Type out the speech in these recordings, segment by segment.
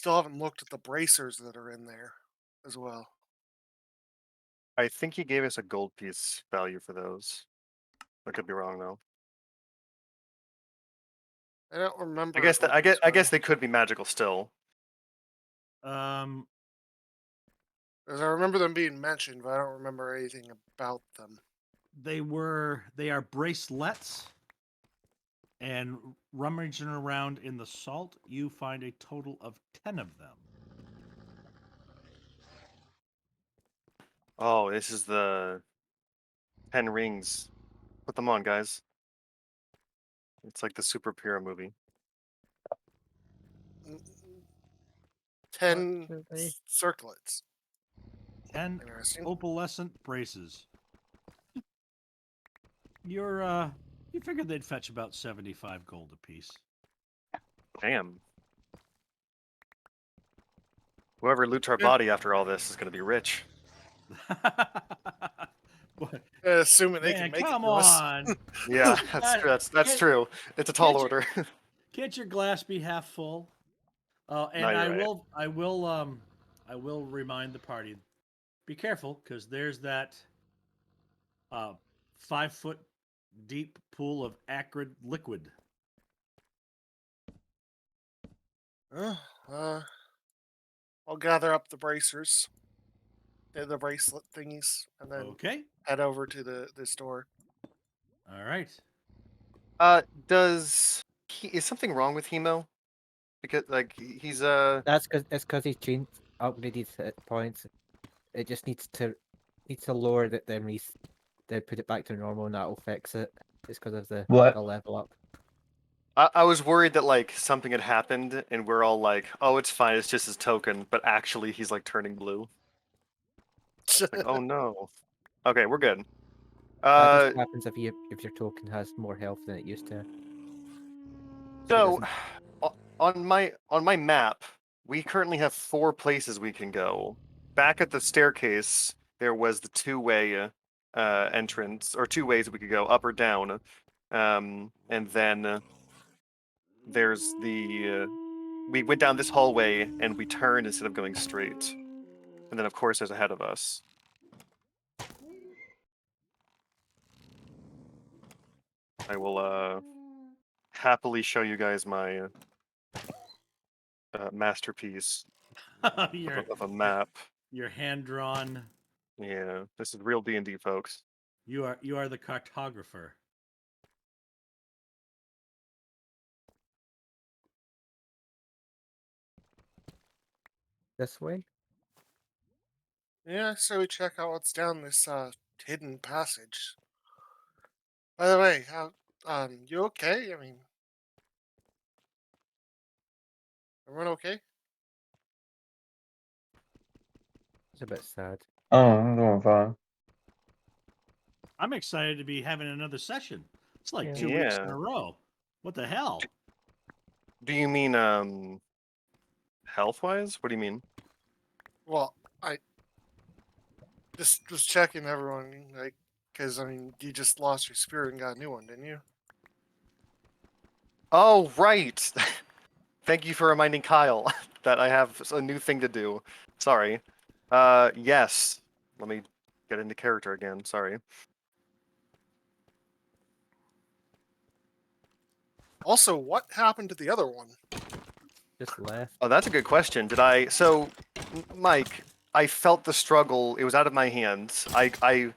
Still haven't looked at the bracers that are in there as well. I think he gave us a gold piece value for those. I could be wrong though. I don't I remember a guess that gold piece I value. guess they could be magical still. Um, 'Cause I remember them being mentioned, but I don't remember anything about them. they are bracelets, and rummaging around in the salt, you find a total of 10 of them. Oh, this is the 10 rings. Put them on, guys. It's like the superhero movie. Mm, What 10 do they? circlets. 10 Interesting. opalescent braces. You figured they'd fetch about 75 gold apiece. Damn. Whoever loots our Yeah. body after all this is going to be rich. What? Assuming they can Man, make it come to us. on. Yeah, God, that's can't, true. It's a tall can't you, order. can't your glass be half full? No, And you're right. I will remind the party, be careful, because there's that 5 foot deep pool of acrid liquid. Uh, uh, I'll gather up the bracers, the bracelet thingies, and then Okay. head over to the store. All right. Does is something wrong with Hemo? Because like he's That's because he's changed, upgraded hit points. It just needs to lower it, then put it back to normal, and that'll fix it. It's because of the What? level up. I was worried that like something had happened and we're all like, oh, it's fine, it's just his token, but actually he's like turning blue. Like, oh no. Okay, we're good. That just happens if your token has more health than it used to. So it So doesn't. on my map, we currently have 4 places we can go. Back at the staircase, there was the two-way entrance, or 2 ways we could go, up or down. And then there's the we went down this hallway and we turned instead of going straight. And then of course there's ahead of us. I will happily show you guys my masterpiece your, of a map. your hand drawn. Yeah, this is real D&D, folks. You are the cartographer. This way? Yeah, so we check out what's down this hidden passage. By the way, how you okay? I mean, everyone okay? It's a bit sad. Oh, I'm doing fine. I'm excited to be having another session. It's like Yeah. 2 weeks in Yeah. a row. What the hell? Do you mean health-wise? What do you mean? Well, I just was checking everyone, like, because I mean, you just lost your spirit and got a new one, didn't you? Oh, right. Thank you for reminding Kyle that I have a new thing to do. Sorry. Yes. Let me get into character again. Sorry. Also, what happened to the other one? Just left. Oh, that's a good question. Did I? So, Mike, I felt the struggle. It was out of my hands. I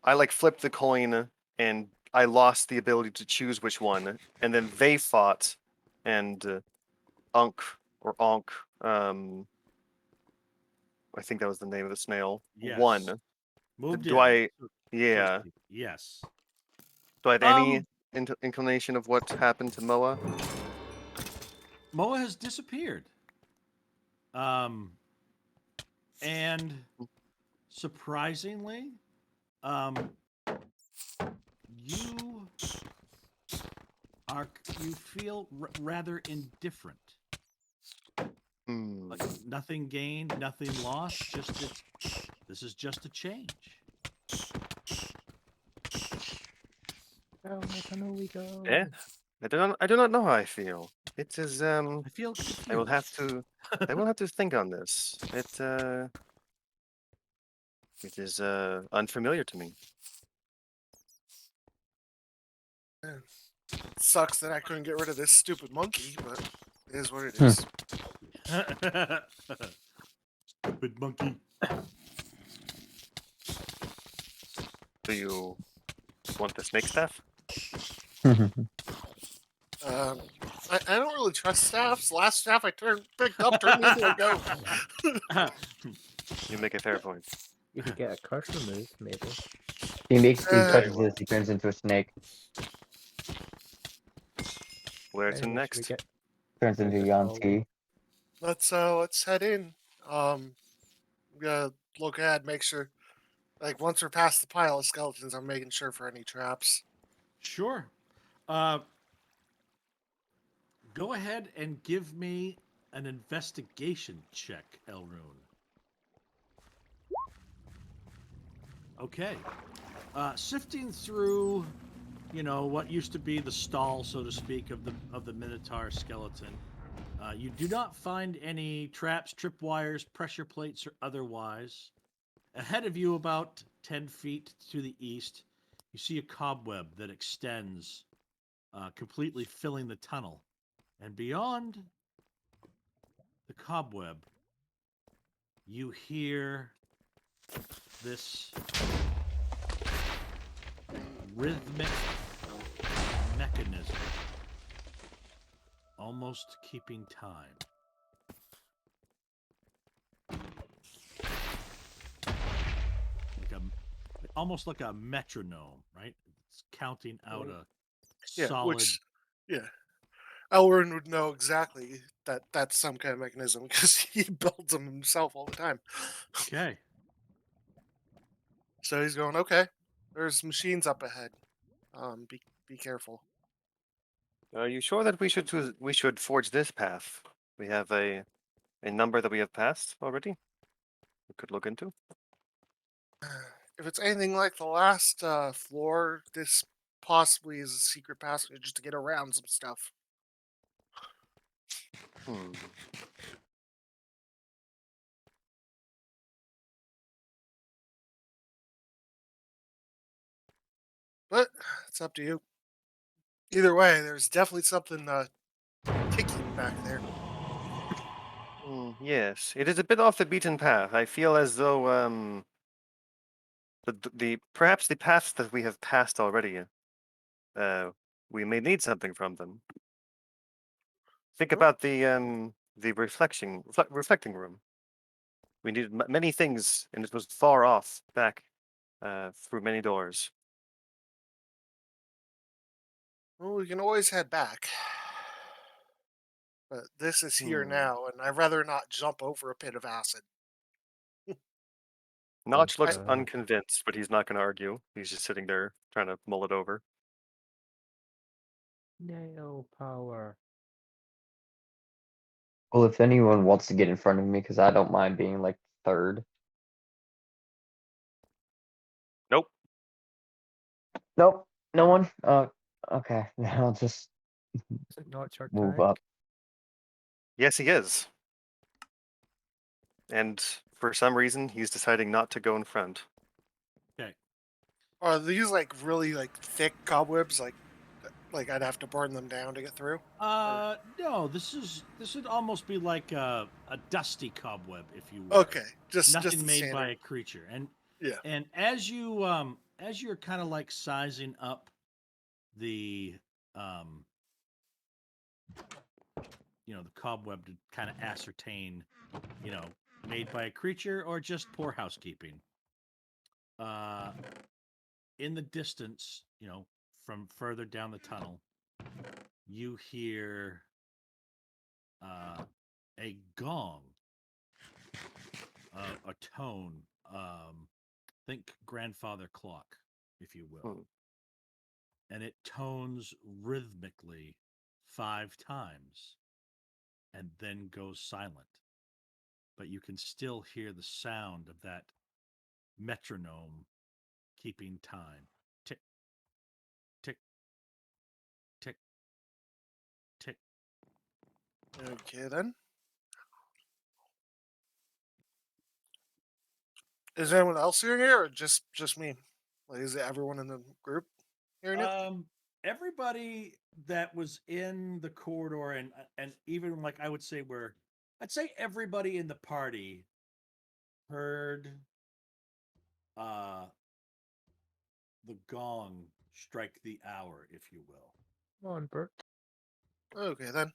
like flipped the coin and I lost the ability to choose which one. And then they fought, and Unk or Onk, I think that was the name of the snail, Yes. won. Moved Do in. I? First Yeah. seat. Yes. Do I have any Um, inclination of what happened to Moa? Moa has disappeared. Um, and surprisingly, um, you you feel rather indifferent. Hmm. Like nothing gained, nothing lost. This is just a change. Oh, I don't know we go. Eh? I do not know how I feel. It is I feel I will have confused. I will have to think on this. It is unfamiliar to me. Sucks that I couldn't get rid of this stupid monkey, but it is what it Hmm. is. Stupid monkey. Do you want the snake staff? Um, I don't really trust staffs. Last staff I picked up turned me into a goat. You make a fair point. You could get a curse removed, maybe. He makes 2 Uh, touches as he turns into a snake. Where to Anyway, should we next? get Turns into this Yansky. let's head in. I'm gonna look ahead, make sure. Like once we're past the pile of skeletons, I'm making sure for any traps. Sure. Go ahead and give me an investigation check, Elrune. Okay. Sifting through, what used to be the stall, so to speak, of the Minotaur skeleton, you do not find any traps, tripwires, pressure plates, or otherwise. Ahead of you, about 10 feet to the east, you see a cobweb that extends, completely filling the tunnel. And beyond the cobweb, you hear this rhythmic mechanism almost keeping time. Almost like a metronome, right? It's counting out a Yeah, solid. yeah, Elrin would know exactly that that's some kind of mechanism because he builds them himself all the time. Okay. So he's going, okay, there's machines up ahead. Be careful. Are you sure that we should forge this path? We have a number that we have passed already. We could look into. If it's anything like the last floor, this possibly is a secret passage to get around some stuff. Hmm. But it's up to you. Either way, there's definitely something ticking back there. Yes, it is a bit off the beaten path. I feel as though the perhaps the paths that we have passed already, we may need something from them. Think Sure. about the reflecting room. We needed many things, and it was far off back through many doors. Well, we can always head back. But this is here Hmm. now, and I'd rather not jump over a pit of acid. Notch looks I, unconvinced, but he's not going to argue. He's just sitting there trying to mull it over. Nail power. Well, if anyone wants to get in front of me, because I don't mind being like third. Nope. Nope, no one. Okay, I'll just Is it not your move tank? up. Yes, he is. And for some reason, he's deciding not to go in front. Okay. are these like really like thick cobwebs? Like I'd have to burn them down to get through. No, this would almost be like a dusty cobweb, if you will. Okay, just Nothing the made standard. by a creature. Yeah. And as you're kind of like sizing up the the cobweb to kind of ascertain, made by a creature or just poor housekeeping. In the distance, from further down the tunnel, you hear a gong, a tone. Think grandfather clock, if you will. Hmm. And it tones rhythmically 5 times and then goes silent. But you can still hear the sound of that metronome keeping time. Tick, tick, tick, tick. Okay then. Is anyone else hearing it, or just me? Like, is it everyone in the group hearing it? Everybody that was in the corridor and even like I would say I'd say everybody in the party heard uh the gong strike the hour, if you will. Come on, Bert. Okay then.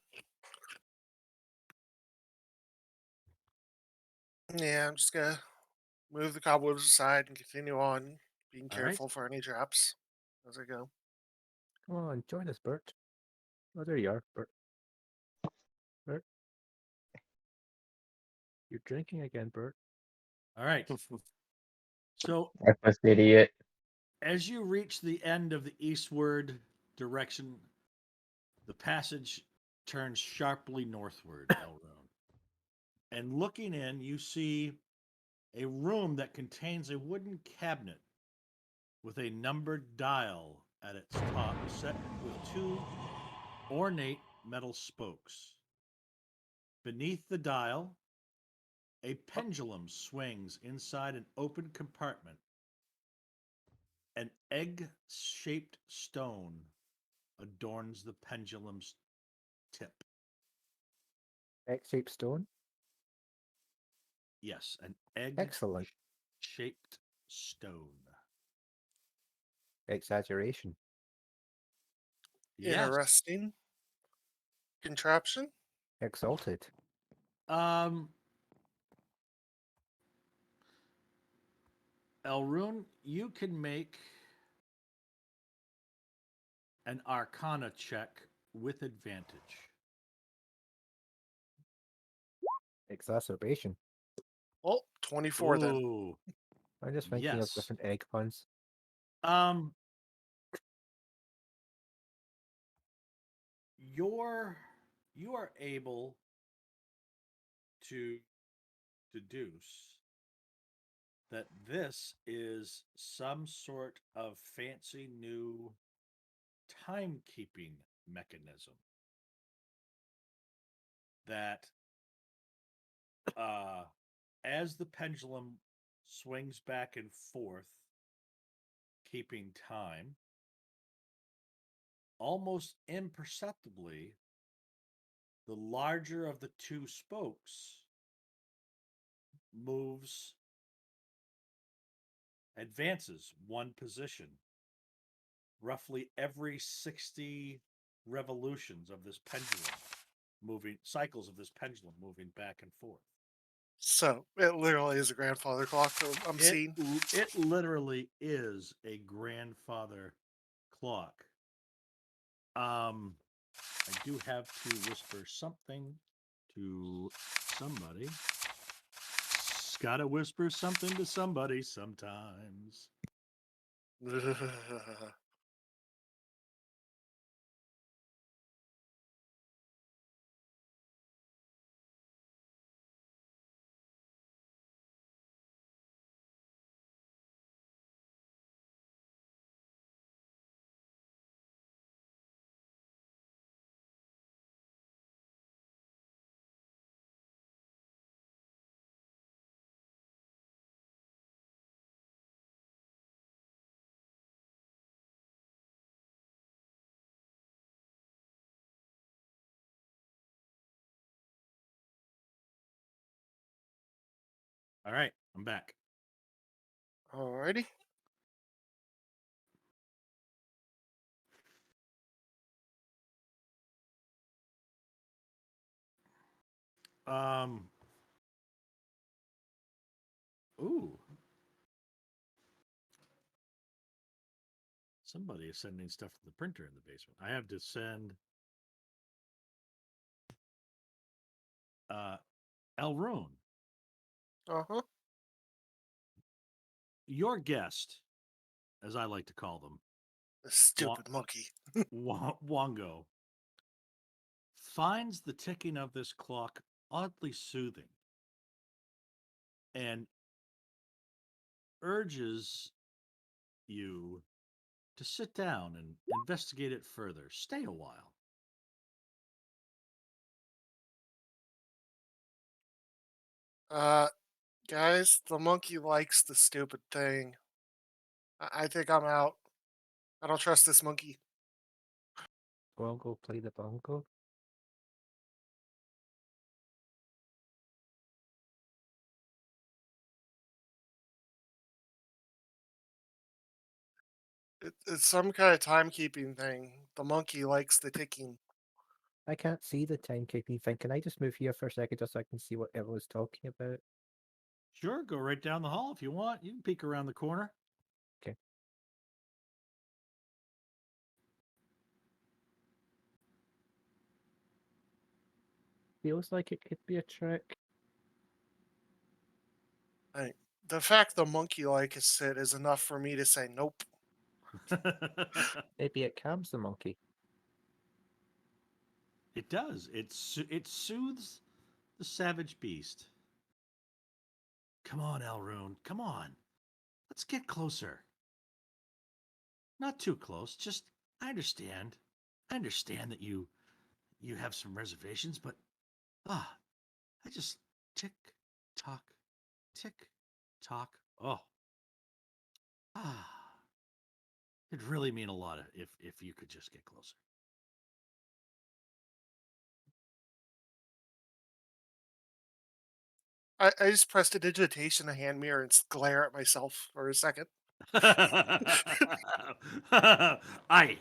Yeah, I'm just gonna move the cobwebs aside and continue on, being All right. careful for any traps as I go. Come on, join us, Bert. Oh, there you are, Bert. Bert, you're drinking again, Bert. All right. So Breakfast idiot. as you reach the end of the eastward direction, the passage turns sharply northward, Elrond. And looking in, you see a room that contains a wooden cabinet with a numbered dial at its top, set with two ornate metal spokes. Beneath the dial, a pendulum swings inside an open compartment. An egg shaped stone adorns the pendulum's tip. X-shaped stone. Yes, an egg Excellent. shaped stone. Exaggeration. Yes. Interesting contraption. Exalted. Um, Elrune, you can make an Arcana check with advantage. Exacerbation. Oh, 24 then. Ooh, I'm just thinking of yes. different egg puns. Um, you're you are able to deduce that this is some sort of fancy new timekeeping mechanism that as the pendulum swings back and forth keeping time almost imperceptibly the larger of the two spokes moves advances one position roughly every 60 revolutions of this pendulum moving cycles of this pendulum moving back and forth. So it literally is a grandfather clock that I'm It seeing. it literally is a grandfather clock. I do have to whisper something to somebody. Gotta whisper something to somebody sometimes. All right, I'm back. Alrighty. Um. Ooh. Somebody is sending stuff to the printer in the basement. I have to send uh Elrune, Uh-huh. your guest, as I like to call them, The Wa- stupid monkey. Wongo, finds the ticking of this clock oddly soothing and urges you to sit down and investigate it further. Stay a while. Uh Guys, the monkey likes the stupid thing. I think I'm out. I don't trust this monkey. We'll go play the bongo. It's some kind of timekeeping thing. The monkey likes the ticking. I can't see the timekeeping thing. Can I just move here for a second just so I can see what everyone's talking about? Sure, go right down the hall if you want. You can peek around the corner. Okay. Feels like it could be a trick. The fact the monkey likes it is enough for me to say nope. Maybe it calms the monkey. It does. It soothes the savage beast. Come on, Elrune. Come on. Let's get closer. Not too close. Just I understand. I understand that you have some reservations, but I just tick tock, tick tock. Oh, ah, it'd really mean a lot if you could just get closer. I just pressed a digitation a hand mirror and glare at myself for a second. I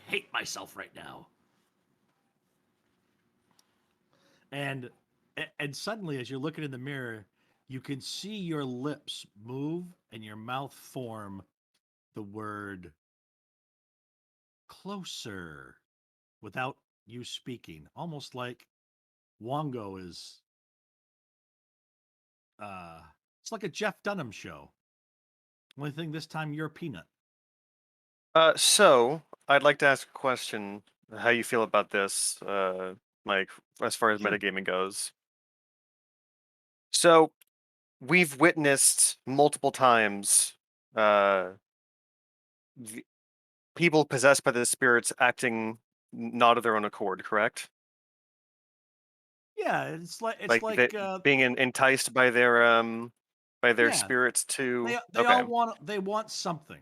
hate myself right now. And and suddenly, as you're looking in the mirror, you can see your lips move and your mouth form the word closer without you speaking, almost like Wongo is uh it's like a Jeff Dunham show. Only thing this time you're a peanut. So I'd like to ask a question. How you feel about this? Like as far as Sure. metagaming goes. So we've witnessed multiple times uh, the people possessed by the spirits acting not of their own accord. Correct? Yeah, it's Like that like being enticed by their yeah, spirits to. they Okay. all want something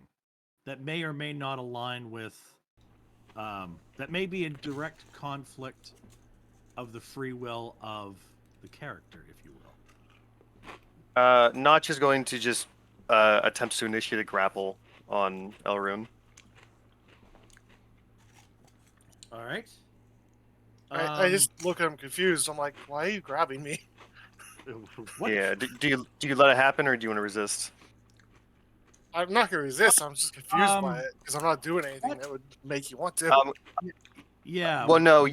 that may or may not align with that may be in direct conflict of the free will of the character, if you will. Not just going to just attempt to initiate a grapple on Elrune. All right. I just look at him confused. I'm like, why are you grabbing me? What? Yeah. Do you let it happen or do you want to resist? I'm not gonna resist. I'm just confused by Um. it because I'm not doing anything What? that would make you want to. Um, Yeah. well, no,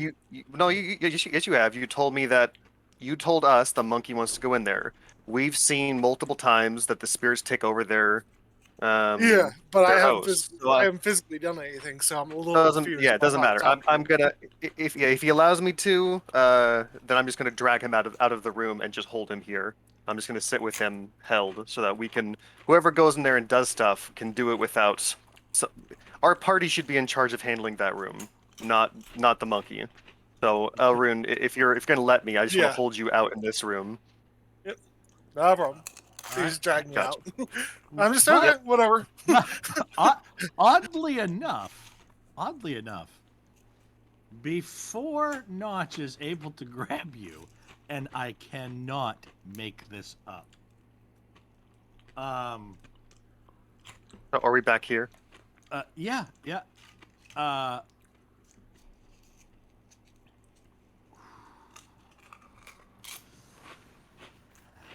no, yes, you have. You told me that you told us the monkey wants to go in there. We've seen multiple times that the spirits take over Yeah, but their hosts. So I haven't physically done anything, so I'm a little doesn't confused yeah, it by doesn't how to matter. talk to I'm him. gonna if he allows me to, then I'm just gonna drag him out of the room and just hold him here. I'm just gonna sit with him held so that we can whoever goes in there and does stuff can do it without. So, our party should be in charge of handling that room, not the monkey. So Elrune, if you're gonna let me, I just want to Yeah, hold you out in this room. yep, no problem. All You right. just drag me Gotcha. out. I'm just But okay, whatever. oddly enough, before Notch is able to grab you, and I cannot make this up. Um. So are we back here? Yeah. Yeah. Uh.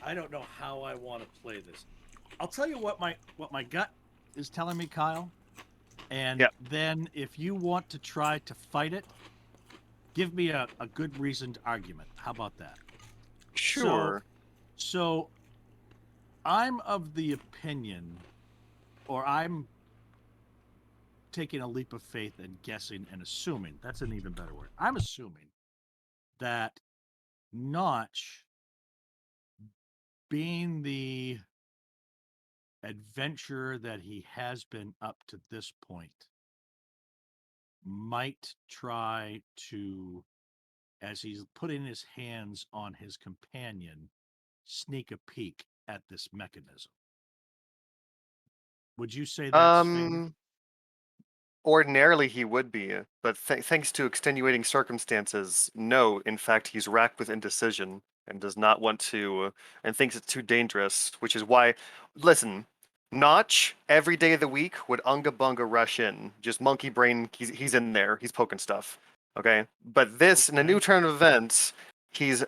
I don't know how I want to play this. I'll tell you what my gut is telling me, Kyle. And Yeah. then if you want to try to fight it, give me a good reasoned argument. How about that? So Sure. so I'm of the opinion, or I'm taking a leap of faith and guessing and assuming, that's an even better word. I'm assuming that Notch, being the adventurer that he has been up to this point, might try to, as he's putting his hands on his companion, sneak a peek at this mechanism. Would you say that's fair? Ordinarily he would be, but thanks to extenuating circumstances, no. In fact, he's racked with indecision and does not want to, and thinks it's too dangerous. Which is why, listen, Notch every day of the week would unga bunga rush in, just monkey brain. He's in there. He's poking stuff. Okay, but this in a new Okay. turn of events, he's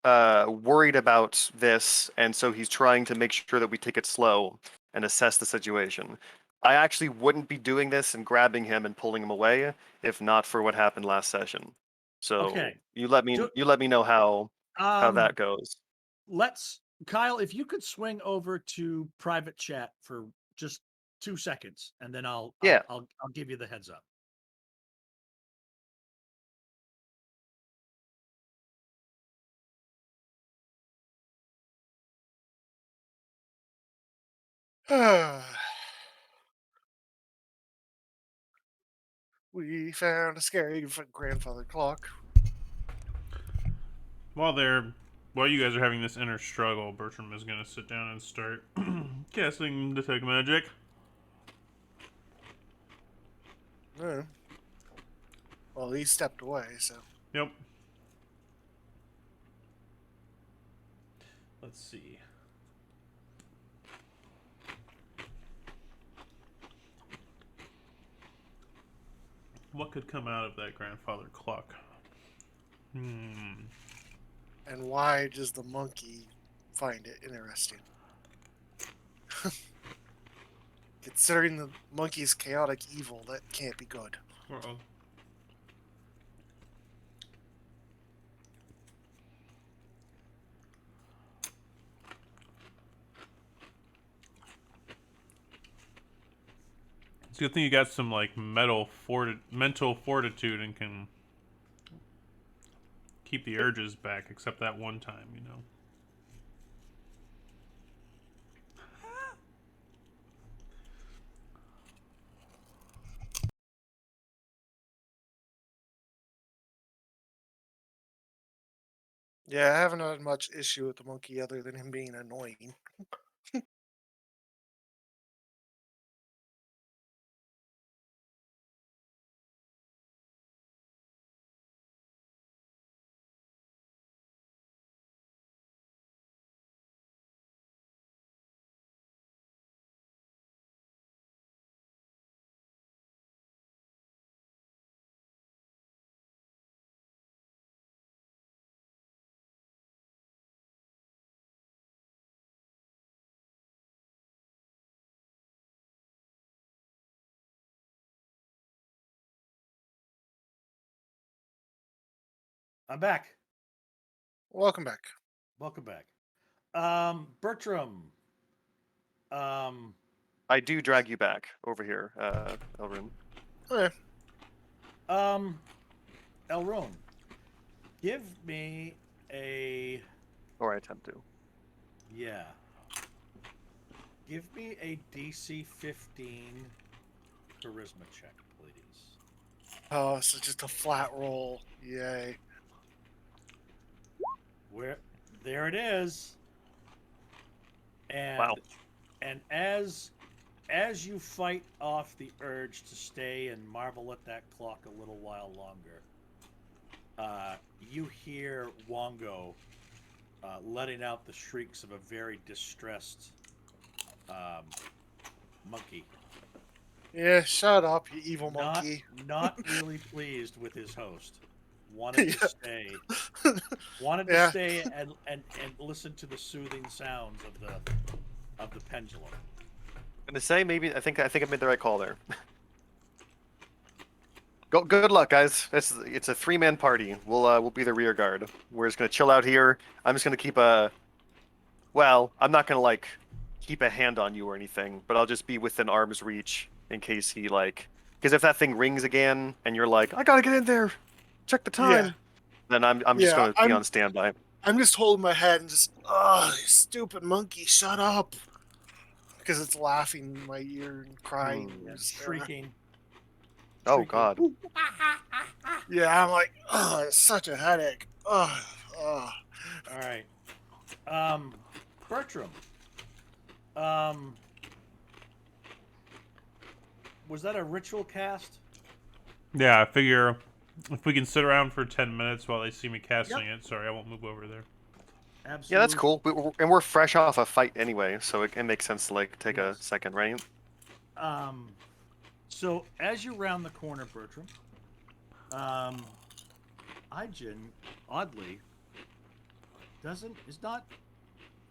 worried about this, and so he's trying to make sure that we take it slow and assess the situation. I actually wouldn't be doing this and grabbing him and pulling him away if not for what happened last session. So Okay. you let Do- me know how that Um, goes. let's Kyle, if you could swing over to private chat for just 2 seconds, and then Yeah. I'll give you the heads up. We found a scary grandfather clock. While you guys are having this inner struggle, Bertram is going to sit down and start casting detect magic. Yeah. Well, he stepped away, so. Yep. Let's see. What could come out of that grandfather clock? And why does the monkey find it interesting? Considering the monkey's chaotic evil, that can't be good. Uh-oh. It's a good thing you got some like mental fortitude and can keep the urges back, except that one time, you know. Yeah, I haven't had much issue with the monkey other than him being annoying. I'm back. Welcome back. Welcome back. Bertram. I do drag you back over here, Elrin. Eh, Elrone, give me a Or I attempt to. yeah. Give me a DC 15 charisma check, please. oh, so just a flat roll. Yay. Where there it is. And Wow. and as you fight off the urge to stay and marvel at that clock a little while longer, you hear Wongo letting out the shrieks of a very distressed monkey. Yeah, shut up, you evil Not monkey. not really pleased with his host. Wanted to Yeah. stay. Wanted to Yeah. stay and listen to the soothing sounds of the pendulum. I'm gonna say maybe I think I made the right call there. Good luck, guys. It's a 3-man party. We'll be the rear guard. We're just gonna chill out here. I'm just gonna keep well, I'm not gonna like keep a hand on you or anything, but I'll just be within arm's reach in case he like. Because if that thing rings again and you're like, I gotta get in there, check the time, then I'm just Yeah, gonna be on standby. I'm just holding my head and just, ugh, stupid monkey, shut up. Because it's laughing in my ear and crying. And Just, shrieking. Oh Shrieking. God. Yeah, I'm like, ugh, it's such a headache. Ugh, ugh. All right. Bertram. Was that a ritual cast? Yeah, I figure if we can sit around for 10 minutes while they see me casting it. Sorry, I won't move over there. Absolutely. Yeah, that's cool. And we're fresh off a fight anyway, so it makes sense to like take a Yes. second, right? So as you round the corner, Bertram, Ijin, oddly, is not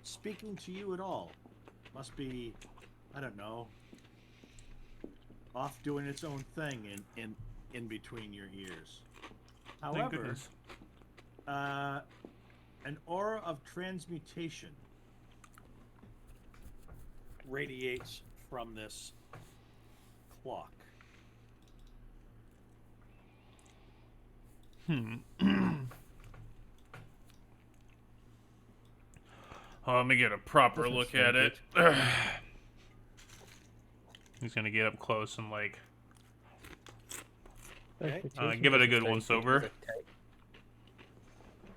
speaking to you at all. Must be, I don't know, off doing its own thing in between your ears. Thank However, goodness. an aura of transmutation radiates from this clock. Oh, let me get a proper Doesn't look sound at it. He's gonna get up close and like Okay. give it a good once over.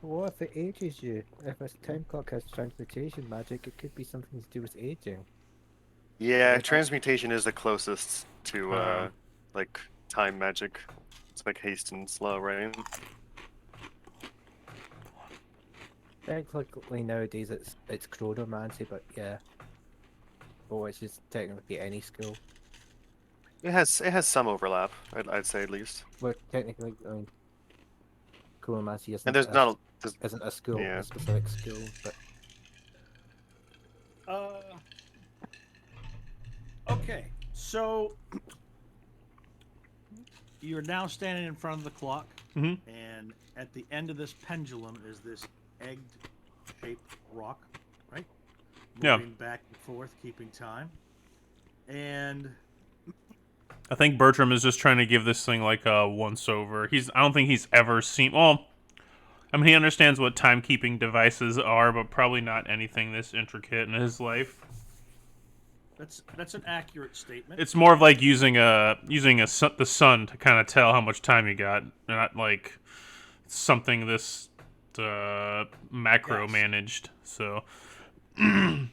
What if it ages you? If a time clock has transmutation magic, it could be something to do with aging. Yeah, Like, transmutation is the closest to Uh. like time magic. It's like haste and slow, right? technically nowadays it's chronomancy, but yeah. Or it's just technically any skill. It has some overlap, I'd say at least. Well, technically, I mean, chronomancy And there's not isn't a skill, yeah. a specific skill, but Okay, so you're now standing in front of the clock, and at the end of this pendulum is this egg-shaped rock, right? Moving back and forth, keeping time. And I think Bertram is just trying to give this thing like a once over. I don't think he's ever seen. Well, I mean, he understands what timekeeping devices are, but probably not anything this intricate in his life. that's an accurate statement. It's more of like using the sun to kind of tell how much time you got, not like something this macro managed. So, given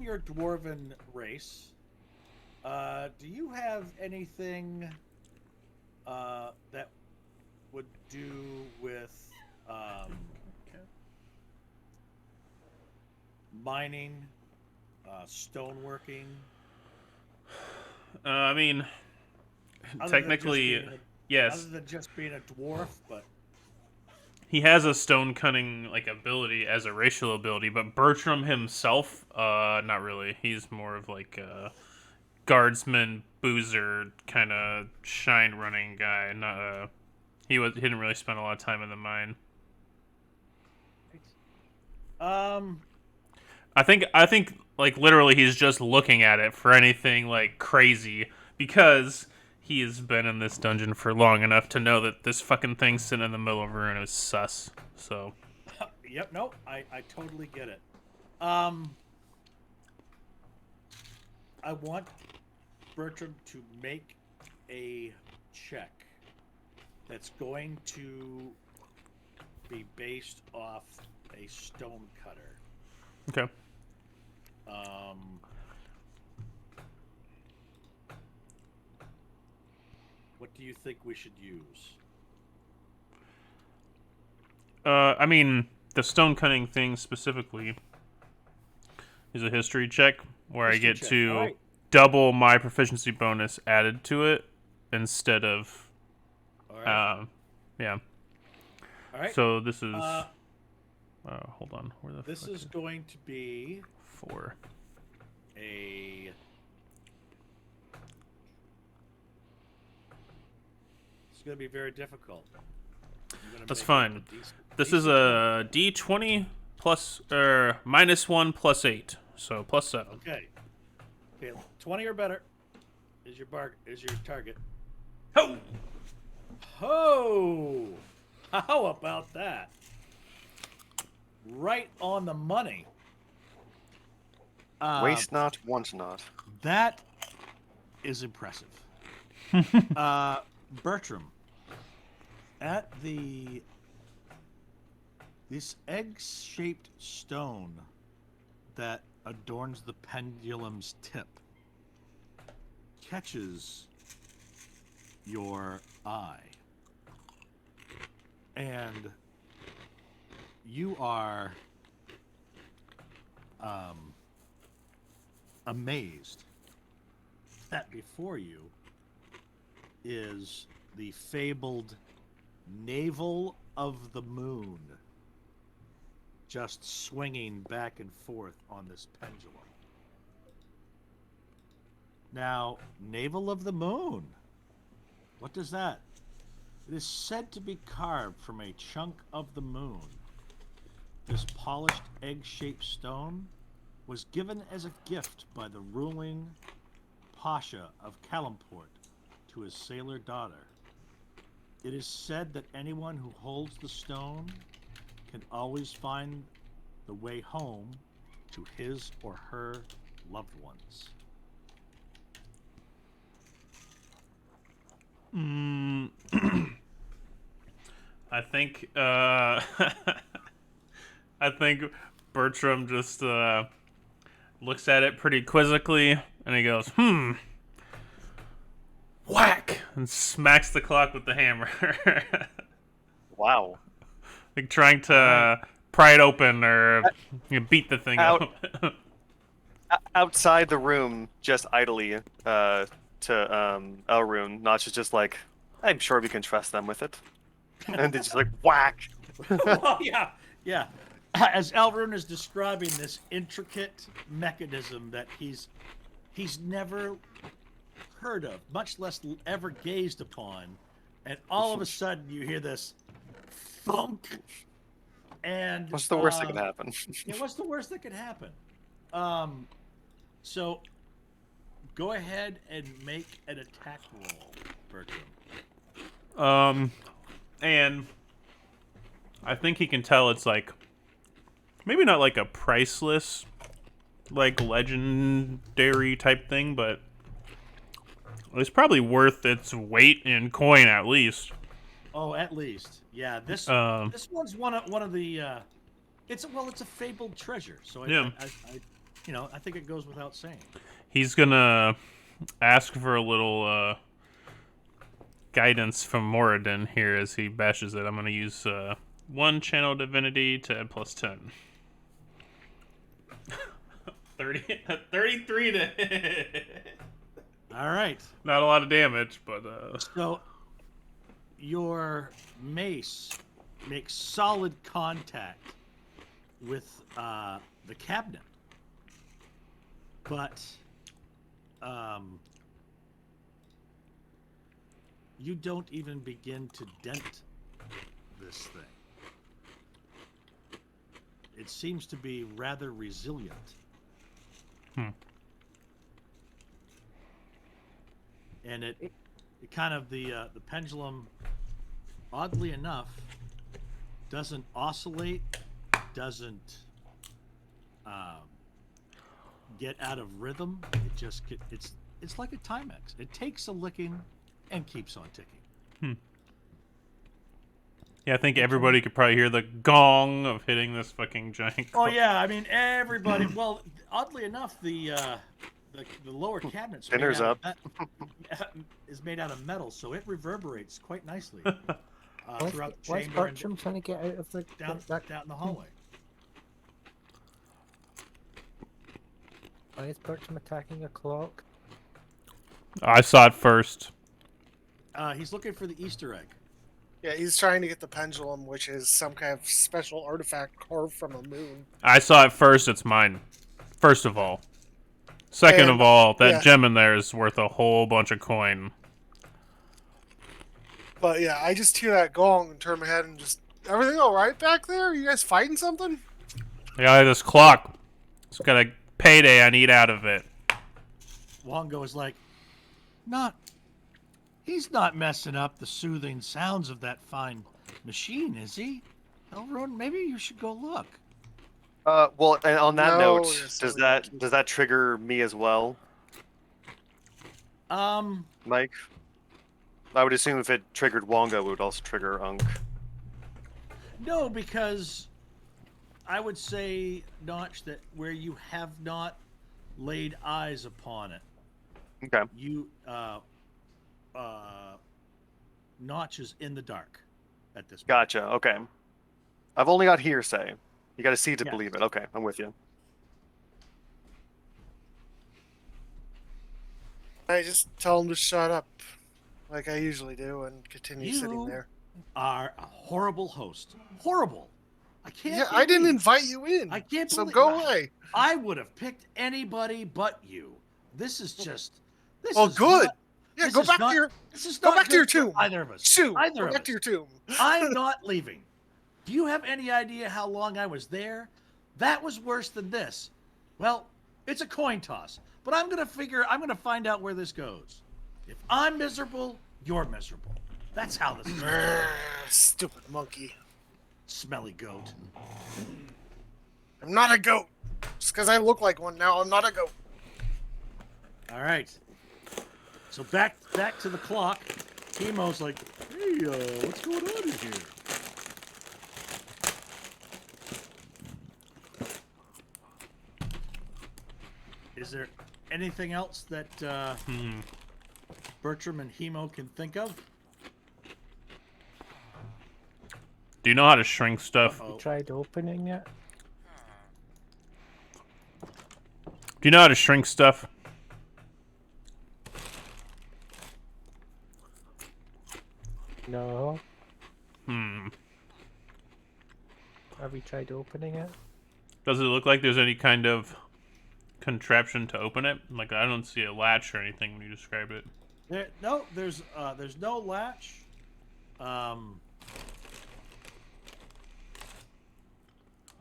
your dwarven race, do you have anything that would do with mining, stoneworking? I mean, technically, yes. Other than just being a dwarf, but he has a stone cutting like ability as a racial ability, but Bertram himself, not really. He's more of like a guardsman, boozer, kind of shine running guy. Not he didn't really spend a lot of time in the mine. I think like literally he's just looking at it for anything like crazy because he has been in this dungeon for long enough to know that this fucking thing sitting in the middle of the room is sus. So. Yep. No, I totally get it. I want Bertram to make a check that's going to be based off a stone cutter. Okay. What do you think we should use? I mean, the stone cutting thing specifically is a history check where I get to double my proficiency bonus added to it instead of. Yeah. All right. So this is. Hold on. Where the This is going to be 4. It's going to be very difficult. That's fine. This is a D20 plus -1 plus 8, so plus 7. Okay. 20 or better is your target. Ho! Ho! How about that? Right on the money. Waste not, want not. That is impressive. Bertram, at the This egg-shaped stone that adorns the pendulum's tip catches your eye. And you are amazed that before you is the fabled navel of the moon, just swinging back and forth on this pendulum. Now, navel of the moon. What does that? It is said to be carved from a chunk of the moon. This polished egg-shaped stone was given as a gift by the ruling Pasha of Kalamport to his sailor daughter. It is said that anyone who holds the stone can always find the way home to his or her loved ones. I think I think Bertram just looks at it pretty quizzically and he goes, whack, and smacks the clock with the hammer. Wow. Like trying to pry it open or beat the thing Out. up. Outside the room, just idly, to Elrune, Notch is just like, I'm sure we can trust them with it. And they just like whack. Well, yeah. As Elrune is describing this intricate mechanism that he's never heard of, much less ever gazed upon, and all of a sudden you hear this thunk. And What's the worst that could happen? Yeah, what's the worst that could happen? So go ahead and make an attack roll, Bertram. And I think he can tell it's like maybe not like a priceless, like legendary type thing, but it's probably worth its weight in coin at least. Oh, at least, yeah. This one's one of the. It's a fabled treasure, so I think it goes without saying. He's gonna ask for a little guidance from Moradin here as he bashes it. I'm gonna use 1 channel divinity to add plus 10. 33 to hit. All right. Not a lot of damage, but So your mace makes solid contact with the cabinet, but you don't even begin to dent this thing. It seems to be rather resilient. And it kind of the pendulum, oddly enough, doesn't oscillate, doesn't get out of rhythm. It just it's like a Timex. It takes a licking and keeps on ticking. yeah, I think everybody could probably hear the gong of hitting this fucking giant. Oh yeah, I mean everybody. Well, oddly enough, the lower cabinet's Dinner's up. is made out of metal, so it reverberates quite nicely throughout the Why is chamber and Bertram trying to get out of the down in the hallway. Why is Bertram attacking a clock? I saw it first. He's looking for the Easter egg. Yeah, he's trying to get the pendulum, which is some kind of special artifact carved from a moon. I saw it first. It's mine. First of all. Second of all, that gem in there is worth a whole bunch of coin. But yeah, I just hear that gong and turn my head and just, everything all right back there? You guys fighting something? Yeah, this clock. It's got a payday I need out of it. Wongo is like, he's not messing up the soothing sounds of that fine machine, is he? Elrond, maybe you should go look. Well, and on that No, note, yes, does I that trigger me as well, Mike? I would assume if it triggered Wonga, it would also trigger Unk. No, because I would say, Notch, that where you have not laid eyes upon it, Okay. you Notch is in the dark at this point. Gotcha. Okay. I've only got hearsay. You got to see to Yes. believe it. Okay, I'm with you. I just tell him to shut up, like I usually do, and continue sitting You there. are a horrible host. Horrible. I can't. Yeah, I didn't believe- invite you in. I can't So believe. go away. I would have picked anybody but you. This is just. This Oh, is good. not- Yeah, this go is back not- to your This is go not back to your good for tomb. Either of us. Shoo. Either Go of back us. to your tomb. I'm not leaving. Do you have any idea how long I was there? That was worse than this. Well, it's a coin toss, but I'm gonna find out where this goes. If I'm miserable, you're miserable. That's how this is. Stupid monkey. Smelly goat. I'm not a goat. Just because I look like one now, I'm not a goat. All right. So back to the clock. Chemo's like, hey, what's going on in here? Is there anything else that Bertram and Hemo can think of? Do you know how to shrink stuff? Uh-oh. Tried opening it? Do you know how to shrink stuff? No. Hmm. Have we tried opening it? Does it look like there's any kind of contraption to open it? Like, I don't see a latch or anything when you describe it. There's no latch.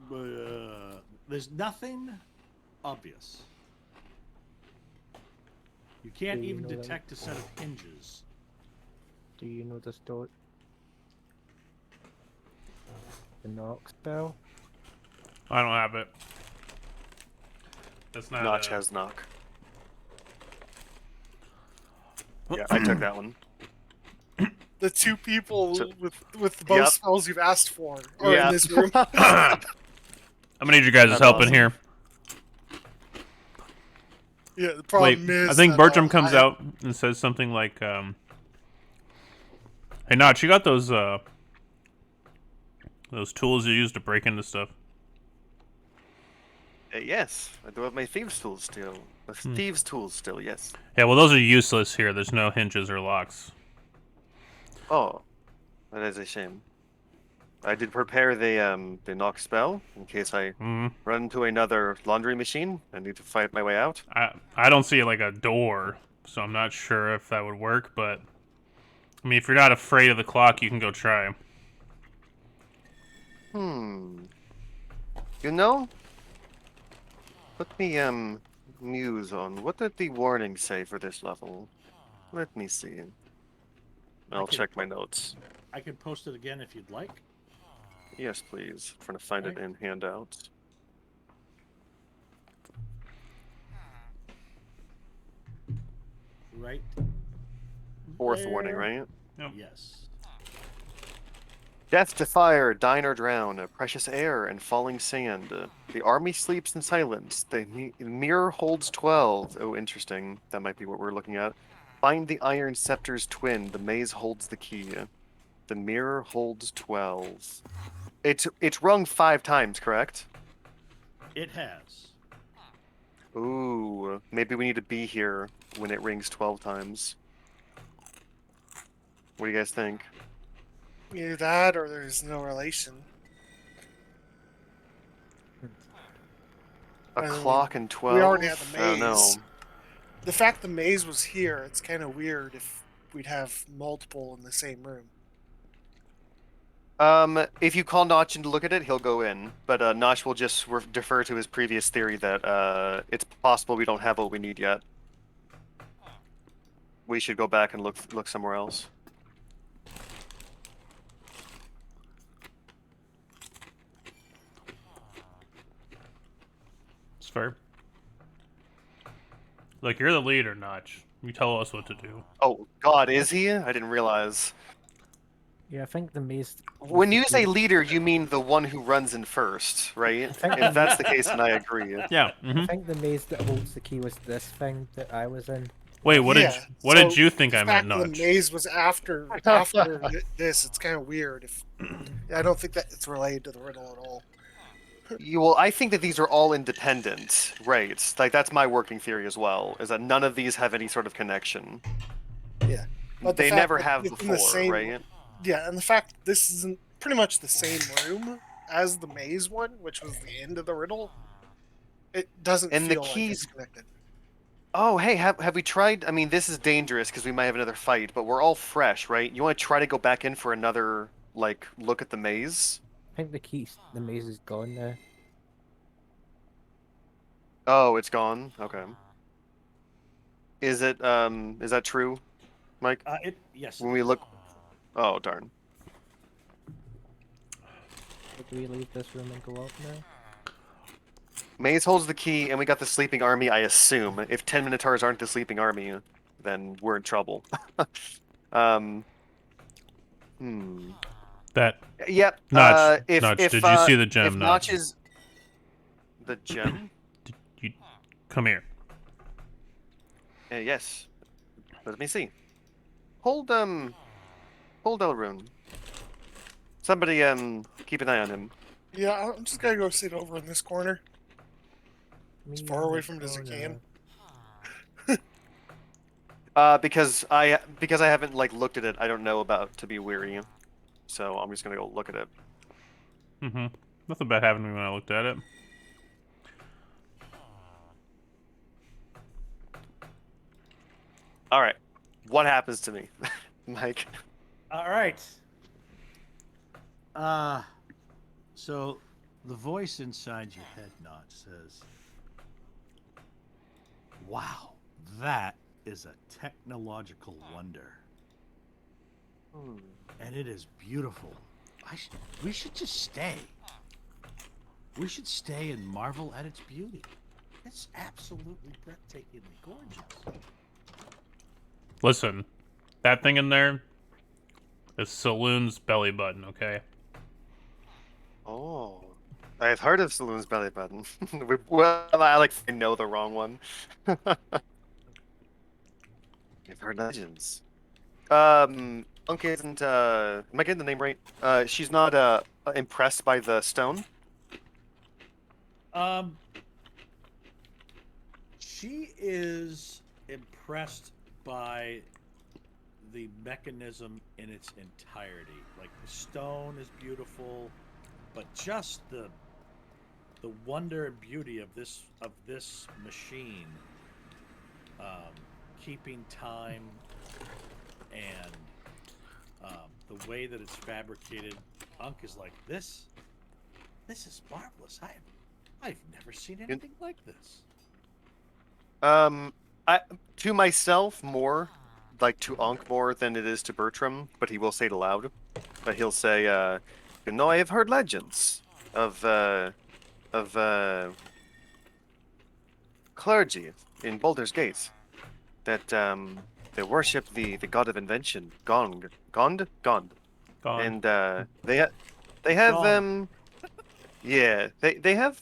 But there's nothing obvious. You can't Do you even know that? detect a set of hinges. Do you know the story? The knock spell? I don't have it. That's not. Notch has knock. Yeah, I took that one. The two people So- with both Yep. spells you've asked for are Yeah. in this room. I'm gonna need you guys' That's help in awesome. here. Yeah, the Wait, problem is I think that, Bertram comes I- out and says something like, "Hey, Notch, you got those tools you use to break into stuff?" Yes, I do have my thieves' tools still. The thieves' tools still, yes. Yeah, well, those are useless here. There's no hinges or locks. Oh, that is a shame. I did prepare the knock spell in case I Hmm. run into another laundry machine. I need to fight my way out. I don't see like a door, so I'm not sure if that would work. But I mean, if you're not afraid of the clock, you can go try. Hmm. You know, let me muse on what did the warning say for this level. Let me see. I'll Okay. check my notes. I can post it again if you'd like. Yes, please. Trying to find it Right. in handouts. Right. Fourth warning, there. right? Yes. Death to fire, dine or drown, precious air and falling sand. The army sleeps in silence. The mirror holds 12. Oh, interesting. That might be what we're looking at. Find the iron scepter's twin. The maze holds the key. The mirror holds 12. It's rung 5 times, correct? It has. Ooh, maybe we need to be here when it rings 12 times. What do you guys think? Either that or there's no relation. A I mean, clock and 12? We already had the I don't know. maze. The fact the maze was here, it's kind of weird if we'd have multiple in the same room. If you call Notch in to look at it, he'll go in. But Notch will just defer to his previous theory that it's possible we don't have what we need yet. We should go back and look somewhere else. It's fair. Look, you're the leader, Notch. You tell us what to do. Oh God, is he? I didn't realize. Yeah, I think the maze. When was you the say key. leader, you mean the one who runs in first, right? I think If that's the case, then I agree. Yeah. I think the maze that holds the key was this thing that I was in. Wait, Yeah. what did So you think the I meant, fact that the Nudge? maze was after this, it's kind of weird. If I don't think that it's related to the riddle at all. Well, I think that these are all independent, right? Like that's my working theory as well, is that none of these have any sort of connection. Yeah. But the They fact never that have it's in the before, same, right? yeah, and the fact that this is in pretty much the same room as the maze one, which was the end of the riddle, it doesn't And the feel like it's keys. connected. Oh, hey, have we tried? I mean, this is dangerous because we might have another fight, but we're all fresh, right? You want to try to go back in for another like look at the maze? I think the maze is gone now. Oh, it's gone. Okay. Is that true, Mike? Yes. When It we is. look. Oh, darn. So do we leave this room and go up now? Maze holds the key, and we got the sleeping army, I assume. If 10 Minotaurs aren't the sleeping army, then we're in trouble. um, hmm. That Yep. Nudge, If Nudge. Did you see the if gem, Notch Nudge? is the gem, You come here. yes. Let me see. Hold Elrune. Somebody keep an eye on him. Yeah, I'm just gonna go sit over in this corner, as Me far in away the from it as I can. corner. Because I haven't like looked at it. I don't know about to be weary, so I'm just gonna go look at it. Mm-hmm. Nothing bad happened to me when I looked at it. All right. What happens to me, Mike? All right. So the voice inside your head, Notch, says, "Wow, that is a technological wonder, and it is beautiful. We should just stay. We should stay and marvel at its beauty. It's absolutely breathtakingly gorgeous." Listen, that thing in there is Saloon's belly button, okay? Oh, I've heard of Saloon's belly button. Well, I know the wrong one. I've heard legends. Unk isn't. Am I getting the name right? She's not impressed by the stone. She is impressed by the mechanism in its entirety. Like the stone is beautiful, but just the wonder and beauty of this machine, keeping time, and the way that it's fabricated. Unk is like, this is marvelous. I've never seen anything like this. I to myself more, like to Unk more than it is to Bertram, but he will say it aloud. But he'll say, I have heard legends of clergy in Baldur's Gate that they worship the god of invention, Gond, Gone. and they have Gone. yeah, they have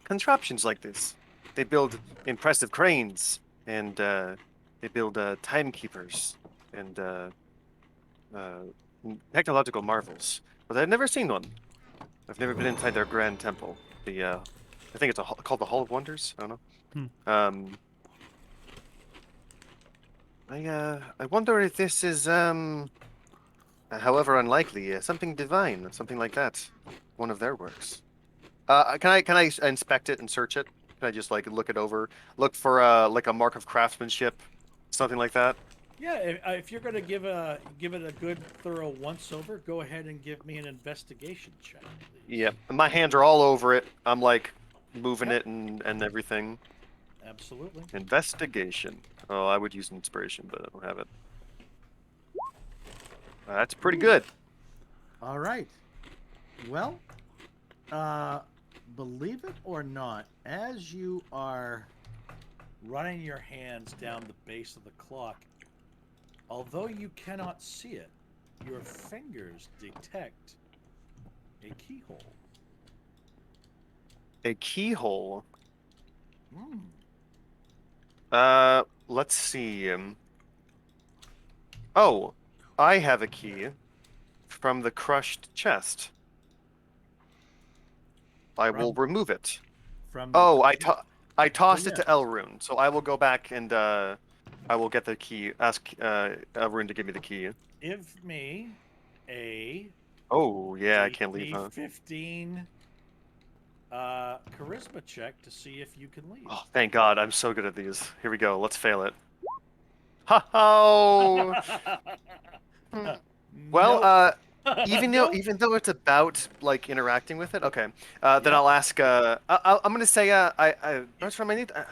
contraptions like this. They build impressive cranes, and they build timekeepers and technological marvels. But I've never seen one. I've never been inside their grand temple. I think it's called the Hall of Wonders. I don't know. I wonder if this is however unlikely, something divine, something like that. One of their works. Can I inspect it and search it? Can I just like look it over, look for like a mark of craftsmanship, something like that? Yeah, if you're gonna give it a good thorough once over, go ahead and give me an investigation check, please. Yep. My hands are all over it. I'm like moving Yep. it and everything. Absolutely. Investigation. Oh, I would use inspiration, but I don't have it. That's pretty good. All right. Well, believe it or not, as you are running your hands down the base of the clock, although you cannot see it, your fingers detect a keyhole. A keyhole. Mm. Let's see. Oh, I have a key from the crushed chest. I will remove it. From the Oh, I Oh, tossed it to yes. Elrune, so I will go back and I will get the key. Ask Elrune to give me the key. Give me a Oh yeah, I can't leave, huh? 15 charisma check to see if you can leave. Oh, thank God, I'm so good at these. Here we go. Let's fail it. Ha ho! Well, Nope. even Nope. though it's about like interacting with it, okay. Then Yep. I'll ask. I'm gonna say. Bertram, I need. You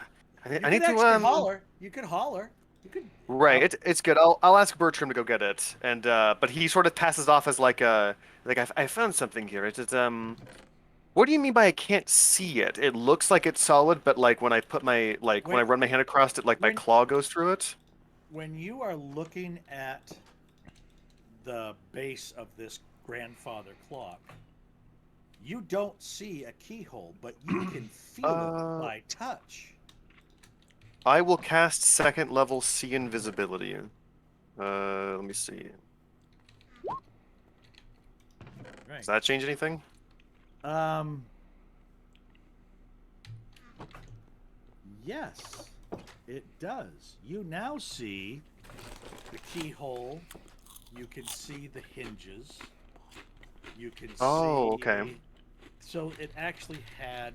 I could need to. actually holler. You could holler. You could. Right. It's good. I'll ask Bertram to go get it. And but he sort of passes off as like I found something here. It's What do you mean by I can't see it? It looks like it's solid, but like when I put my when I When run my hand across it, like my when claw goes through it. when you are looking at the base of this grandfather clock, you don't see a keyhole, but you can feel it Uh, by touch. I will cast second level see invisibility. Let me see. Right. Does that change anything? Um. Yes, it does. You now see the keyhole. You can see the hinges. You can Oh, see. okay. So it actually had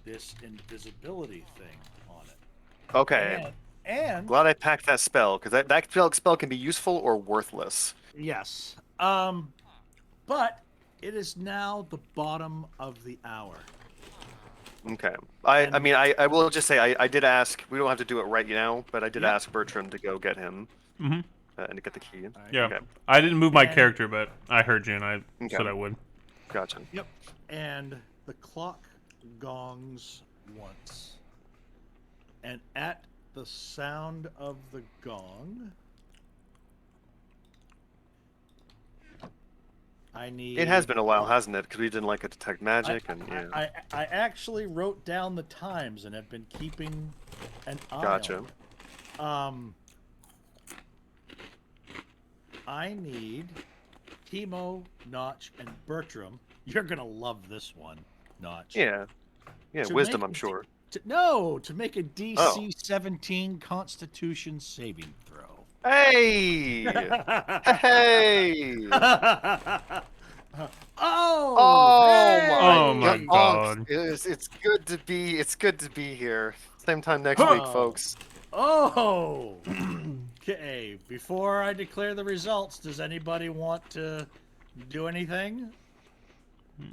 this invisibility thing on it. Okay. And Glad I packed that spell, because that spell can be useful or worthless. yes. But it is now the bottom of the hour. Okay. I And mean, I will just say I did ask. We don't have to do it right now, but I did Yep. ask Bertram to go get him Mm-hmm. and to get the key. All right. Yeah. Okay. I didn't move my And- character, but I heard you and I Okay. said I would. Gotcha. Yep. And the clock gongs once. And at the sound of the gong, I need. It has been a while, hasn't it? Because we didn't like to detect magic, and yeah. I actually wrote down the times and have been keeping an eye Gotcha. on it. I need Timo, Notch, and Bertram. You're gonna love this one, Notch. Yeah. Yeah, To wisdom, make I'm sure. to make a DC Oh. 17 Constitution saving throw. Hey! Hey! Oh! Oh hey! my, Oh my God. It's good to be here. Same time next Huh. week, folks. Oh! Okay, before I declare the results, does anybody want to do anything?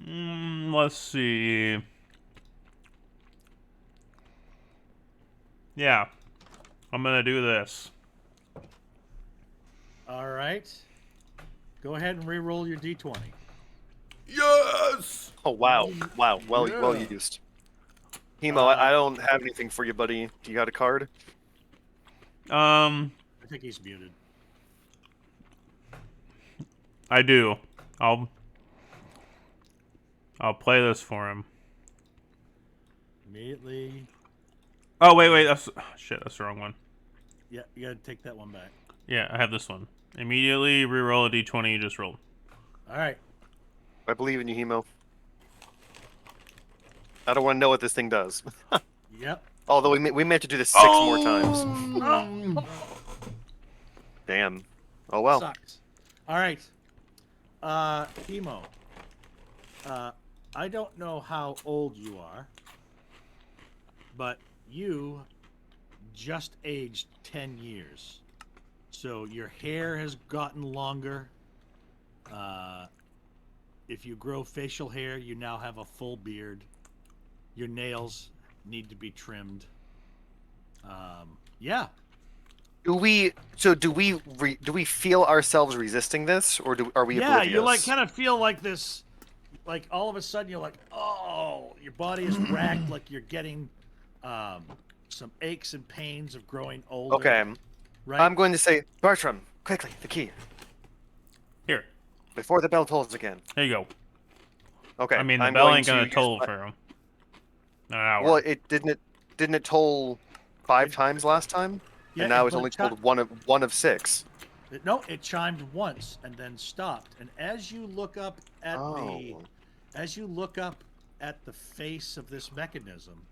Let's see. Yeah. I'm gonna do this. All right. Go ahead and re-roll your d20. Yes! Oh wow. Wow. Well Yeah. used. Hemo, I don't have anything for you, buddy. Do you got a card? I think he's muted. I do. I'll play this for him. Immediately. Oh wait, that's shit. That's the wrong one. Yeah, you gotta take that one back. Yeah, I have this one. Immediately reroll a d20 you just rolled. All right. I believe in you, Hemo. I don't want to know what this thing does. Yep. Although we meant to do this 6 more times. Oh, Damn. Oh well. sucks. All right. Timo. I don't know how old you are, but you just aged 10 years. So your hair has gotten longer. If you grow facial hair, you now have a full beard. Your nails need to be trimmed. Yeah. Do we feel ourselves resisting this, or are we Yeah, oblivious? you like kind of feel like this, like all of a sudden you're like, oh, your body is racked, like you're getting some aches and pains of growing older. Okay. Right? I'm going to say, Bartram, quickly, the key. Before the bell tolls again. There you go. Okay. I mean, the I'm bell going ain't to gonna use toll my- for an hour. Well, didn't it toll 5 times last time? Yeah, And now it's but only it chi- tolled one of 6. No, it chimed once and then stopped. And as you look up at Oh. the face of this mechanism,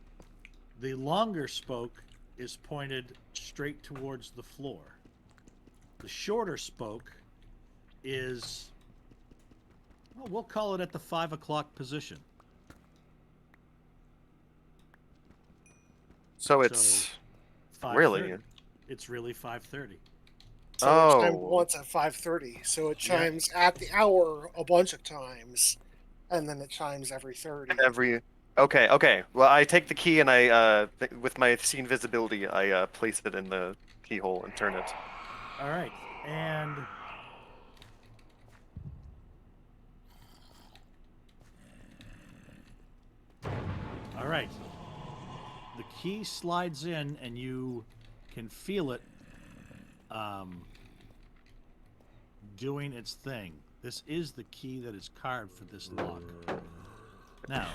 the longer spoke is pointed straight towards the floor. The shorter spoke is, well, we'll call it at the 5 o'clock position. So it's 5:30. really. It's really 5:30. So it chimed Oh. once at 5:30. So it Yeah. chimes at the hour a bunch of times, and then it chimes every 30. Okay. Well, I take the key and with my scene visibility, I place it in the keyhole and turn it. All right, and all right, the key slides in, and you can feel it doing its thing. This is the key that is carved for this lock. Now,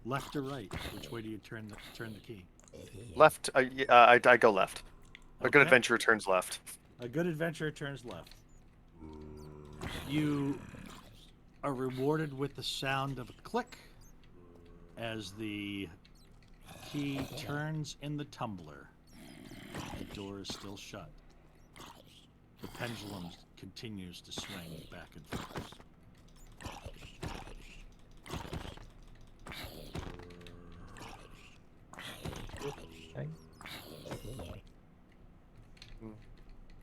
left or right? Which way do you turn the key? Left. I go left. A good Okay. adventurer turns left. A good adventurer turns left. You are rewarded with the sound of a click as the key turns in the tumbler. The door is still shut. The pendulum continues to swing back and forth.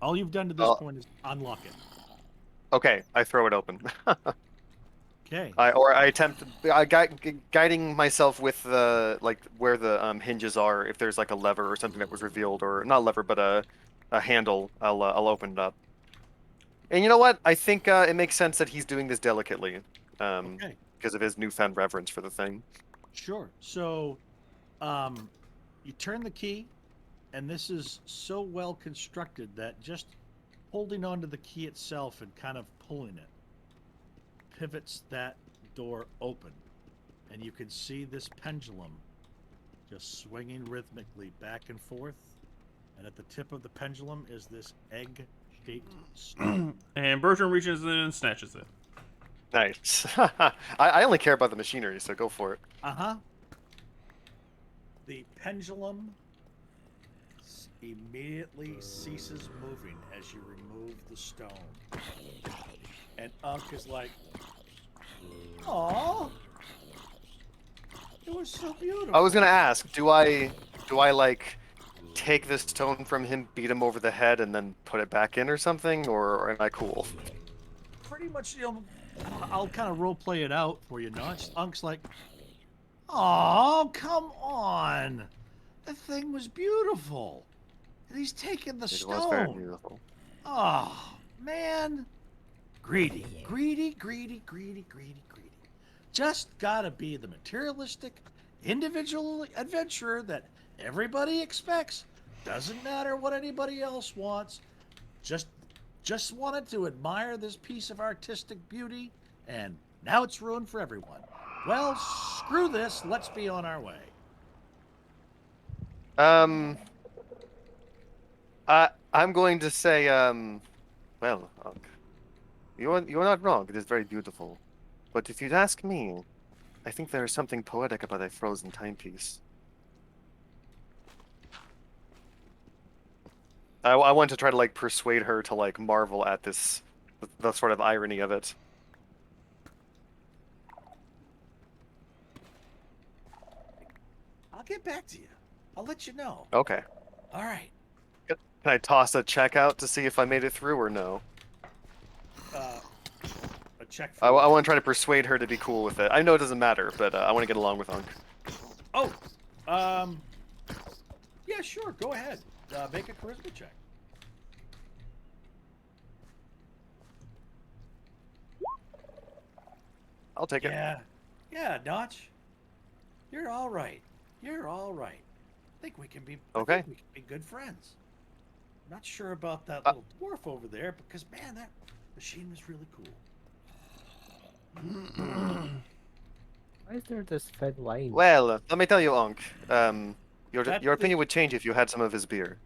All you've done to this point is unlock it. Okay, I throw it open. Okay. I attempt guiding myself with the where the hinges are. If there's like a lever or something that was revealed, or not a lever, but a handle, I'll open it up. And you know what? I think it makes sense that he's doing this delicately, Okay. because of his newfound reverence for the thing. Sure. So, you turn the key, and this is so well constructed that just holding onto the key itself and kind of pulling it pivots that door open, and you can see this pendulum just swinging rhythmically back and forth, and at the tip of the pendulum is this egg-shaped stone. And Bertram reaches in and snatches it. Nice. I only care about the machinery, so go for it. The pendulum immediately ceases moving as you remove the stone, and Unk is like, "Aw, it was so beautiful." I was gonna ask, do I like take this stone from him, beat him over the head, and then put it back in or something, or am I cool? Pretty much, I'll kind of role play it out for you, Notch. Unk's like, "Oh, come on, the thing was beautiful, and he's taking the It stone. was very beautiful. Oh, man. Greedy. Just gotta be the materialistic, individual adventurer that everybody expects. Doesn't matter what anybody else wants. Just wanted to admire this piece of artistic beauty, and now it's ruined for everyone. Well, screw this. Let's be on our way. I'm going to say, well, you're not wrong. It is very beautiful, but if you'd ask me, I think there is something poetic about a frozen timepiece. I want to try to like persuade her to like marvel at this, the sort of irony of it. I'll get back to you. I'll let you know. Okay. All right. Can I toss a check out to see if I made it through or no? A check for I what? want to try to persuade her to be cool with it. I know it doesn't matter, but I want to get along with Unk. Oh, yeah, sure. Go ahead. Make a charisma check. I'll take it. Yeah, Notch. You're all right. I think we can be. Okay. I think we can be good friends. Not sure about that little dwarf over there, because man, that machine was really cool. Why is there this thin line? Well, let me tell you, Onk. Your That's your the- opinion would change if you had some of his beer.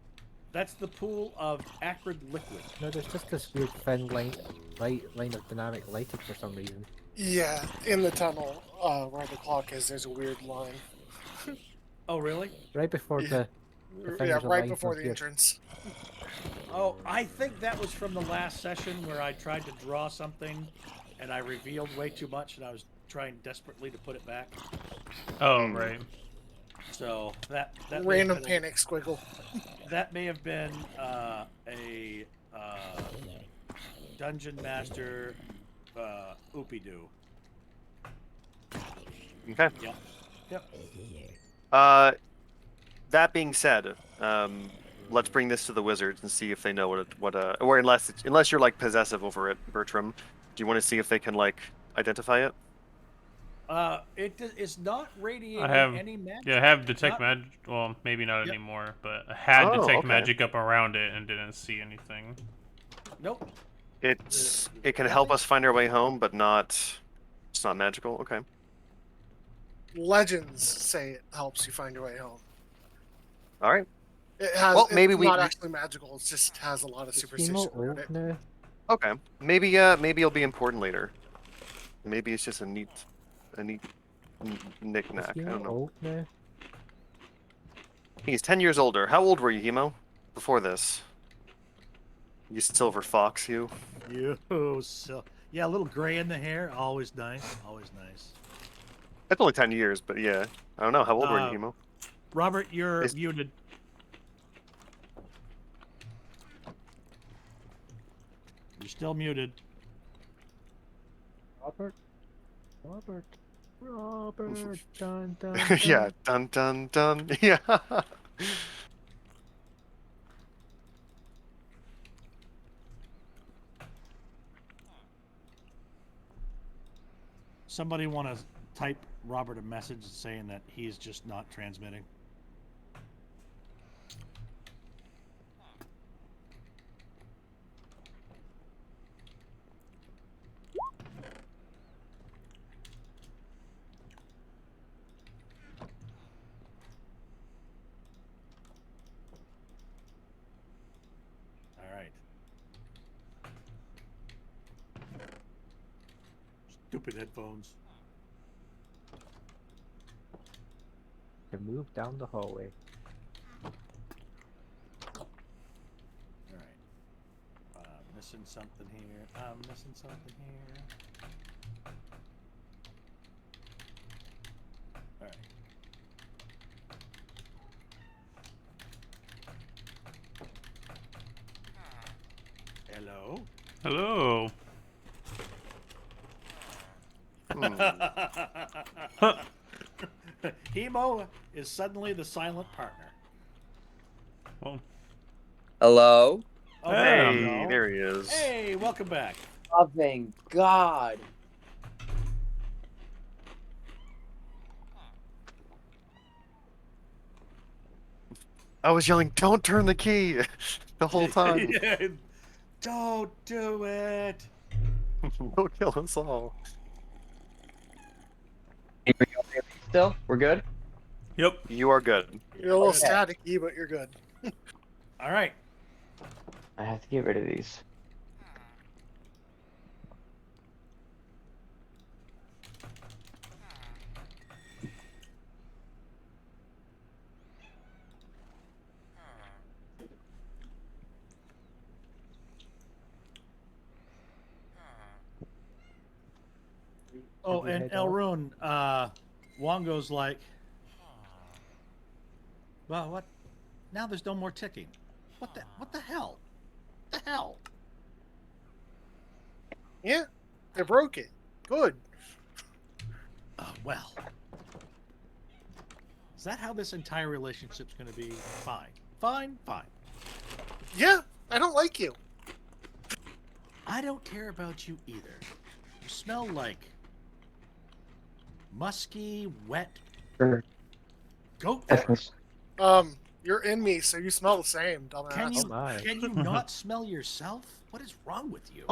That's the pool of acrid liquid. No, there's just this weird thin line of dynamic lighting for some reason. Yeah, in the tunnel where the clock is, there's a weird line. Oh, really? Right before Yeah. the Yeah, fingers of right line before from the here. entrance. Oh, I think that was from the last session where I tried to draw something and I revealed way too much and I was trying desperately to put it back. Oh, Hmm. right. So that may have Random been panic squiggle. that may have been a dungeon master oopie doo. Okay. Yep. Yep. That being said, let's bring this to the wizards and see if they know or unless you're like possessive over it, Bertram. Do you want to see if they can like identify it? It's not radiating I have any magic. Yeah, I have detect Not- magic. Well, maybe not Yep. anymore, but I had Oh, detect okay. magic up around it and didn't see anything. Nope. It can help us find our way home, but it's not magical. Okay. Legends say it helps you find your way home. All right. It has. Well, It's maybe we- not actually magical. It just has a lot of Is superstition Hemo around old it. now? Okay. Maybe it'll be important later. Maybe it's just a neat Is knick-knack. I don't Hemo know. old now? He's 10 years older. How old were you, Hemo, before this? You silver fox, you. So yeah, a little gray in the hair, always nice. Always nice. That's only 10 years, but yeah. I don't know. How old were you, Hemo? Robert, you're Is- muted. You're still muted. Robert? Robert? Robert? Dun, dun, dun. Yeah. Dun dun dun. Yeah. Somebody want to type Robert a message saying that he's just not transmitting? All right. Stupid headphones. To move down the hallway. All right. Missing something here. I'm missing something here. All right. Hello. Hello. Hemo is suddenly the silent partner. Well, Hello? Oh, there you Hey, go. there he is. Hey, welcome back. Oh, thank God. I was yelling, "Don't turn the key!" the whole time. Yeah. Don't do it. He'll kill us all. Still, we're good. yep. You are good. You're a little Okay. staticky, but you're good. All right. I have to get rid of these. Oh, we and head off? Elrune, Wongo's like, well, what? Now there's no more ticking. What the hell? The hell? Yeah, they broke it. Good. Well. Is that how this entire relationship's going to be? Fine. Fine, fine. Yeah, I don't like you. I don't care about you either. You smell like musky, wet Sure. goat. That's You're in me, so you smell the same, dumbass. Can Oh you my. can you not smell yourself? What is wrong with you?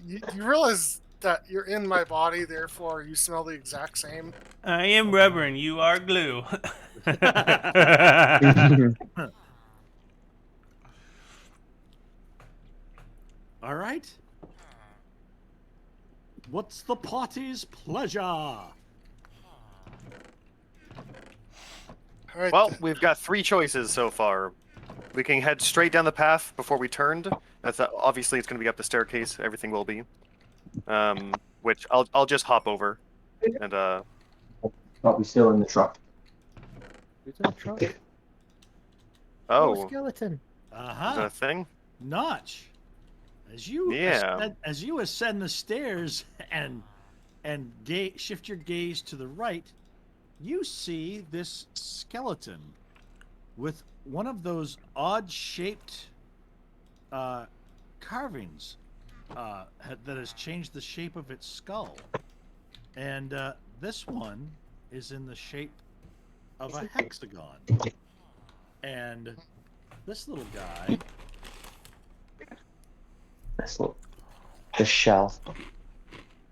You realize that you're in my body, therefore you smell the exact same. I am rubber and you are glue. All right. What's the party's pleasure? All right. Well, then. we've got 3 choices so far. We can head straight down the path before we turned. That's obviously it's going to be up the staircase. Everything will be. Which I'll just hop over, and Probably still in the truck. Who's in the truck? oh, Skeleton. is that Uh-huh. a thing? Notch. As you Yeah. ascend the stairs and shift your gaze to the right, you see this skeleton with one of those odd-shaped carvings that has changed the shape of its skull. And this one is in the shape of a hexagon. And this little guy, Nice little. The shell.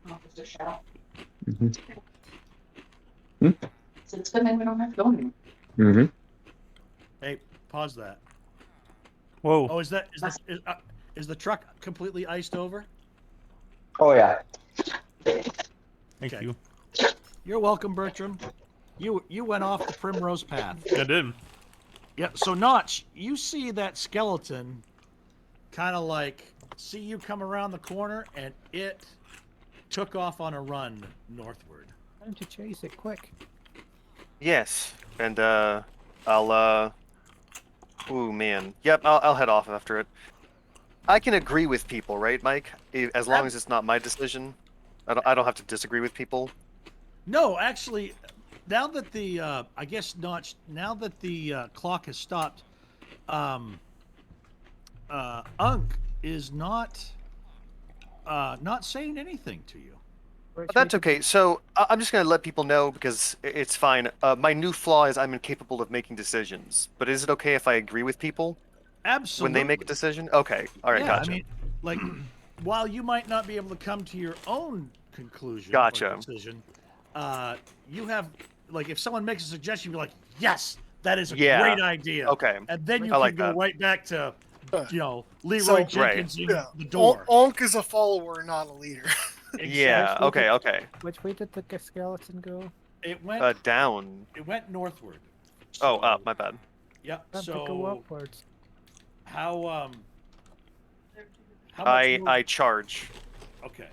Mm-hmm. So it's good thing we don't have to go anymore. Mm-hmm. hey, pause that. Whoa. Oh, is the truck completely iced over? Oh yeah. Thank Okay. you. You're welcome, Bertram. You went off the primrose path. I did. Yeah, so Notch, you see that skeleton kind of like see you come around the corner and it took off on a run northward. Time to chase it quick. Yes, and I'll ooh man, yep, I'll head off after it. I can agree with people, right, Mike? As long as it's not my decision, I don't have to disagree with people. No, actually, now that the I guess Notch, now that the clock has stopped, Unk is not saying anything to you. Which That's way okay. So I'm just gonna let people know because it's fine. My new flaw is I'm incapable of making decisions. But is it okay if I agree with people Absolutely. when they make a decision? Okay. All right. Yeah, Gotcha. I mean, like, while you might not be able to come to your own conclusion Gotcha. or decision, you have, like, if someone makes a suggestion, you're like, yes, that is a Yeah. great idea. Okay. And then you I can like go that. right back to, Leroy So- Jenkins in Yeah. the door. Onk is a follower, not a leader. Yeah. Exactly. Okay. Okay. Which way did the skeleton go? It went Down. northward. Oh, So, up. My bad. Yep. Time to go So upwards. how much I charge. Okay.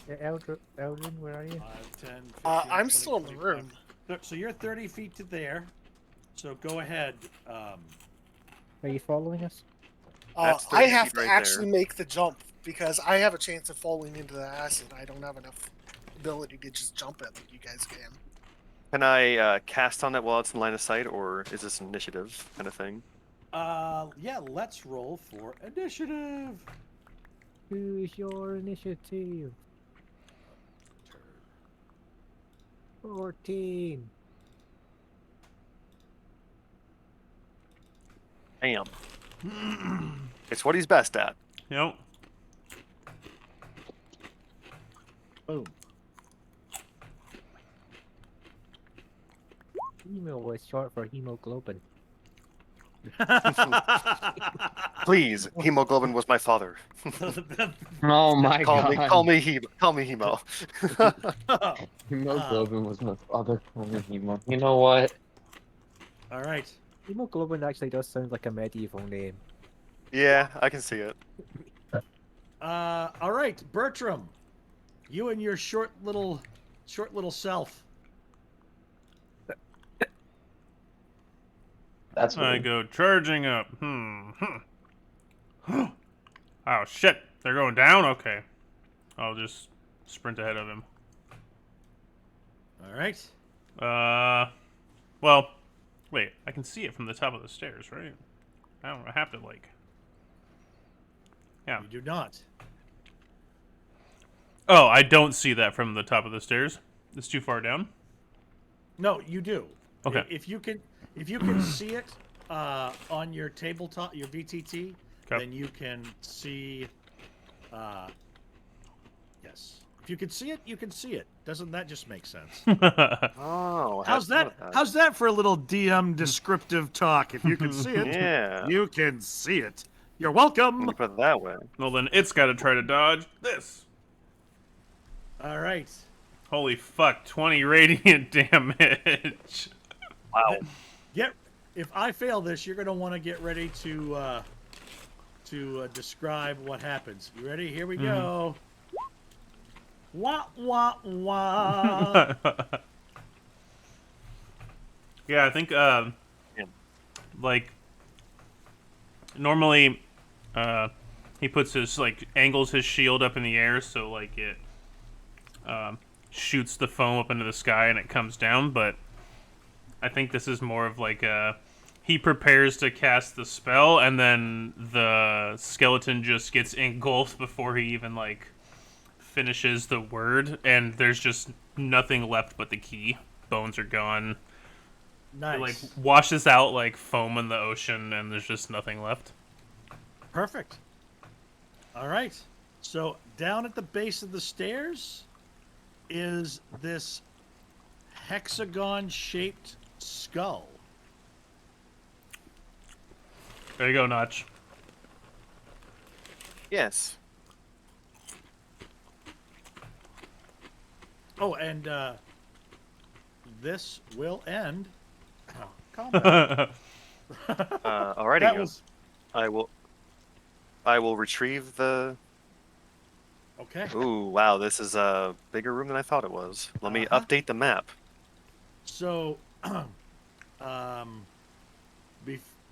Eldrin, where are you? 5, 10, 15, I'm 20, still in the 25. room. So you're 30 feet to there. So go ahead. Are you following us? That's I 30 have feet to right actually there. make the jump because I have a chance of falling into the acid. I don't have enough ability to just jump it like you guys can. Can I cast on it while it's in line of sight, or is this initiative kind of thing? Yeah, let's roll for initiative. Who's your initiative? 14. Damn. It's what he's best at. Yep. Boom. Hemo was short for hemoglobin. Please, hemoglobin was my father. Oh my Call god. me hemo. Hemoglobin was my father. Call me hemo. You know what? All right. Hemoglobin actually does sound like a medieval name. Yeah, I can see it. All right, Bertram. You and your short little self. That's I weird. go charging up. Oh shit! They're going down. Okay, I'll just sprint ahead of him. All right. Well, wait. I can see it from the top of the stairs, right? I don't have to like. Yeah. You do not. Oh, I don't see that from the top of the stairs. It's too far down. No, you do. Okay. If you can see it on your tabletop, your VTT, Okay. then you can see If you can see it, you can see it. Doesn't that just make sense? Oh, I How's hadn't that? thought of How's that for a little DM descriptive talk? If you can see it, Yeah, you can see it. You're welcome. when you put it that way. Well, then it's got to try to dodge this. All right. Holy fuck, 20 radiant damage. Wow. If I fail this, you're gonna want to get ready to describe what happens. You ready? Here we go. Wah wah wah. Yeah, I think, Yeah. like, normally, he puts his, like, angles his shield up in the air so, like, it, shoots the foam up into the sky and it comes down, but I think this is more of, like, he prepares to cast the spell, and then the skeleton just gets engulfed before he even, like, finishes the word, and there's just nothing left but the key. Bones are gone. Nice. It, like, washes out like foam in the ocean, and there's just nothing left. Perfect. All right. So down at the base of the stairs is this hexagon-shaped skull. There you go, Notch. Yes. Oh, and this will end. Oh, combat. Alrighty. That was I will retrieve the. okay. Ooh, wow! This is a bigger room than I thought it was. Let me Uh-huh. update the map. So,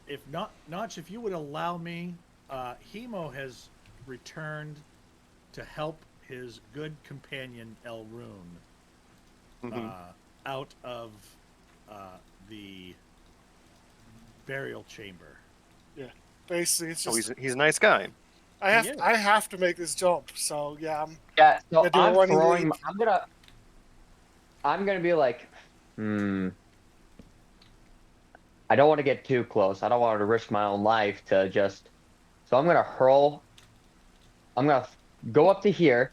if not, Notch, if you would allow me, Hemo has returned to help his good companion Elrune Mhm. out of the burial chamber. Basically, it's Oh, just he's a nice guy. is. I have to make this jump. So yeah, I'm Yeah, so gonna do a I'm running throwing. leap. I'm gonna be like, I don't want to get too close. I don't want to risk my own life to just. So I'm gonna hurl. I'm gonna go up to here.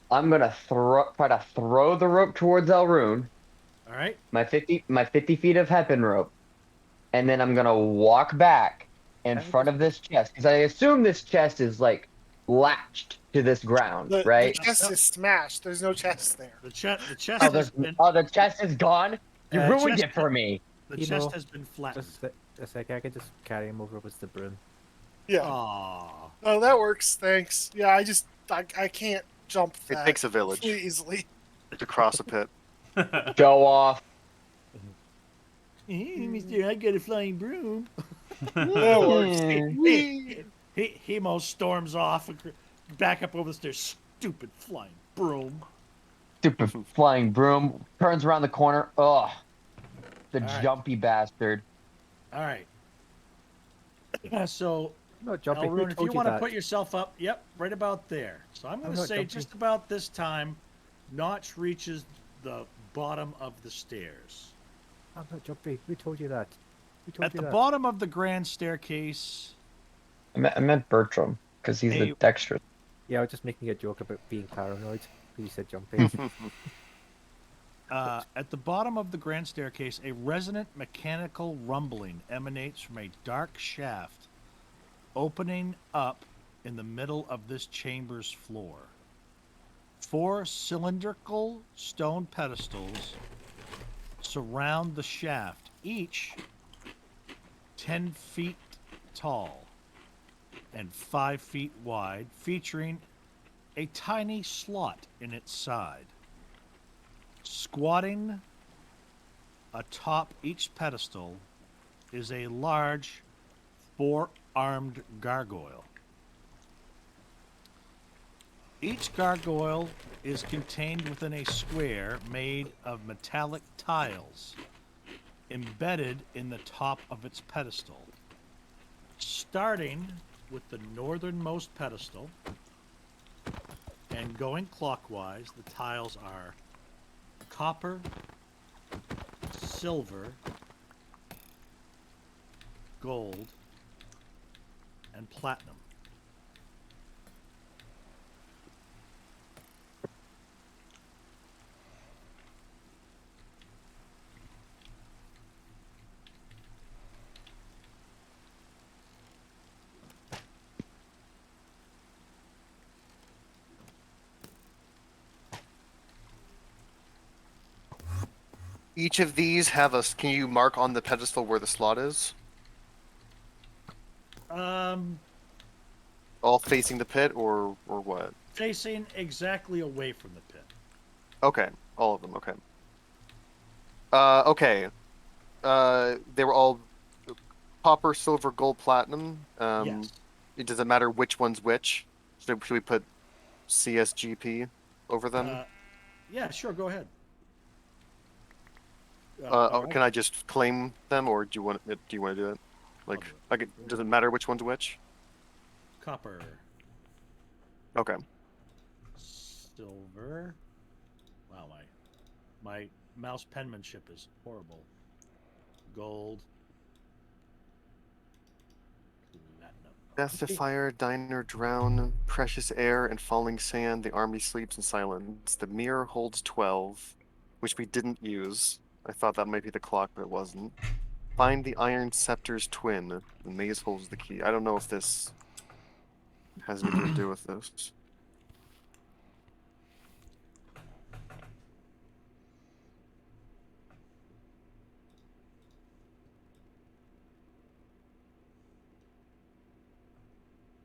I'm gonna try to throw the rope towards Elrune. All right. My 50 feet of happen rope, and then I'm gonna walk back in Can I front just of this chest because I assume this chest is like latched to this ground, The right? chest is smashed. There's no chest there. The chest Oh, has been the chest is gone. You ruined it for me. the You chest know, has been flattened. just a sec, I could just carry him over with the broom. Yeah. Aww. Oh, that works. Thanks. Yeah, I can't jump It that takes a village too easily. to cross a pit. Show off. Hey, mister, I got a flying broom. That works. Hmm. Whee! Hemo storms off, back up over the stairs. Stupid flying broom. Stupid flying broom turns around the corner. Ugh, the All right. jumpy bastard. All right. So, No, jumping. Who Elrune, if you told you want to that? put yourself up, yep, right about there. So I'm going to not say jumping. just about this time, Notch reaches the bottom of the stairs. I'm not jumping. Who told you that? Who told At you the that? bottom of the grand staircase, I meant Bertram because he's the Hey. dexterous. Yeah, I was just making a joke about being paranoid. You said jumping. at the bottom of the grand staircase, a resonant mechanical rumbling emanates from a dark shaft opening up in the middle of this chamber's floor. 4 cylindrical stone pedestals surround the shaft, each 10 feet tall and 5 feet wide, featuring a tiny slot in its side. Squatting atop each pedestal is a large 4-armed gargoyle. Each gargoyle is contained within a square made of metallic tiles embedded in the top of its pedestal. Starting with the northernmost pedestal and going clockwise, the tiles are copper, silver, gold, and platinum. Each of these have a. Can you mark on the pedestal where the slot is? All facing the pit, or what? Facing exactly away from the pit. Okay, all of them. Okay. Okay. They were all copper, silver, gold, platinum. Yes. It doesn't matter which one's which. Should we put CSGP over them? Yeah, sure. Go ahead. Oh, can I just claim them, or do you want to do it? I'll Like, do it. does it matter which one's which? Copper, Okay. silver. Wow, my mouse penmanship is horrible. Gold, platinum. Death to fire, diner, drown, precious air, and falling sand. The army sleeps in silence. The mirror holds 12, which we didn't use. I thought that might be the clock, but it wasn't. Find the iron scepter's twin. The maze holds the key. I don't know if this has anything to do with this.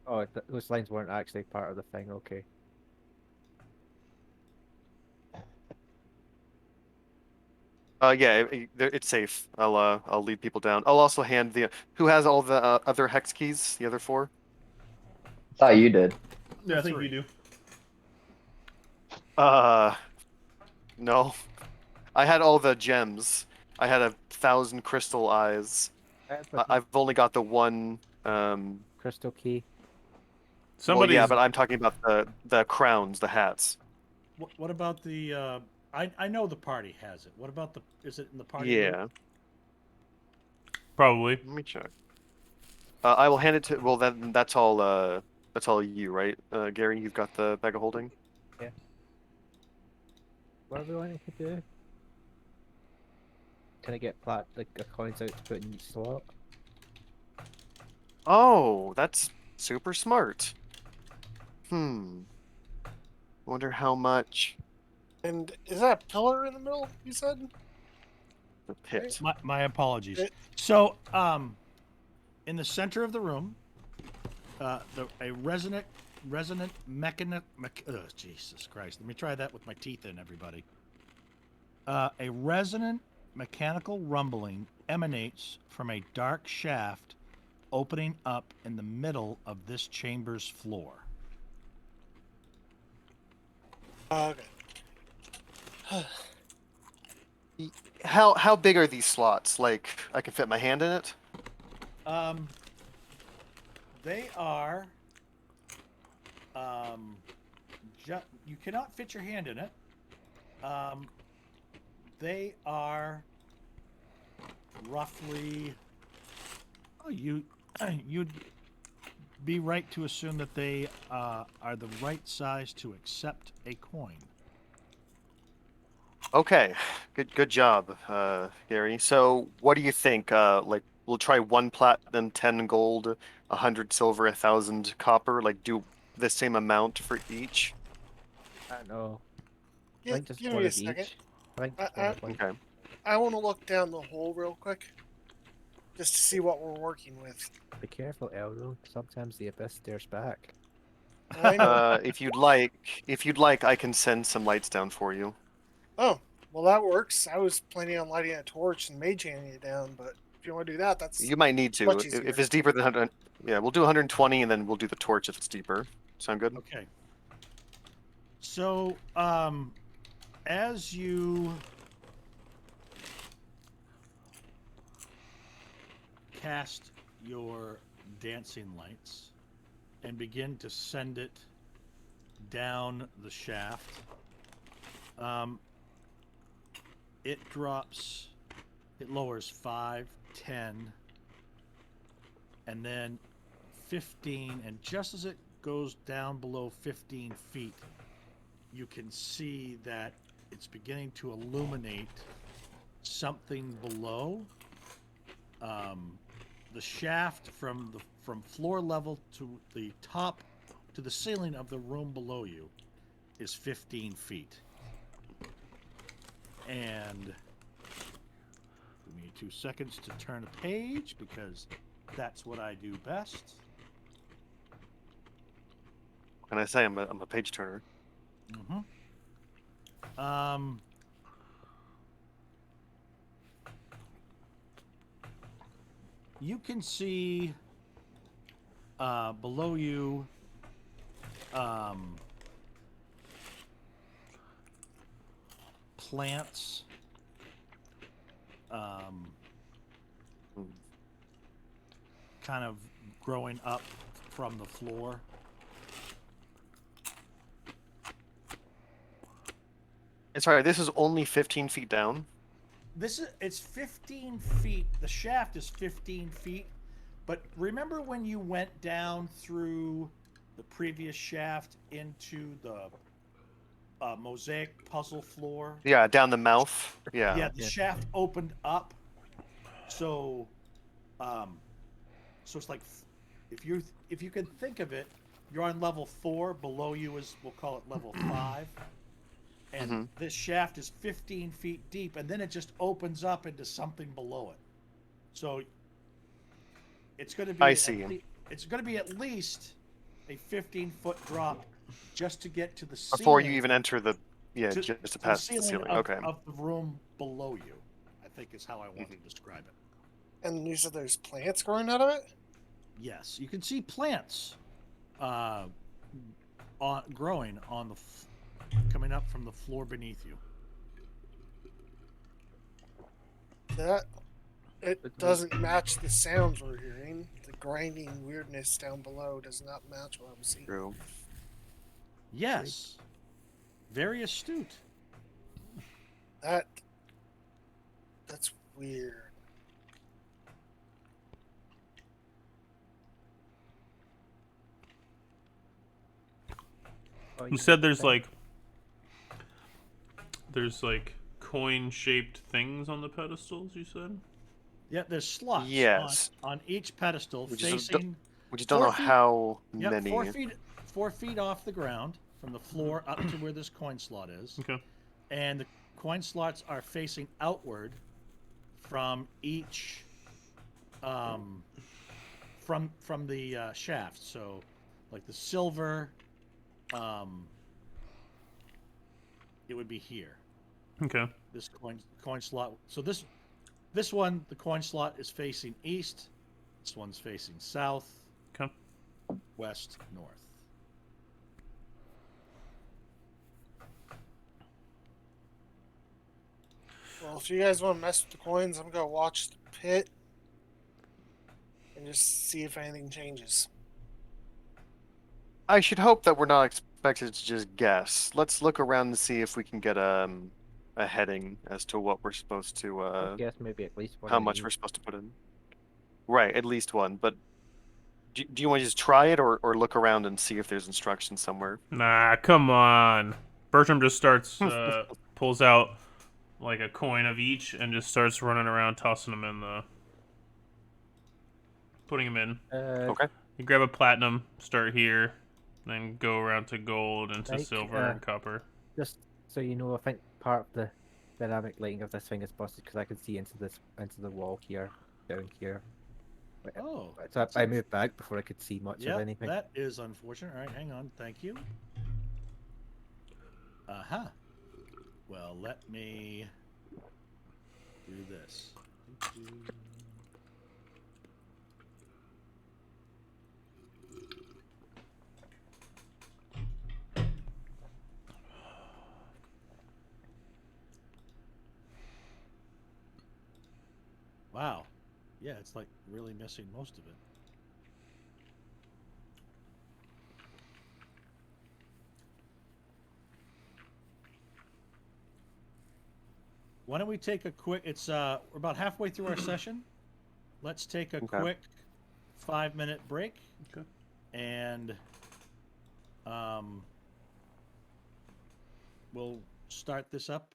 Oh, those lines weren't actually part of the thing. Okay. Yeah, it's safe. I'll lead people down. I'll also hand the who has all the other hex keys, the other four. Thought you did. Yeah, I think you do. No, I had all the gems. I had 1,000 crystal eyes. I've only got the one. Crystal key. Well, Somebody's yeah, but I'm talking about the crowns, the hats. What about the? I know the party has it. What about the? Is it in the party room? Yeah, probably. let me check. I will hand it to. Well, then that's all. That's all you, right? Gary, you've got the bag of holding. Yeah. What are we wanting to do? Can I get like coins out to put in each slot? Oh, that's super smart. Wonder how much And is that a pillar in the middle? You said. the pit. My apologies. It- So, in the center of the room, a resonant Jesus Christ. Let me try that with my teeth in, everybody. A resonant mechanical rumbling emanates from a dark shaft opening up in the middle of this chamber's floor. Okay. How big are these slots? Like I can fit my hand in it? They are. You cannot fit your hand in it. They are roughly. Oh, you'd be right to assume that they are the right size to accept a coin. Okay, good job, Gary. So what do you think? Like we'll try 1 platinum, 10 gold, 100 silver, 1,000 copper. Like do the same amount for each. I don't know. I Give, think just give one me a of second. each. I think I, one I, of like. Okay. I want to look down the hole real quick, just to see what we're working with. Be careful, Elro. Sometimes the abyss stares back. I know. If you'd like, I can send some lights down for you. Oh, well, that works. I was planning on lighting a torch and mage handing it down, but if you want to do that, that's You might need to much if easier. it's deeper than 100. Yeah, we'll do 120, and then we'll do the torch if it's deeper. Sound good? Okay. So, as you cast your dancing lights and begin to send it down the shaft, it lowers 5, 10, and then 15, and just as it goes down below 15 feet, you can see that it's beginning to illuminate something below. The shaft from floor level to the top to the ceiling of the room below you is 15 feet. And 2 seconds to turn a page because that's what I do best. What can I say? I'm a page turner. You can see below you plants kind of growing up from the floor. Sorry, this is only 15 feet down. It's 15 feet. The shaft is 15 feet. But remember when you went down through the previous shaft into the mosaic puzzle floor? Yeah, down the mouth. Yeah. Yeah, the shaft opened up. So so it's like if you can think of it, you're on level 4. Below you is, we'll call it level 5. And this shaft is 15 feet deep, and then it just opens up into something below it. So it's going to be. I see. It's going to be at least a 15-foot drop just to get to the ceiling. Before you even enter the just to pass the ceiling. Of, Okay. of the room below you, I think is how I want to describe it. And you said there's plants growing out of it? Yes, you can see plants growing on the coming up from the floor beneath you. It doesn't match the sounds we're hearing. The grinding weirdness down below does not match what I'm seeing. True. Yes. Very astute. That's weird. You said there's like coin-shaped things on the pedestals, you said? Yeah, there's slots Yes. on each pedestal We facing. just don't know how Yep, many. 4 feet off the ground from the floor up to where this coin slot is. Okay. And the coin slots are facing outward from each from the shaft. So like the silver it would be here. Okay. This coin slot. So this one, the coin slot is facing east. This one's facing south. Okay. West, north. Well, if you guys want to mess with the coins, I'm gonna watch the pit and just see if anything changes. I should hope that we're not expected to just guess. Let's look around and see if we can get a heading as to what we're supposed to I guess maybe at least one. how of much these. we're supposed to put in. Right, at least one. But do you want to just try it or look around and see if there's instructions somewhere? Nah, come on. Bertram just starts pulls out like a coin of each and just starts running around tossing them in putting them in. Okay. You grab a platinum, start here, then go around to gold and to Like, silver and copper. Just so you know, I think part of the dynamic lighting of this thing is busted because I can see into the wall here, down here. Oh. So I moved back before I could see much of anything. That is unfortunate. All right, hang on. Thank you. Aha. Well, let me do this. Wow. Yeah, it's like really missing most of it. Why don't we take a quick, we're about halfway through our session. Let's take a quick 5-minute break. Okay. And we'll start this up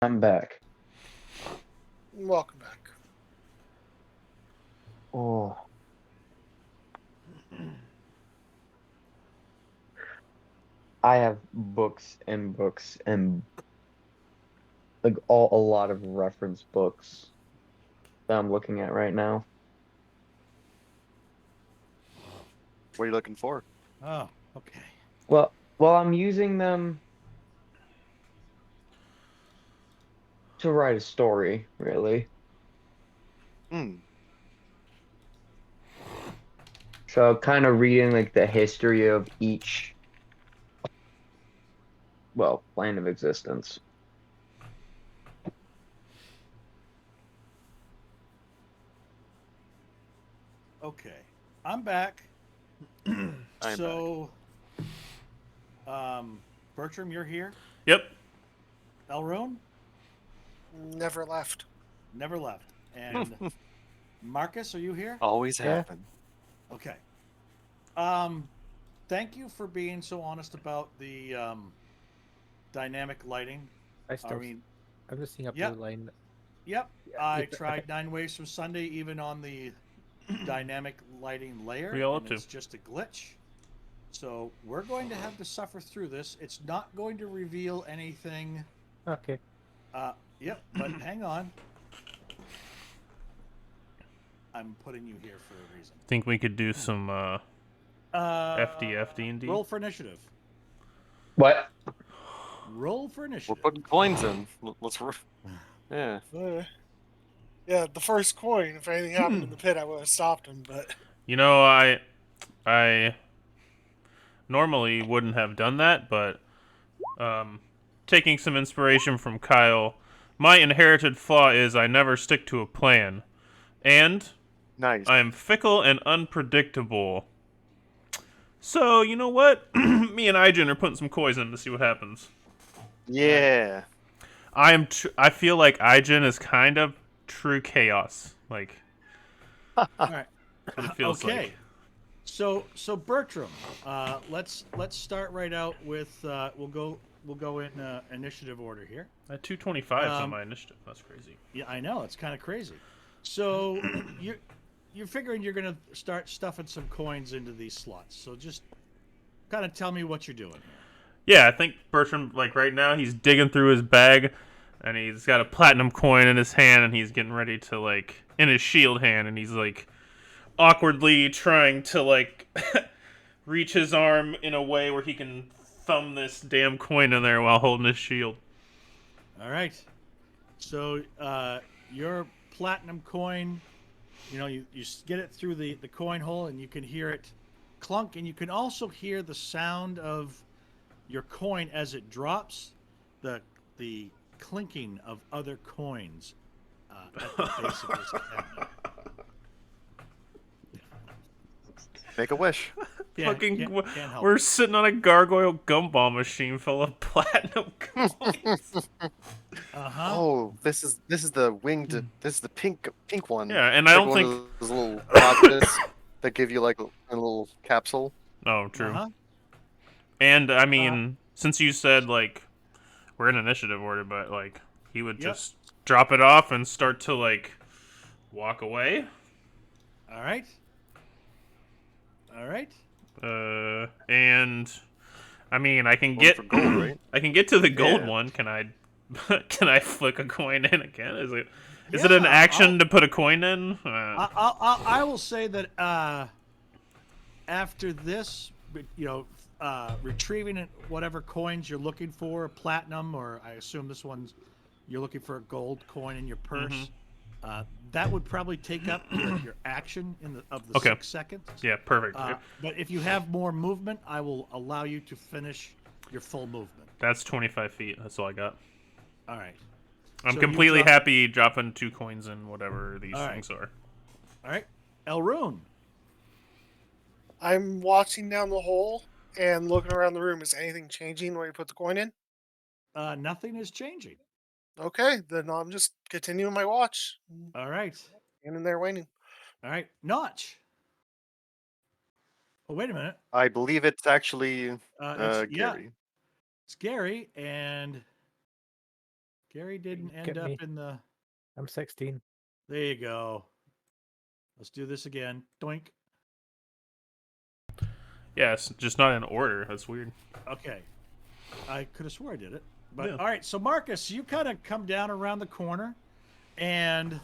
I'm back. Welcome back. Oh. I have books and books and like a lot of reference books that I'm looking at right now. What are you looking for? Oh, okay. Well, I'm using them to write a story, really. Hmm. So kind of reading like the history of each, well, plane of existence. Okay. I'm back. I'm So, Bertram, you're here. Yep. Elrone Never left. never left. back. And Marcus, are you here? Always Yeah. happen. Okay. Thank you for being so honest about the dynamic lighting. I mean, I'm just seeing a blue Yep. line. yep. Yeah, I you- tried 9 Ways from Sunday even on the dynamic lighting layer, What are y'all and up to? it's just a glitch. So we're going to have to suffer through this. It's not going to reveal anything. Okay. Yep, but hang on. I'm putting you here for a reason. Think we could do some FDF D&D? Roll for initiative. What? Roll for We're initiative. putting coins in. Let's. Yeah. Yeah, the first coin. If anything happened in the pit, I would have stopped him. But You know, I normally wouldn't have done that, but taking some inspiration from Kyle, my inherited flaw is I never stick to a plan, and Nice. I am fickle and unpredictable. So you know what? Me and Ijen are putting some coins in to see what happens. Yeah. I feel like Ijen is kind of true chaos. Like, All right. that's what it feels Okay. like. So Bertram, let's start right out with we'll go in initiative order here. I had 225s on Um, my initiative. That's crazy. Yeah, I know it's kind of crazy. So you're figuring you're gonna start stuffing some coins into these slots. So just kind of tell me what you're doing here. Yeah, I think Bertram, like right now, he's digging through his bag, and he's got a platinum coin in his hand, and he's getting ready to like in his shield hand, and he's like awkwardly trying to like reach his arm in a way where he can thumb this damn coin in there while holding his shield. All right. So your platinum coin, you get it through the coin hole, and you can hear it clunk, and you can also hear the sound of your coin as it drops, the clinking of other coins at the base of this cabinet. Make a wish. Fucking, can't help we're it. sitting on a gargoyle gumball machine full of platinum coins. Uh-huh. Oh, this is the winged. This is the pink one. Yeah, and I It's don't like think. one of those little magnets that give you like a little capsule. Oh, true. Uh-huh. And I mean, since you said like we're in initiative order, but like he would Yep. just drop it off and start to like walk away. All right. All right. And I mean, I can Going get for gold, right? I can get to the gold Yeah. one. Can I? Can I flick a coin in again? Is it Yeah, an action to put a coin in? I will say that after this, retrieving whatever coins you're looking for, platinum, or I assume this one's you're looking for a gold coin in your purse. That would probably take up your action of the Okay. 6 seconds. Yeah, perfect. But if you have more movement, I will allow you to finish your full movement. That's 25 feet. That's all I got. All right. I'm So you completely drop- happy dropping 2 coins in whatever these All right. things are. All right. Elrune. I'm watching down the hole and looking around the room. Is anything changing when you put the coin in? Nothing is changing. Okay, then I'm just continuing my watch. All right. Standing there waiting. All right. Notch. Oh, wait a minute. I believe it's actually Yeah, Gary. it's Gary, and Gary didn't end Get up me. in the. I'm 16. There you go. Let's do this again. Doink. Yeah, it's just not in order. That's weird. Okay. I could have swore I did it. But Yeah. all right, so Marcus, you kind of come down around the corner, and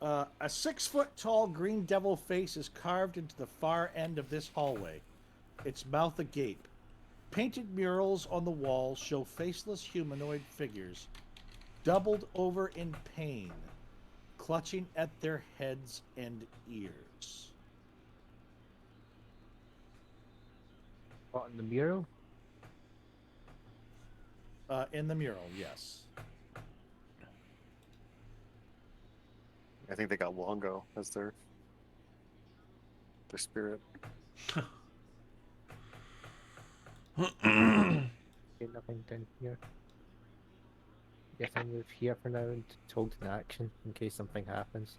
a 6-foot tall green devil face is carved into the far end of this hallway, its mouth agape. Painted murals on the wall show faceless humanoid figures, doubled over in pain, clutching at their heads and ears. What, in the mural? In the mural, yes. I think they got Wongo as their spirit. Okay, nothing down here. Guess I move here for now and hold an action in case something happens.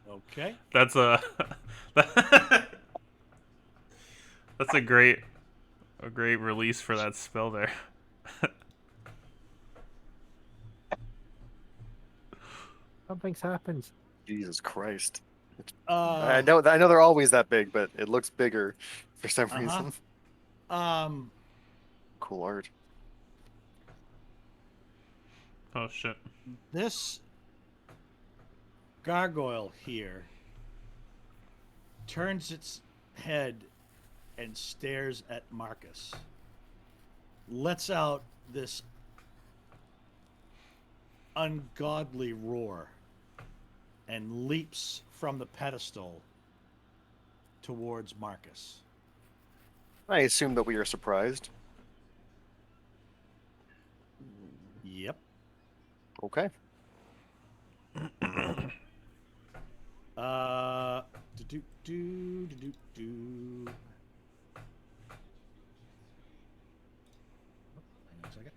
Okay. That's a that's a great release for that spell there. Something's happened. Jesus Christ. Uh I know they're always that big, but it looks bigger for some Uh-huh. reason. um Cool art. Oh shit. this gargoyle here turns its head and stares at Marcus. Lets out this ungodly roar and leaps from the pedestal towards Marcus. I assume that we are surprised. Yep. Okay. Do. Hang on a second.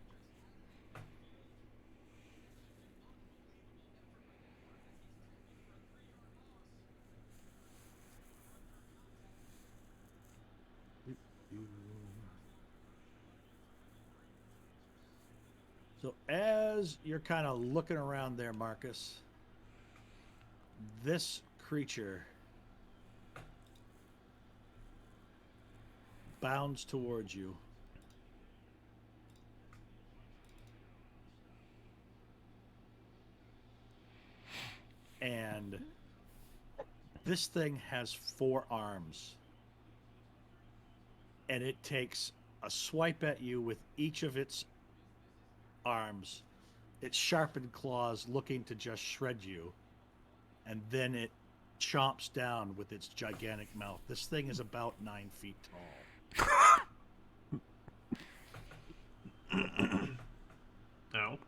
So as you're kind of looking around there, Marcus, this creature bounds towards you. And this thing has 4 arms. And it takes a swipe at you with each of its arms, its sharpened claws looking to just shred you. And then it chomps down with its gigantic mouth. This thing is about 9 feet tall. No.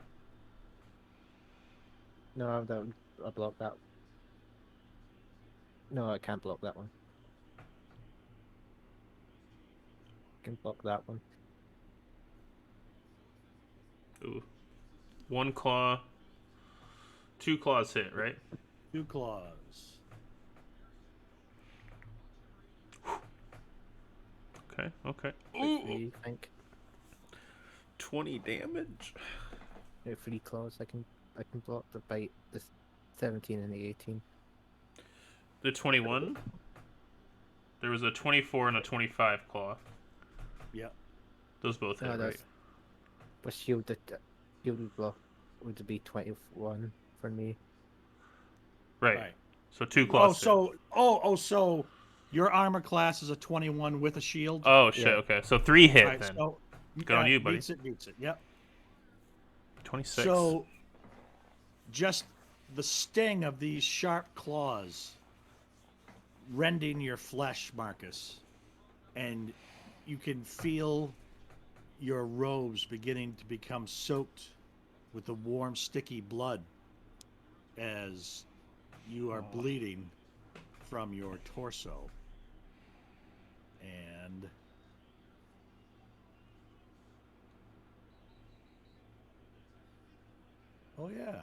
No, I blocked that. No, I can't block that one. I can block that one. Ooh. 1 claw. 2 claws hit, right? 2 claws. Okay. Three, I think. 20 damage. 3 claws. I can block the bite. The 17 and the 18. The 21. There was a 24 and a 25 claw. Yep. Those both hit, right? But shielded block would be 21 for me. Right. So 2 claws. So your armor class is a 21 with a shield. Oh shit. Yeah. Okay. So 3 hit Right, then. so Good on you, buddy. Beats it. Yep. 26. So just the sting of these sharp claws rending your flesh, Marcus, and you can feel your robes beginning to become soaked with the warm, sticky blood as you are bleeding from your torso. And oh yeah.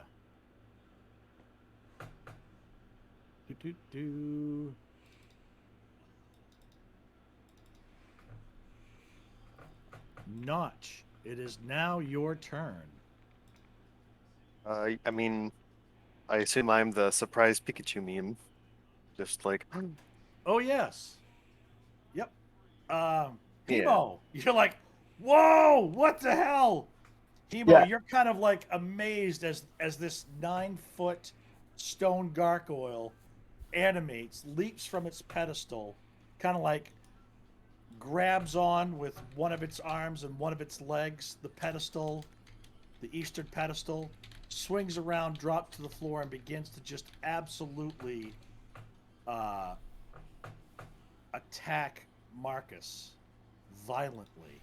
Do. Notch, it is now your turn. I mean, I assume I'm the surprise Pikachu meme. Just like, Oh yes. Yep. yeah. Hemo, you're like, whoa, what the hell? Hemo, Yeah. you're kind of like amazed as this 9-foot stone gargoyle animates, leaps from its pedestal, kind of like grabs on with one of its arms and one of its legs, the pedestal, the eastern pedestal, swings around, drops to the floor, and begins to just absolutely attack Marcus violently.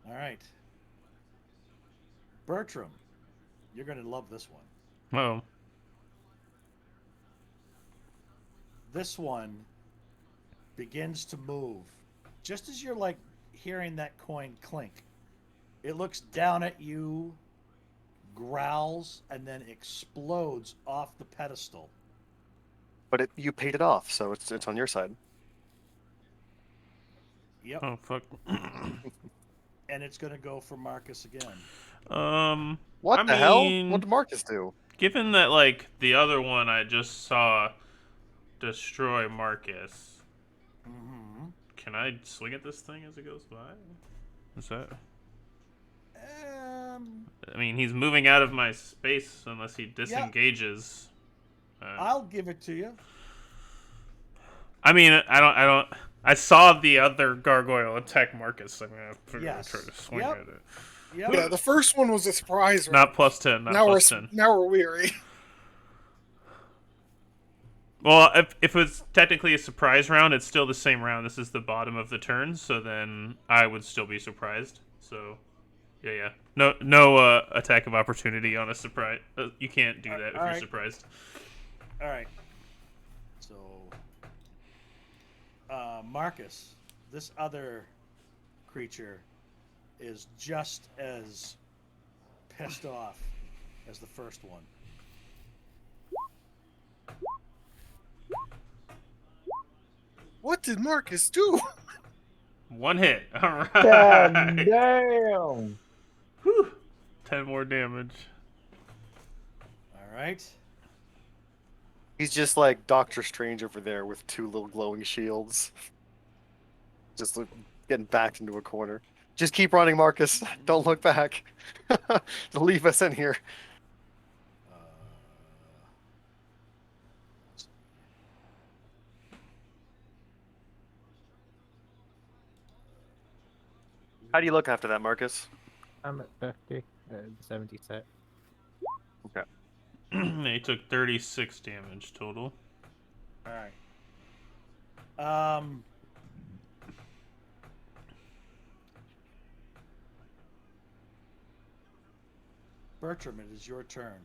All right. Bertram, you're going to love this one. Oh. This one begins to move. Just as you're like hearing that coin clink, it looks down at you, growls, and then explodes off the pedestal. But you paid it off, so it's on your side. Yep. Oh fuck. And it's going to go for Marcus again. What I the hell? mean, What did Marcus do? given that like the other one I just saw destroy Marcus, can I swing at this thing as it goes by? Is that? I mean, he's moving out of my space unless he disengages. I'll give it to you. I mean, I don't. I saw the other gargoyle attack Marcus. I'm gonna try to swing at it. Yep. Yeah, the first one was a surprise. Not plus 10. Not plus 10. Now we're weary. Well, if it's technically a surprise round, it's still the same round. This is the bottom of the turn, so then I would still be surprised. So, yeah. No attack of opportunity on a surprise. You can't do that if you're surprised. All right. So, Marcus, this other creature is just as pissed off as the first one. What did Marcus do? One hit. All right. God damn. Whew. 10 more damage. All right. He's just like Doctor Strange over there with two little glowing shields. Just getting backed into a corner. Just keep running, Marcus. Don't look back. Leave us in here. How do you look after that, Marcus? I'm at 50, 76. Okay. He took 36 damage total. All right. Bertram, it is your turn.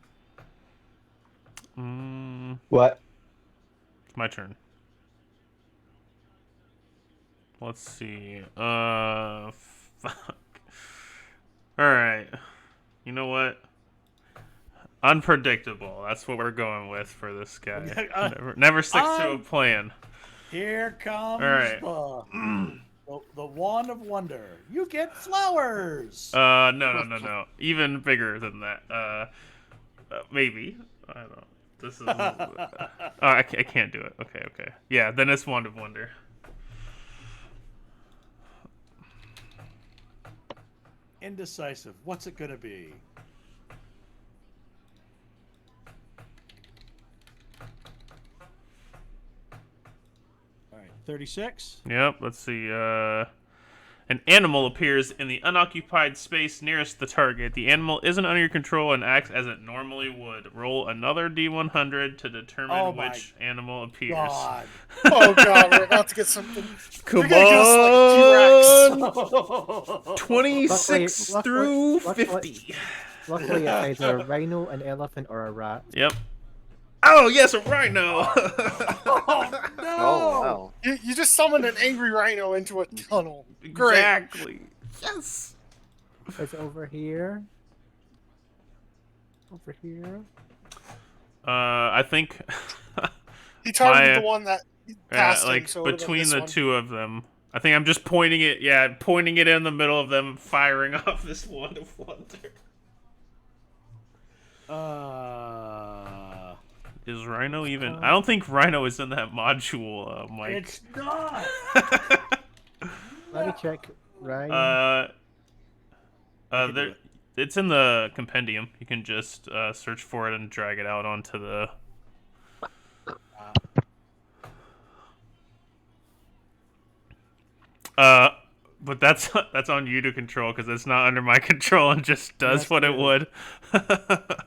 What? It's my turn. Let's see. Fuck. Alright. You know what? Unpredictable. That's what we're going with for this guy. Never sticks to a plan. Here comes the wand of wonder. You get flowers. No. Even bigger than that. Maybe. I don't know. This is. I can't do it. Okay. Yeah, then it's wand of wonder. Indecisive. What's it gonna be? All right, 36. Yep. Let's see. An animal appears in the unoccupied space nearest the target. The animal isn't under your control and acts as it normally would. Roll another D100 to determine which animal appears. God. Oh god, we're about to get something. Come on! on! 26 through 50. Luckily, it's either a rhino, an elephant, or a rat. Yep. Oh, yes, a rhino! Oh, no! Oh, wow. You just summoned an angry rhino into a tunnel. Exactly. Yes! It's over here. Over here. I think He targeted the My one that passed him, like so it would have been between this the one. two of them, I think I'm just pointing it. Yeah, pointing it in the middle of them, firing off this wand of wonder. Is Rhino even? I don't think Rhino is in that module, Mike. It's not. Let me check. Ryan. uh, I can do there, it. it's in the compendium. You can just search for it and drag it out onto the. But that's on you to control because it's not under my control and just does That's what it true. would. A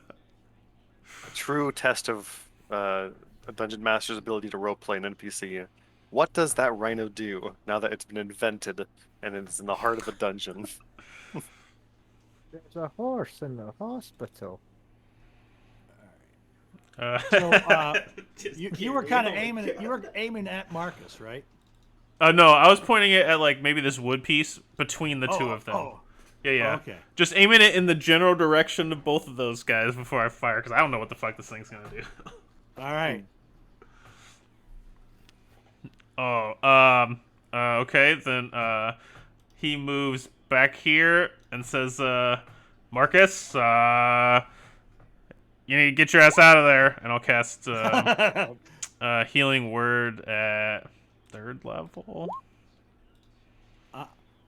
true test of a dungeon master's ability to roleplay an NPC. What does that rhino do now that it's been invented and it's in the heart of a dungeon? There's a horse in the hospital. So Just you get were kind of real. aiming at Marcus, right? No, I was pointing it at like maybe this wood piece between the two of them. Oh, Yeah. okay. Just aiming it in the general direction of both of those guys before I fire, because I don't know what the fuck this thing's gonna do. All right. Okay, then he moves back here and says, Marcus, you need to get your ass out of there, and I'll cast healing word at 3rd level.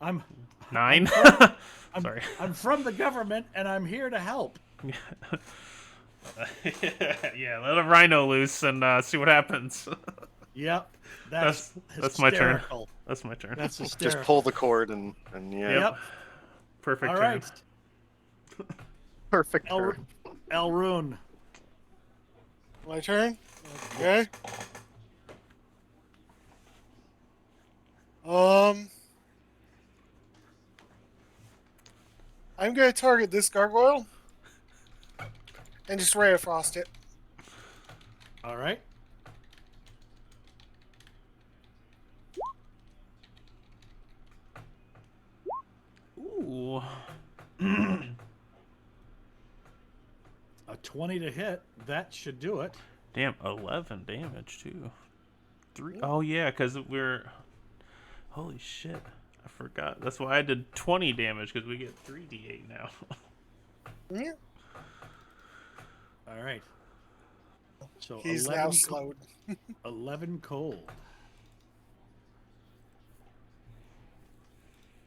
I'm 9. I'm, Sorry. I'm from the government, and I'm here to help. Yeah, let a rhino loose and see what happens. Yep. That's That's my turn. hysterical. That's my turn. That's hysterical. Just pull the cord and yeah. Yep. Perfect All turn. right. Perfect turn. Elrune. My turn? Okay. I'm gonna target this gargoyle and just ray of frost it. All right. Ooh. A 20 to hit. That should do it. Damn, 11 damage too. 3. Oh yeah, because we're. Holy shit! I forgot. That's why I did 20 damage because we get 3d8 now. Yeah. All right. So He's 11 now slowed. 11 cold.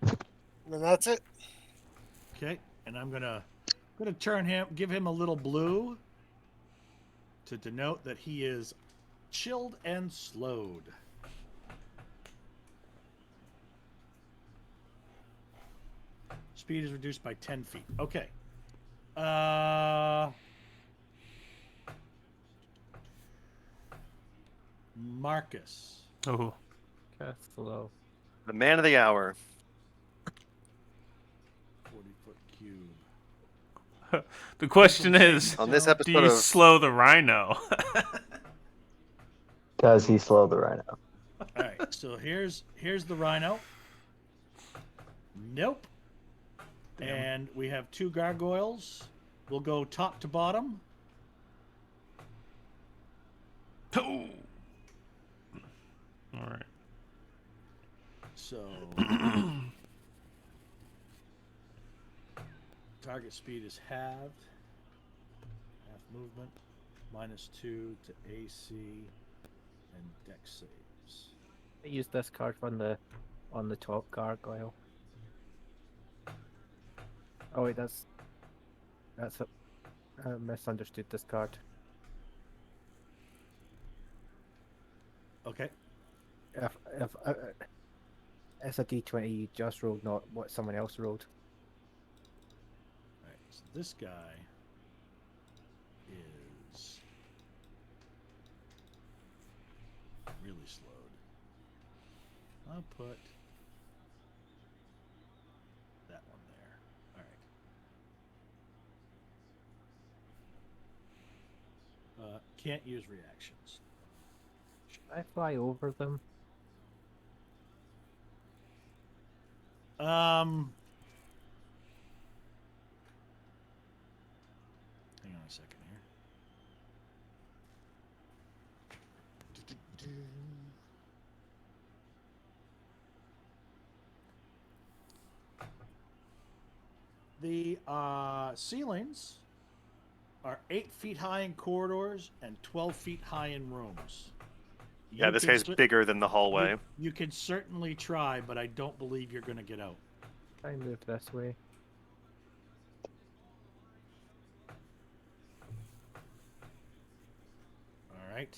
And that's it. Okay, and I'm gonna give him a little blue to denote that he is chilled and slowed. Speed is reduced by 10 feet. Okay. Marcus. Oh. Cast slow. The man of the hour. 40-foot cube. The question is, On this So, episode do you of slow the rhino? Does he slow the rhino? All right. So here's the rhino. Nope. And we have 2 gargoyles. We'll go top to bottom. All right. So target speed is halved. Half movement. -2 to AC and dex saves. I use this card on the top gargoyle. Oh wait, that's a I misunderstood this card. Okay. If it's a D20, you just rolled, not what someone else rolled. All right. So this guy is really slowed. I'll put that one there. All right. Can't use reactions. Should I fly over them? Hang on a second here. The ceilings are 8 feet high in corridors and 12 feet high in rooms. Yeah, You this can guy's bigger than the hallway. You can certainly try, but I don't believe you're going to get out. Try and move this way. All right.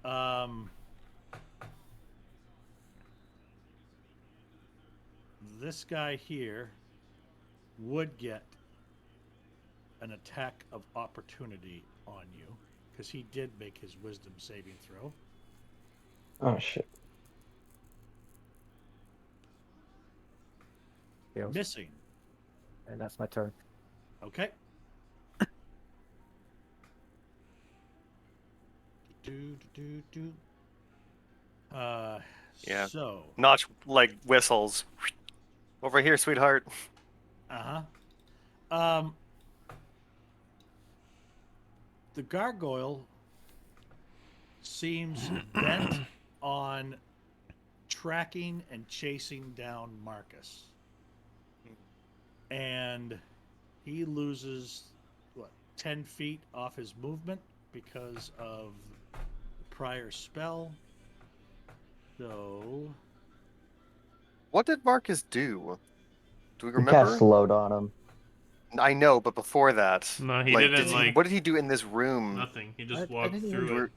Um, this guy here would get an attack of opportunity on you because he did make his wisdom saving throw. Oh shit. Fails. Missing. And that's my turn. Okay. Do. Yeah. So. Notch like whistles. Over here, sweetheart. The gargoyle seems bent on tracking and chasing down Marcus. And he loses, 10 feet off his movement because of the prior spell. So. What did Marcus do? Do we We cast remember? slowed on him. I know, but before that, No, he like, didn't like what did he do in this room? nothing. He just I walked didn't through even- it.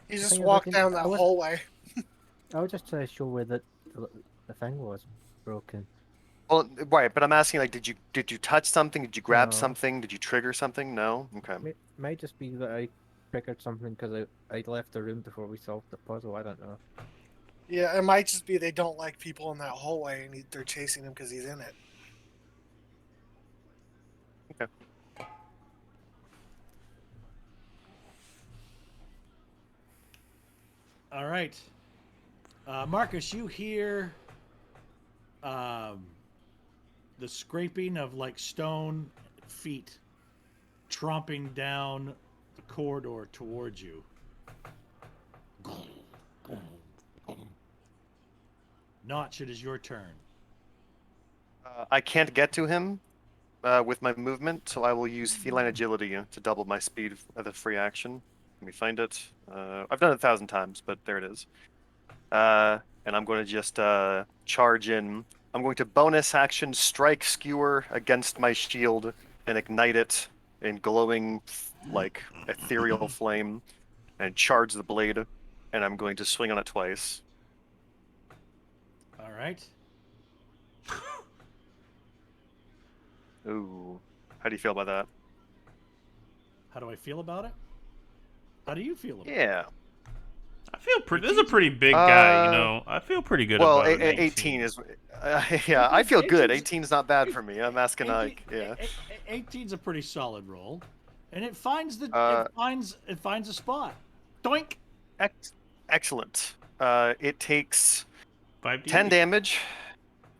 He The just thing is, I walked didn't- down that I was- hallway. I was just trying to show where the thing was broken. Well, right, but I'm asking, like, did you touch something? Did you grab No. something? Did you trigger something? No. Okay. Might just be that I triggered something because I left the room before we solved the puzzle. I don't know. Yeah, it might just be they don't like people in that hallway and they're chasing him because he's in it. Okay. All right. Marcus, you hear the scraping of like stone feet tromping down the corridor towards you. Notch, it is your turn. I can't get to him with my movement, so I will use feline agility to double my speed of the free action. Let me find it. I've done it 1,000 times, but there it is. And I'm going to just charge in. I'm going to bonus action strike skewer against my shield and ignite it in glowing, like, ethereal flame and charge the blade. And I'm going to swing on it twice. All right. Ooh. How do you feel about that? How do I feel about it? How do you feel about it? Yeah. I feel pretty. This is a pretty big guy, you Uh, know. I feel pretty good Well, about an 18 is. Yeah, I feel good. 18's 18 is not bad for me. I'm asking, like, yeah. 18's a pretty solid roll, and it finds the Uh, it finds a spot. Doink. Excellent. It takes 5D. 10 damage,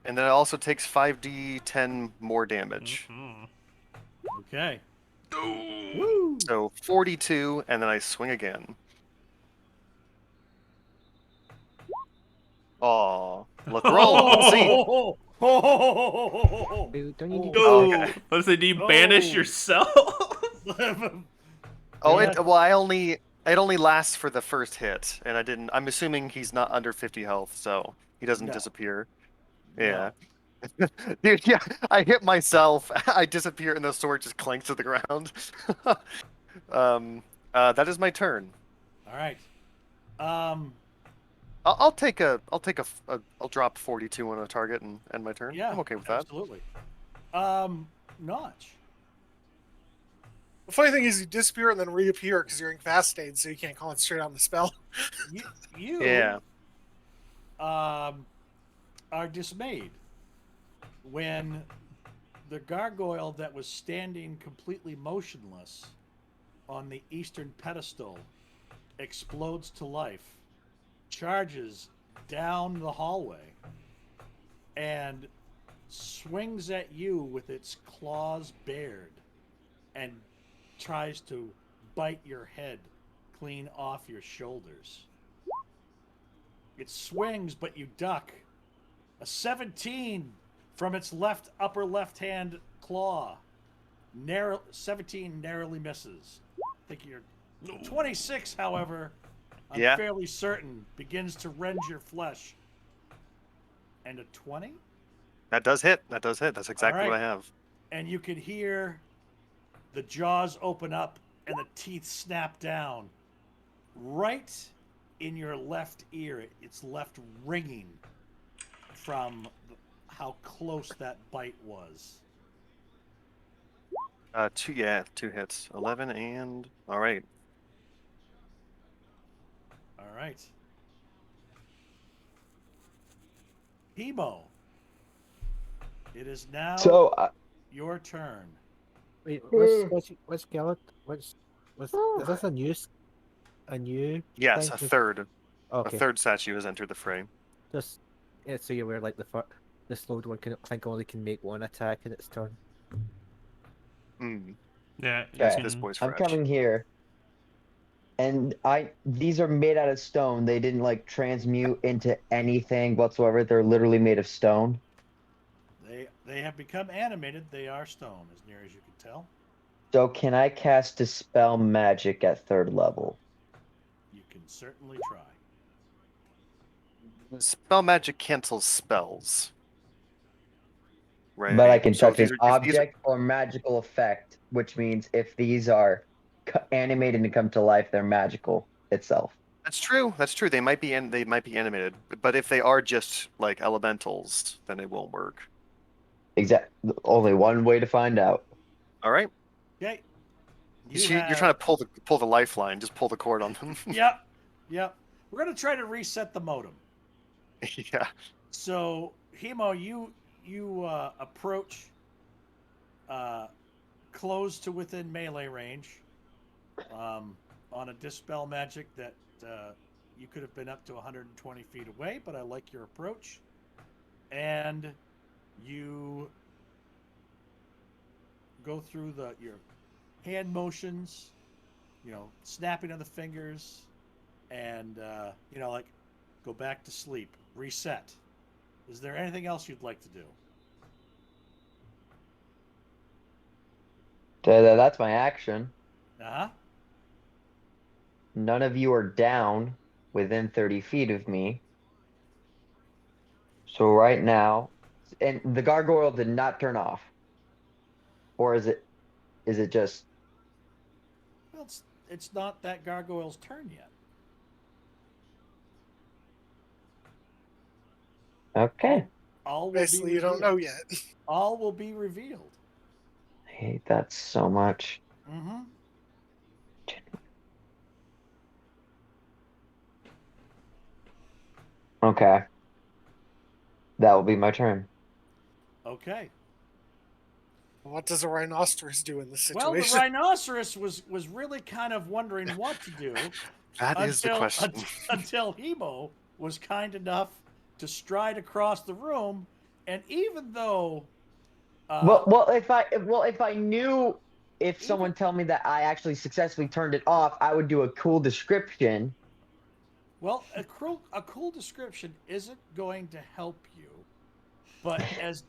and then it also takes 5d10 more damage. Mhm. Okay. Ooh. So 42, and then I swing again. Aw. Let's roll. Let's see. Dude, don't you need Go. Oh, okay. Let's say, do you banish Oh. yourself? Oh, Yeah. it only lasts for the first hit, and I'm assuming he's not under 50 health, so he doesn't No. disappear. Yeah. Dude, yeah, I hit myself. I disappear, and the sword just clanks to the ground. That is my turn. All right. I'll drop 42 on a target and end my turn. Yeah. I'm okay with that. Absolutely. Notch. The funny thing is, you disappear and then reappear because you're incapacitated, so you can't concentrate on the spell. You Yeah. are dismayed when the gargoyle that was standing completely motionless on the eastern pedestal explodes to life, charges down the hallway, and swings at you with its claws bared and tries to bite your head clean off your shoulders. It swings, but you duck. A 17 From its upper left-hand claw, 17 narrowly misses. I think you're 26, however, I'm Yeah. fairly certain, begins to rend your flesh. And a 20? That does hit. That does hit. That's All exactly what right. I have. And you can hear the jaws open up and the teeth snap down right in your left ear. It's left ringing from how close that bite was. Two hits. 11 and all right. All right. Hemo, it is now So your turn. Wait, Hmm. what's skeleton? Is this a new Yes, thing? a third. A Okay, third statue has entered the fray. just yeah. So you're aware, like the slowed one can only can make one attack in its turn. Mm. Yeah, you This Okay. this can. boy's I'm fresh. coming here, and these are made out of stone. They didn't like transmute into anything whatsoever. They're literally made of stone. They have become animated. They are stone, as near as you can tell. So can I cast Dispel Magic at 3rd level? You can certainly try. Spell magic cancels spells. But I Right. can So touch an object or magical effect, which means if these are animated and come to life, they're magical itself. that's true. That's true. They might be animated, but if they are just like elementals, then it won't work. Exact. Only one way to find out. All right. Okay. You're trying to pull the lifeline. Just pull the cord on them. Yep. Yep. We're gonna try to reset the modem. Yeah. So, Hemo, you approach close to within melee range on a dispel magic that you could have been up to 120 feet away, but I like your approach. And you go through your hand motions, snapping of the fingers, and like go back to sleep, reset. Is there anything else you'd like to do? That's my action. Uh-huh. None of you are down within 30 feet of me. So right now, and the gargoyle did not turn off. Or is it just Well, it's not that gargoyle's turn yet. okay? All will be Basically, you don't know revealed. yet. All will be revealed. I hate that so much. Mm-hmm. Okay. That will be my turn. Okay. What does a rhinoceros do in this Well, the situation? rhinoceros was really kind of wondering what to do That is the question. until Hemo was kind enough to stride across the room, and even though If I knew if someone tell me that I actually successfully turned it off, I would do a cool description. well, a cool description isn't going to help you, but as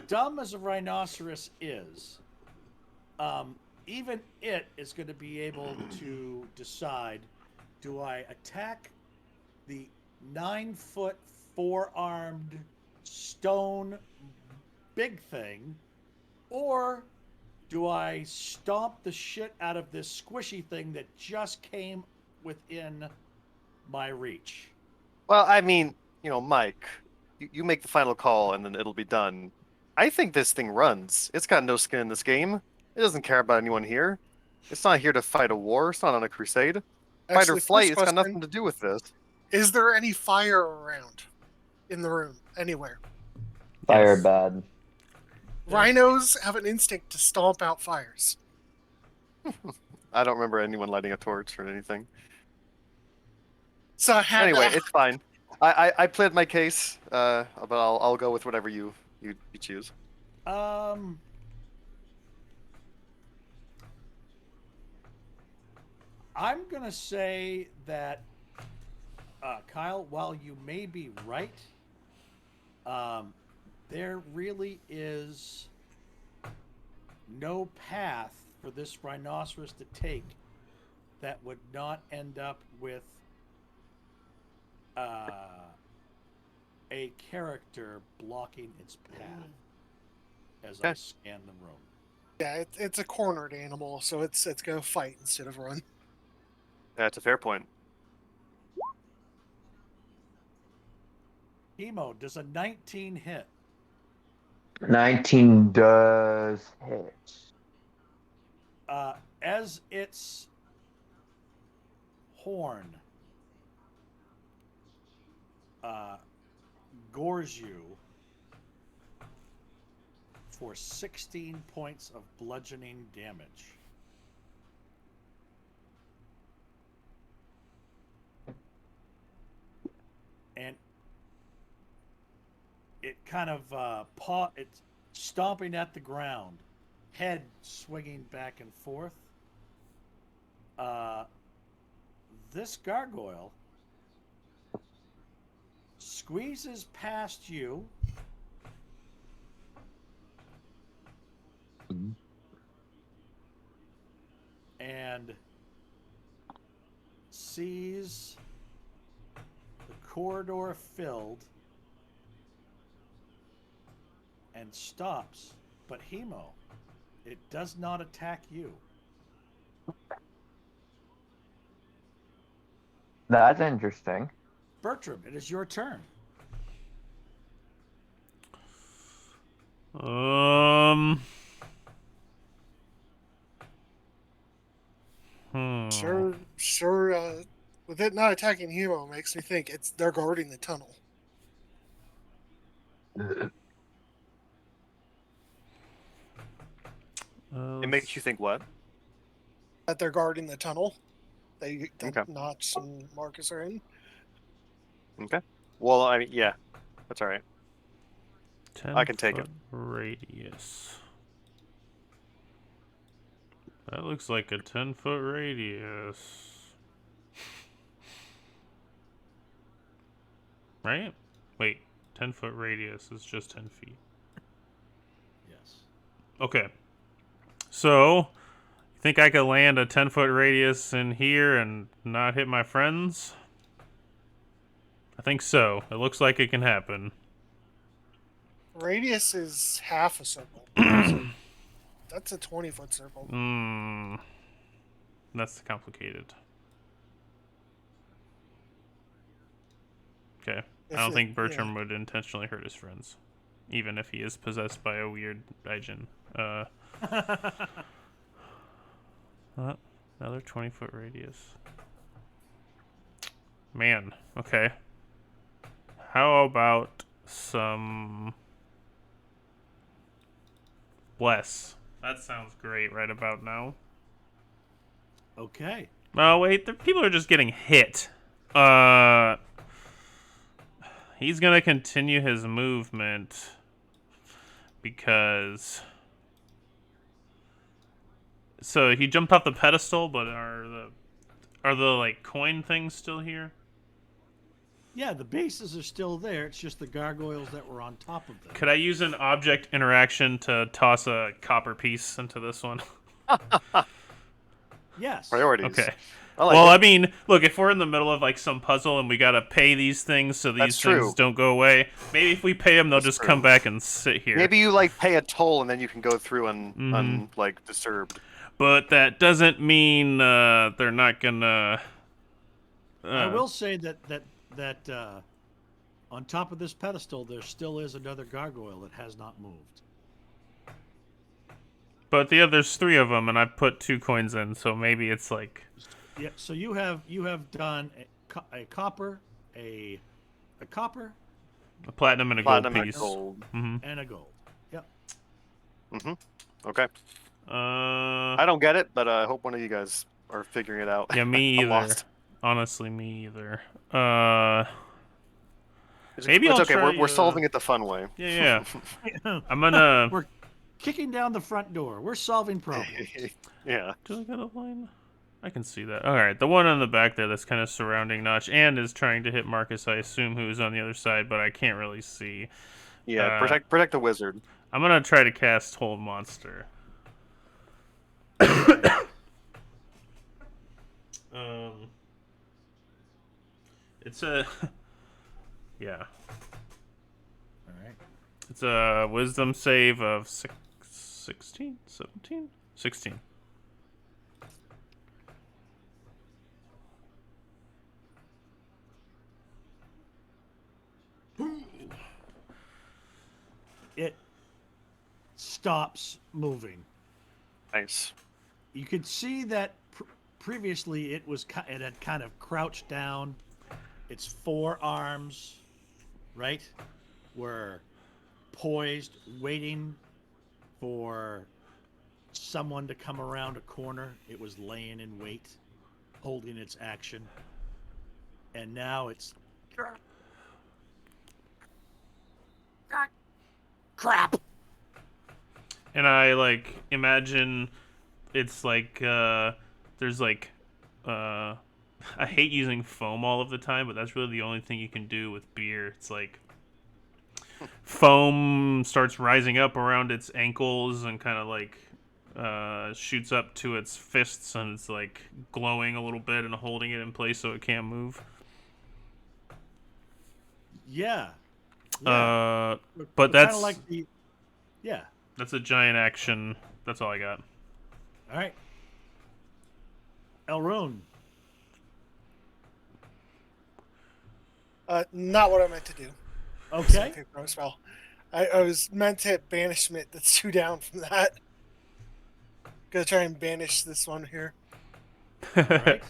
dumb as a rhinoceros is, even it is going to be able to decide: do I attack the 9-foot, 4-armed stone big thing, or do I stomp the shit out of this squishy thing that just came within my reach? Well, I mean, Mike, you make the final call and then it'll be done. I think this thing runs. It's got no skin in this game. It doesn't care about anyone here. It's not here to fight a war. It's not on a crusade. Fight or Actually, flight, first it's got question: nothing to do with this. is there any fire around in the room anywhere? Fire Yes. bad. Rhinos have an instinct to stomp out fires. I don't remember anyone lighting a torch or anything. So I had Anyway, to, it's fine. I played my case, but I'll go with whatever you choose. I'm gonna say that Kyle, while you may be right, there really is no path for this rhinoceros to take that would not end up with a character blocking its path as I Okay. scan the room. Yeah, it's a cornered animal, so it's gonna fight instead of run. That's a fair point. Hemo, does a 19 hit? 19 does hit. As its horn gores you for 16 points of bludgeoning damage. And it kind of it's stomping at the ground, head swinging back and forth. This gargoyle squeezes past you and sees the corridor filled and stops. But Hemo, it does not attack you. That's interesting. Bertram, it is your turn. Sure. With it not attacking Hemo makes me think they're guarding the tunnel. It makes you think what? That they're guarding the tunnel. That Okay. Notch and Marcus are in. Okay. Well, I mean, yeah, that's all right. 10 I can take it. Radius. That looks like a 10-foot radius. Right? Wait, 10-foot radius is just 10 feet. Yes. Okay. So, you think I could land a 10-foot radius in here and not hit my friends? I think so. It looks like it can happen. Radius is half a circle. So that's a 20-foot circle. That's complicated. Okay. I don't think Bertram would intentionally hurt his friends, even if he is possessed by a weird Gaijin. Another 20-foot radius. Man, okay. How about some bless? That sounds great right about now. Okay. Oh, wait, the people are just getting hit. He's gonna continue his movement because... So he jumped off the pedestal, but are the like coin things still here? Yeah, the bases are still there. It's just the gargoyles that were on top of them. Could I use an object interaction to toss a copper piece into this one? Yes. Priorities. Okay. Like well, it. I mean, look, if we're in the middle of like some puzzle and we gotta pay these things so these things don't go away, maybe if we pay them, they'll just come back and sit here. Maybe you like pay a toll and then you can go through un like disturbed. But that doesn't mean they're not gonna. I will say that on top of this pedestal, there still is another gargoyle that has not moved. But there's 3 of them, and I put 2 coins in, so maybe it's like. Yeah. So you have done a copper, a copper, A platinum and a gold piece. and a gold. Yep. Okay. I don't get it, but I hope one of you guys are figuring it out. Yeah, me either. Lost. Honestly, me either. Maybe it's okay. We're solving it the fun way. Yeah. I'm gonna. We're kicking down the front door. We're solving problems. Yeah. Do I got a line? I can see that. All right, the one on the back there that's kind of surrounding Notch and is trying to hit Marcus, I assume, who's on the other side, but I can't really see. Yeah, protect the wizard. I'm gonna try to cast Hold Monster. It's a yeah. All right. It's a Wisdom save of 16, 17, 16. It stops moving. Nice. You could see that previously it had kind of crouched down. Its forearms, right, were poised, waiting for someone to come around a corner. It was laying in wait, holding its action. And now it's crap. And I like imagine it's like there's like I hate using foam all of the time, but that's really the only thing you can do with beer. It's like foam starts rising up around its ankles and kind of like shoots up to its fists, and it's like glowing a little bit and holding it in place so it can't move. Yeah. But that's kind of like the. Yeah. That's a giant action. That's all I got. All right. Elrune. Not what I meant to do. Okay. Paper spell. I was meant to hit banishment. That's 2 down from that. Gonna try and banish this one here. Right.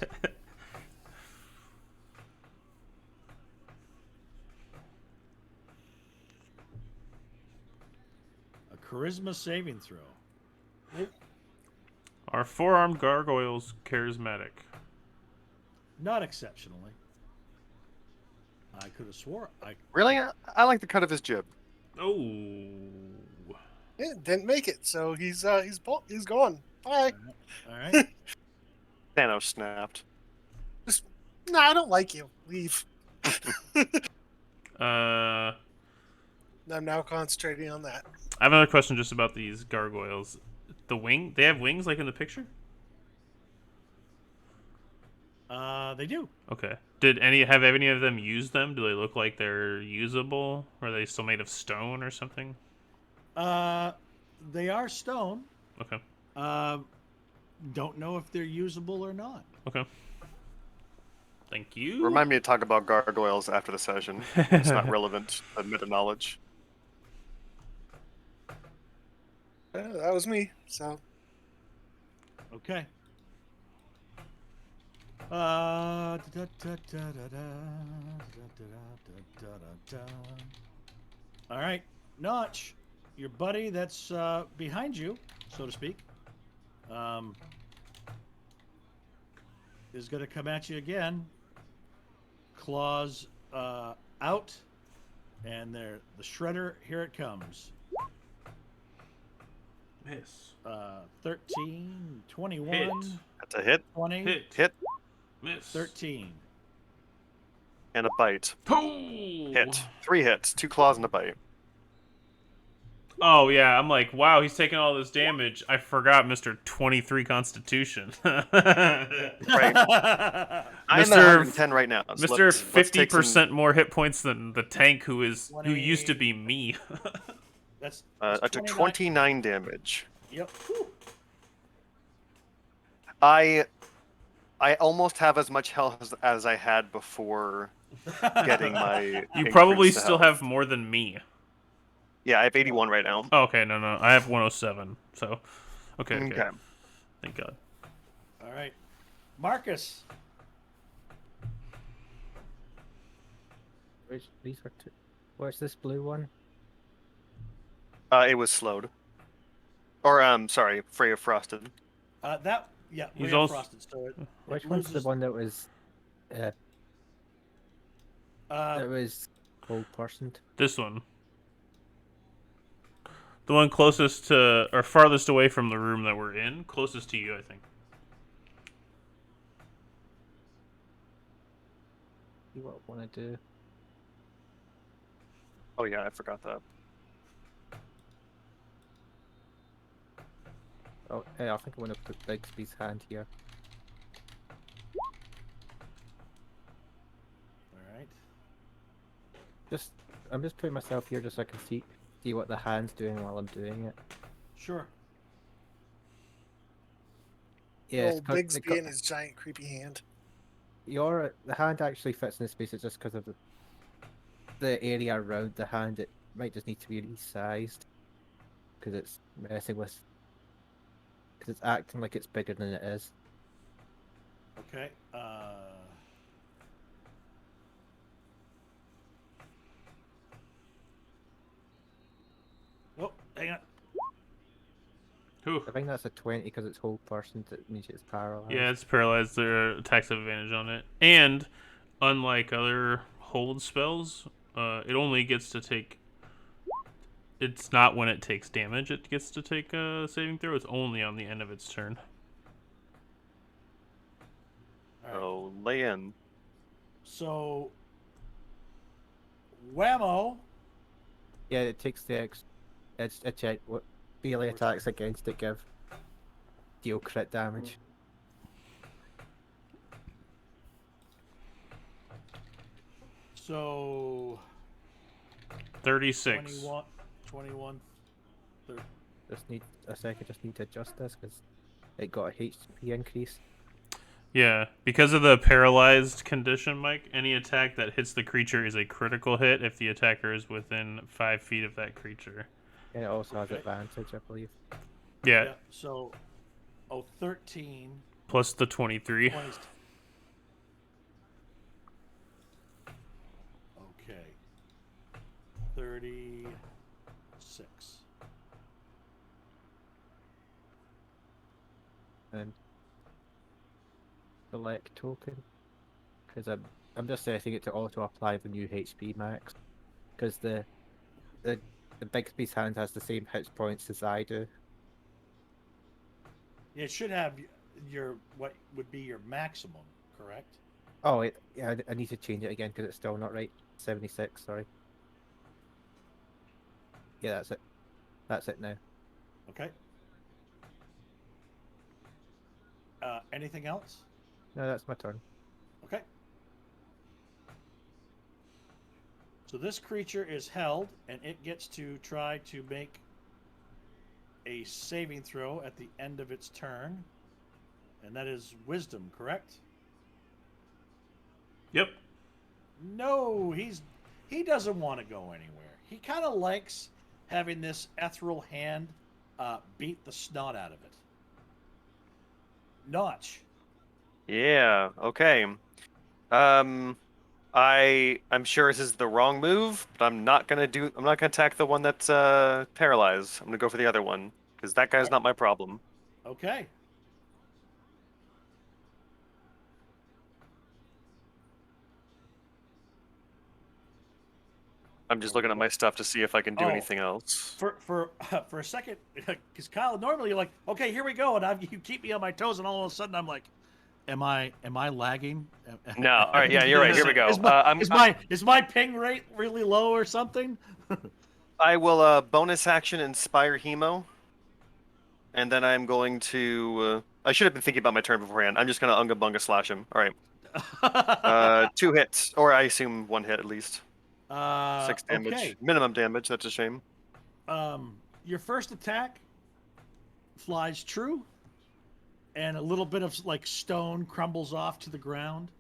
A charisma saving throw. Are four-armed gargoyles charismatic? Not exceptionally. I could have swore Really? I like the cut of his jib. Oh. Yeah, didn't make it, so he's gone. Bye. All right. Thanos snapped. No, I don't like you. Leave. I I'm now concentrating on that. have another question just about these gargoyles. They have wings like in the picture? They do. Okay. Have any of them used them? Do they look like they're usable? Or are they still made of stone or something? They are stone. Okay. Don't know if they're usable or not. Okay. Thank you. Remind me to talk about gargoyles after the session. It's not relevant to meta knowledge. That was me. So Okay. All right, Notch, your buddy that's behind you, so to speak, is going to come at you again. Claws out, and the shredder. Here it comes. Miss. 13, 21, Hit. That's a hit. 20, Hit. Miss. 13. And a bite. Oh. Hit. 3 hits. 2 claws and a bite. Oh, yeah. I'm like, wow, he's taking all this damage. I forgot Mr. 23 Constitution. Right. I'm at Mr. 110 right now. So Mr. let's take 50% more hit points than the tank who used to be me. That's I took 29 damage. Yep. I almost have as much health as I had before getting my. You probably increase to still health. have more than me. Yeah, I have 81 right now. Oh, okay, no. I have 107. So, okay. Okay. Thank God. All right. Marcus. These are two. Where's this blue one? It was slowed. Or sorry, Freya Frosted. He's Ray of also- Frosted. So Which one's the one that was gold personed? This one. The one closest to, or farthest away from the room that we're in. Closest to you, I think. See what I want to do. Oh yeah, I forgot that. Oh, I think I want to put Bigsby's hand here. All right. I'm just putting myself here just so I can see what the hand's doing while I'm doing it. Sure. Yeah, Old Bigsby and his giant creepy hand. the hand actually fits in the space. It's just because of the area around the hand. It might just need to be resized because it's messing with because it's acting like it's bigger than it is. Okay. Oh, hang on. Whew. I think that's a 20 because it's whole person. That means it's paralyzed. Yeah, it's paralyzed. There are attacks of advantage on it, and unlike other hold spells, it only gets to take. It's not when it takes damage it gets to take a saving throw. It's only on the end of its turn. All right. Oh, lay in. So, whammo. Yeah, it takes the it's a check. What melee attacks against it deal crit damage. So 36. 21, 30. Just need a second. Just need to adjust this because it got a HP increase. Yeah, because of the paralyzed condition, Mike, any attack that hits the creature is a critical hit if the attacker is within 5 feet of that creature. And it also has Okay. advantage, I believe. Yeah, So, 13. plus the 23. 20. Okay. 36. And select token because I'm just setting it to auto apply the new HP max because the Bigsby's hand has the same hit points as I do. It should have your what would be your maximum, correct? Oh, yeah, I need to change it again because it's still not right. 76, sorry. Yeah, that's it. That's it now. Okay. Anything else? No, that's my turn. Okay. So this creature is held, and it gets to try to make a saving throw at the end of its turn, and that is wisdom, correct? Yep. No, he doesn't want to go anywhere. He kind of likes having this ethereal hand beat the snot out of it. Notch. Yeah. Okay. I'm sure this is the wrong move, but I'm not gonna attack the one that's paralyzed. I'm gonna go for the other one because that guy's not my problem. Okay. I'm just looking at my stuff to see if I can do Oh. anything else. For a second, because Kyle, normally you're like, okay, here we go, and you keep me on my toes, and all of a sudden I'm like, am I lagging? No, all right, yeah, you're right. Here we go. Is my ping rate really low or something? I will bonus action inspire Hemo, and then I'm going to. I should have been thinking about my turn beforehand. I'm just gonna unga bunga slash him. All right. 2 hits, or I assume 1 hit at least. 6 damage, Okay. minimum damage. That's a shame. Your first attack flies true, and a little bit of like stone crumbles off to the ground.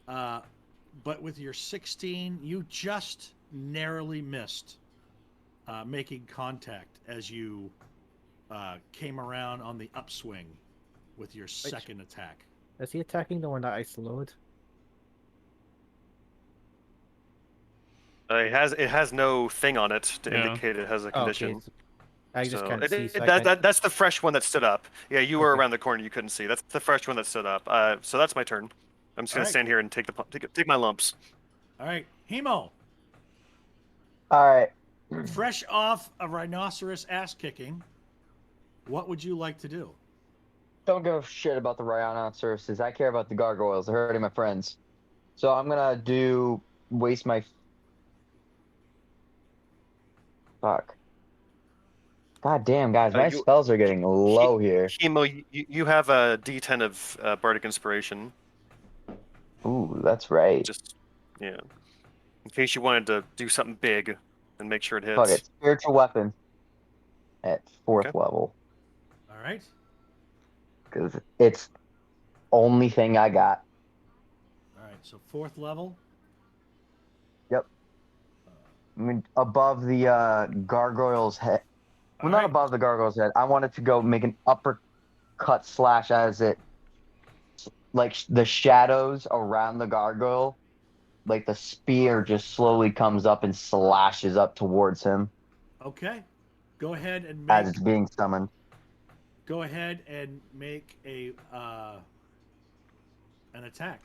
But with your 16, you just narrowly missed making contact as you came around on the upswing with your second attack. Is he attacking the one that I slowed? It has no thing on it to Yeah. indicate it has a condition. Okay. I just So can't see. So I can't... that's the fresh one that stood up. Yeah, you were Okay. around the corner. You couldn't see. That's the fresh one that stood up. So that's my turn. I'm just gonna Alright. stand here and take my lumps. All right, Hemo, All right. fresh off a rhinoceros ass kicking, what would you like to do? Don't give a shit about the rhinoceroses. I care about the gargoyles. They're hurting my friends. So I'm gonna waste my fuck. God damn, guys, my You spells are getting low here. Hemo, you have a D10 of bardic inspiration. Ooh, that's right. Just yeah, in case you wanted to do something big and make sure it Fuck hits. it. Spiritual weapon at 4th Okay. level. All right. Because it's only thing I got. All right. So 4th level. Yep. I mean, above the gargoyle's head. All Well, not right. above the gargoyle's head. I wanted to go make an uppercut slash as it, like the shadows around the gargoyle, like the spear just slowly comes up and slashes up towards him Okay. Go ahead and as make. it's being summoned. Go ahead and make a an attack.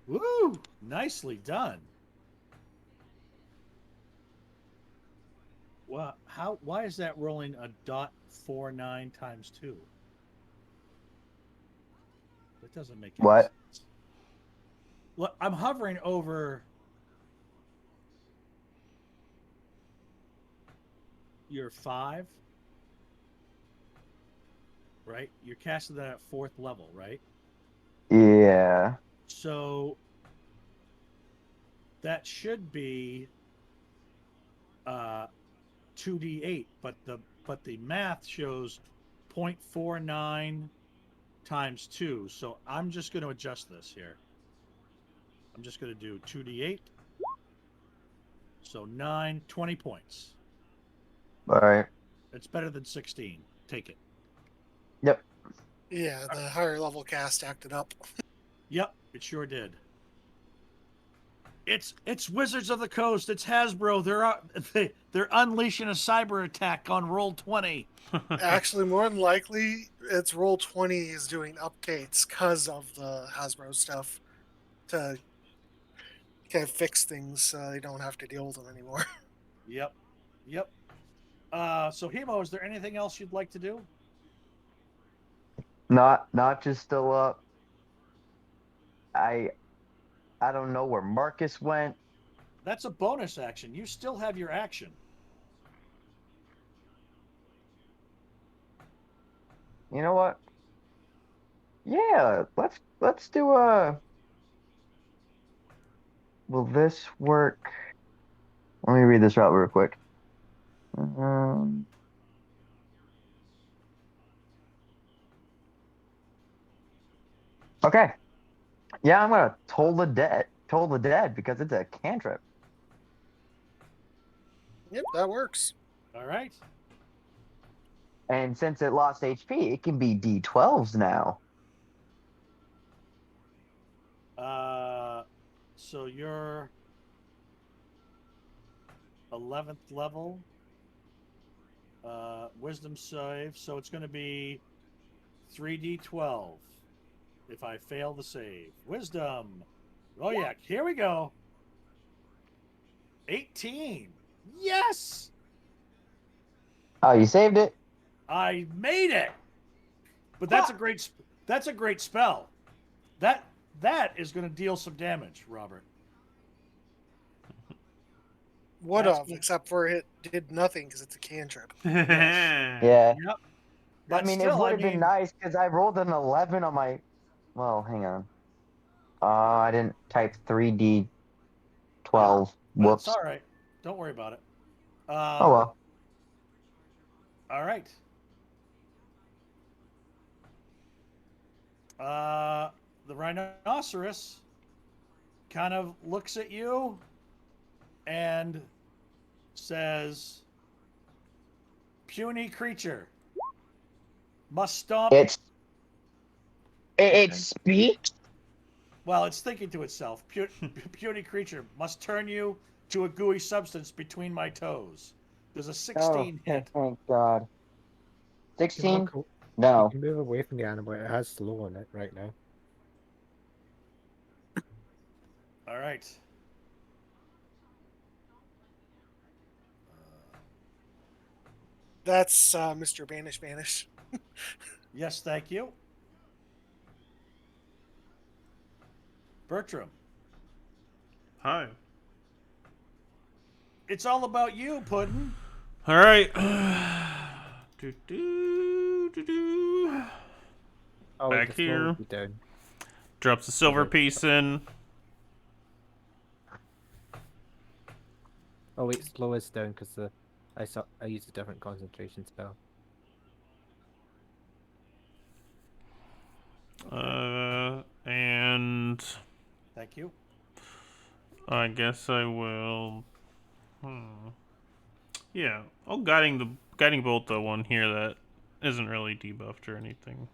Woo! Nicely done. Well, how? Why is that rolling a .49 times 2? That doesn't make any What? sense. Look, I'm hovering over your 5, right? You're casting that at 4th level, right? Yeah. So that should be 2d8, but the math shows 0.49 times 2. So I'm just going to adjust this here. I'm just going to do 2d8. So 9, 20 points. All right. It's better than 16. Take it. Yep. Yeah, the higher level cast acted up. Yep, it sure did. It's Wizards of the Coast. It's Hasbro. They're unleashing a cyber attack on Roll20. Actually, more than likely, it's Roll20 is doing updates because of the Hasbro stuff to kind of fix things so they don't have to deal with them anymore. Yep. Yep. So Hemo, is there anything else you'd like to do? Not just still up. I I don't know where Marcus went. That's a bonus action. You still have your action. You know what? Yeah, let's do will this work? Let me read this out real quick. Um, okay. Yeah, I'm gonna toll the dead because it's a cantrip. Yep, that works. All right. And since it lost HP, it can be D12s now. So you're 11th level. Wisdom save. So it's going to be 3d12 if I fail the save. Wisdom. Oh, yeah. Here we go. 18. Yes! Oh, you saved it? I made it. But that's a great spell. That is going to deal some damage, Robert. Would That's have, good. except for it did nothing because it's a cantrip. Yeah. Yep. I But mean, it still, would I have been mean, nice because I rolled an 11 on my. Well, hang on. I didn't type 3D12. that's Whoops. all right. Don't worry about it. Oh well. All right. The rhinoceros kind of looks at you and says, "Puny creature must stomp." It speaks. Well, it's thinking to itself. Puny creature must turn you to a gooey substance between my toes. There's a 16 hit. Thank God. You can 16? walk, you No. can move away from the animal. It has slow on it right now. All right. That's Mr. Banish. Yes, thank you. Bertram, Hi. it's all about you, Puddin'. All right. Do, do, do, do. Oh, Back the slow here. would be down. Drops the silver piece in. Oh wait, slow is down because I used a different concentration spell. And Thank you. I guess I will. Yeah, I'll guiding bolt the one here that isn't really debuffed or anything.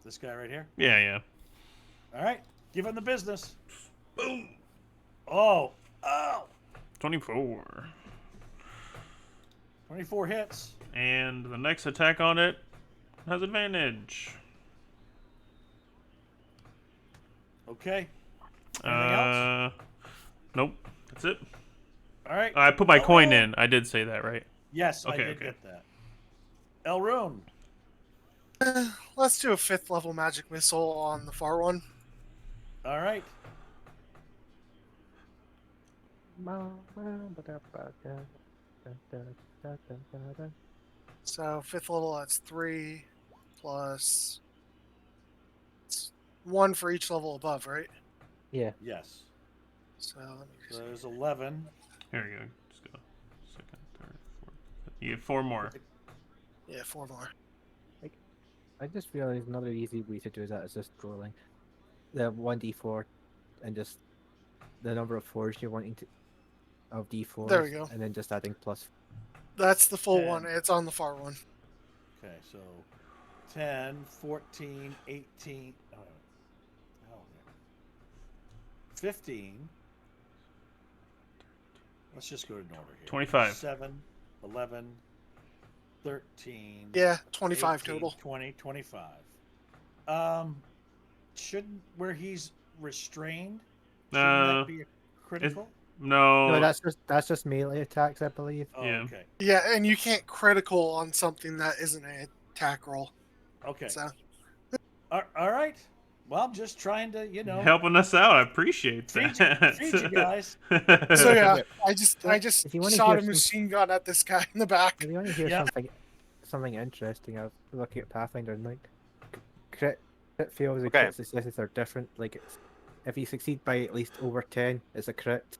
This guy right here. Yeah, yeah. All right, give him the business. Boom. Oh, 24. 24 hits. And the next attack on it has advantage. Okay. Anything else? Nope. That's it. All right. I put my coin Elrune. in. I did say that, right? Yes, I Okay, did okay. get that. Elrune. Let's do a 5th level magic missile on the far one. All right. So 5th level, that's 3 plus it's 1 for each level above, right? Yeah. Yes. So let me So see. there's 11. Here we go. Just go. Second, third, fourth, fifth. You get 4 more. Yeah, 4 more. I just realized another easy way to do that is just rolling the 1d4 and just the number of 4s you're wanting to of d4s. There we go. And then just adding plus. That's the full 10. one. It's on the far one. Okay, so 10, 14, 18. Oh, hell, 15. Let's just go in order here. 25. 7, 11, 13. Yeah, 25 18, total. 20, 25. Shouldn't where he's restrained? Shouldn't that be a critical? No. No, that's just melee attacks, I believe. Oh, yeah. okay. Yeah, and you can't critical on something that isn't an attack roll. Okay. So All right. Well, I'm just trying to, Helping us out. I appreciate feed that. you guys. so yeah, Yeah. I just If you want to shot hear a machine gun at this guy in the back. if you want to hear Yeah. something interesting, I've looking at Pathfinder and like crit fails and Okay. crit successes are different. Like if you succeed by at least over 10, it's a crit.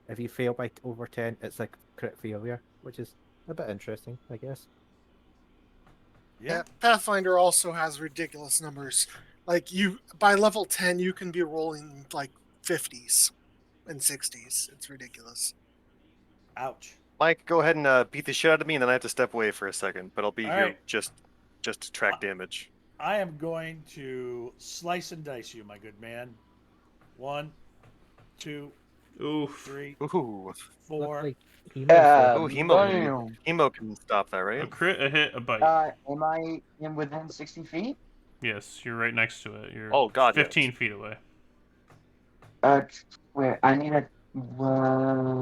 If you fail by over 10, it's like crit failure, which is a bit interesting, I guess. Yeah. Pathfinder also has ridiculous numbers. Like by level 10, you can be rolling like 50s and 60s. It's ridiculous. Ouch. Mike, go ahead and beat the shit out of me, and then I have to step away for a second. But I'll be All here right. just to track damage. I am going to slice and dice you, my good man. 1, 2, Oof. 3, Ooh, 4. Luckily, oh, Hemo can stop that, A right? crit, a hit, a bite. Am I in within 60 feet? Yes, you're right next to it. You're Oh God, 15 yes. feet away. Where I need a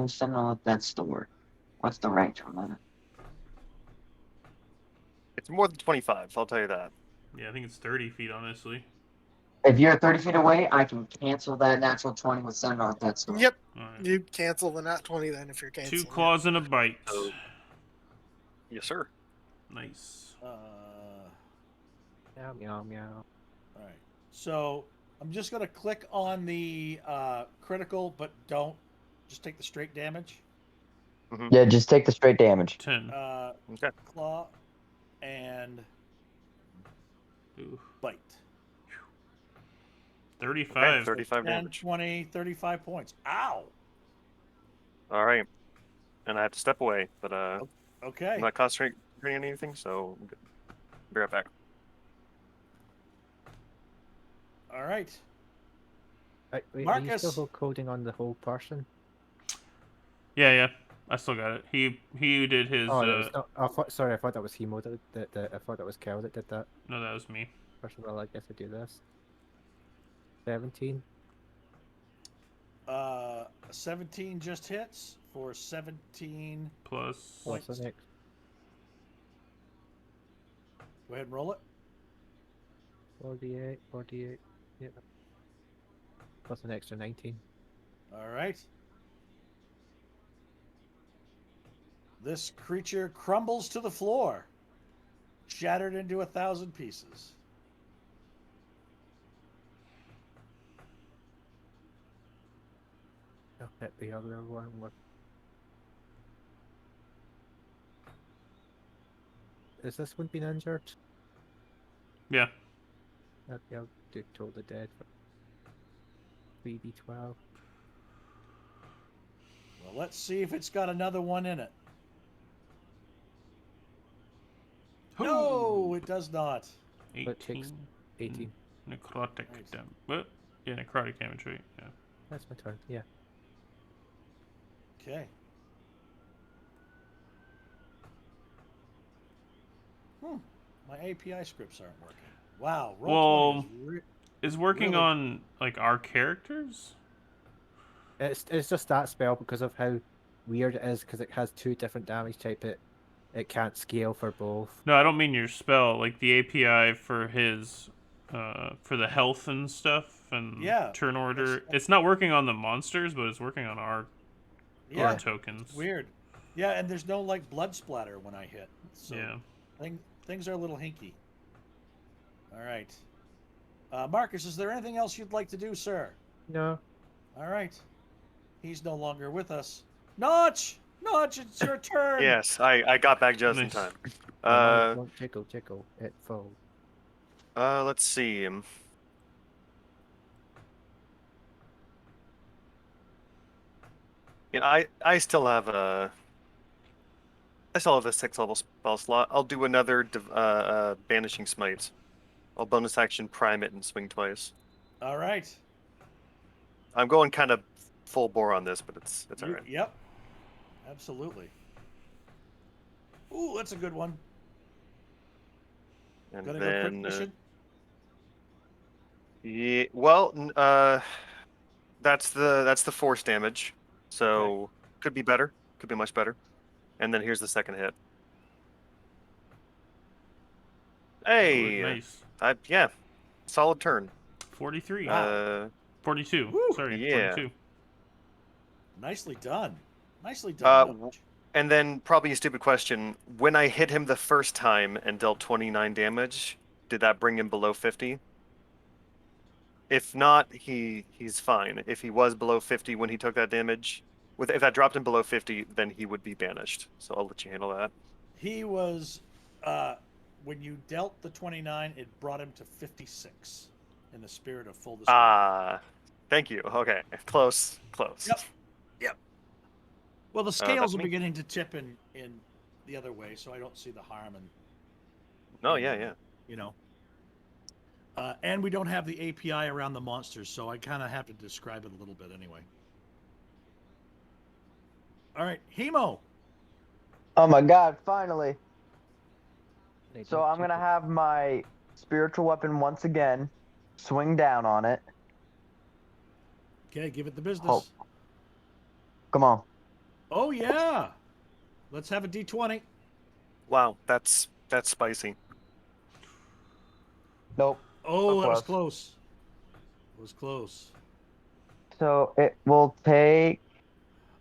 sentinel at that store. What's the range on that? It's more than 25. I'll tell you that. Yeah, I think it's 30 feet, honestly. If you're 30 feet away, I can cancel that natural 20 with sentinel at that store. Yep, All right. you cancel the nat 20 then if you're canceling. 2 claws and a bite. So- Yes, sir. Nice. Meow meow meow. All right. So I'm just going to click on the critical, but don't. Just take the straight damage. Yeah, just take the straight damage. 10. Okay. Claw and Ooh. bite. 35. Okay, 35 10, damage. 20, 35 points. Ow! All right. And I have to step away, but Okay. I'm not concentrating on anything, so I'm good. Be right back. All right. Wait, are you Marcus. still coding on the whole person? Yeah. I still got it. He did his. Oh, no, it's not. I thought that was Hemo I thought that was Kel that did that. No, that was me. First of all, I guess I do this. 17. 17 just hits for 17 Plus. points. What's the next? Go ahead and roll it. 48. Yeah. Plus an extra 19. All right. This creature crumbles to the floor, shattered into 1,000 pieces. I'll hit the other one with. Has this one been injured? Yeah. Okay, I'll do Toll the Dead for 3d12. Well, let's see if it's got another one in it. No, it does not. But it takes 18. Necrotic Right. damage. What? Yeah, necrotic damage, right? Yeah. That's my turn, yeah. Okay. My API scripts aren't working. Wow, roll 20 is is working really- on like our characters? It's just that spell because of how weird it is, because it has 2 different damage type. It can't scale for both. No, I don't mean your spell. Like the API for his, for the health and stuff and Yeah, turn order. it's- It's not working on the monsters, but it's working on our yeah, tokens. weird. Yeah, and there's no like blood splatter when I hit. So Yeah. things are a little hinky. All right. Marcus, is there anything else you'd like to do, sir? No. All right. He's no longer with us. Notch! Notch, it's your turn! Yes, I got back just in Nice. time. Don't jiggle, it falls. Let's see. I still have a. I still have a 6th level spell slot. I'll do another banishing smite. I'll bonus action prime it and swing twice. All right. I'm going kind of full bore on this, but it's alright. Yep. Absolutely. Ooh, that's a good one. And Gonna go quick then mission? yeah, well, that's the force damage, so could be better, could be much better. And then here's the second hit. Hey, Nice. yeah, solid turn. 43. Wow. 42. Woo. Sorry, Yeah. 42. Nicely done. Nicely done. Notch. And then probably a stupid question: when I hit him the first time and dealt 29 damage, did that bring him below 50? If not, he's fine. If he was below 50 when he took that damage, if that dropped him below 50, then he would be banished. So I'll let you handle that. He was, when you dealt the 29, it brought him to 56 in the spirit of full disclosure. Thank you. Okay, close. Yep. Well, the scales that's are me. beginning to tip in the other way, so I don't see the harm in. No, yeah. You know. And we don't have the API around the monsters, so I kind of have to describe it a little bit anyway. All right, Hemo. Oh my god, finally. They So don't I'm gonna jiggle. have my spiritual weapon once again, swing down on it. Okay, give it the business. Hope. Come on. Oh yeah. Let's have a D20. Wow, that's spicy. Nope. Oh, So that was close. close. It was close. So it will take.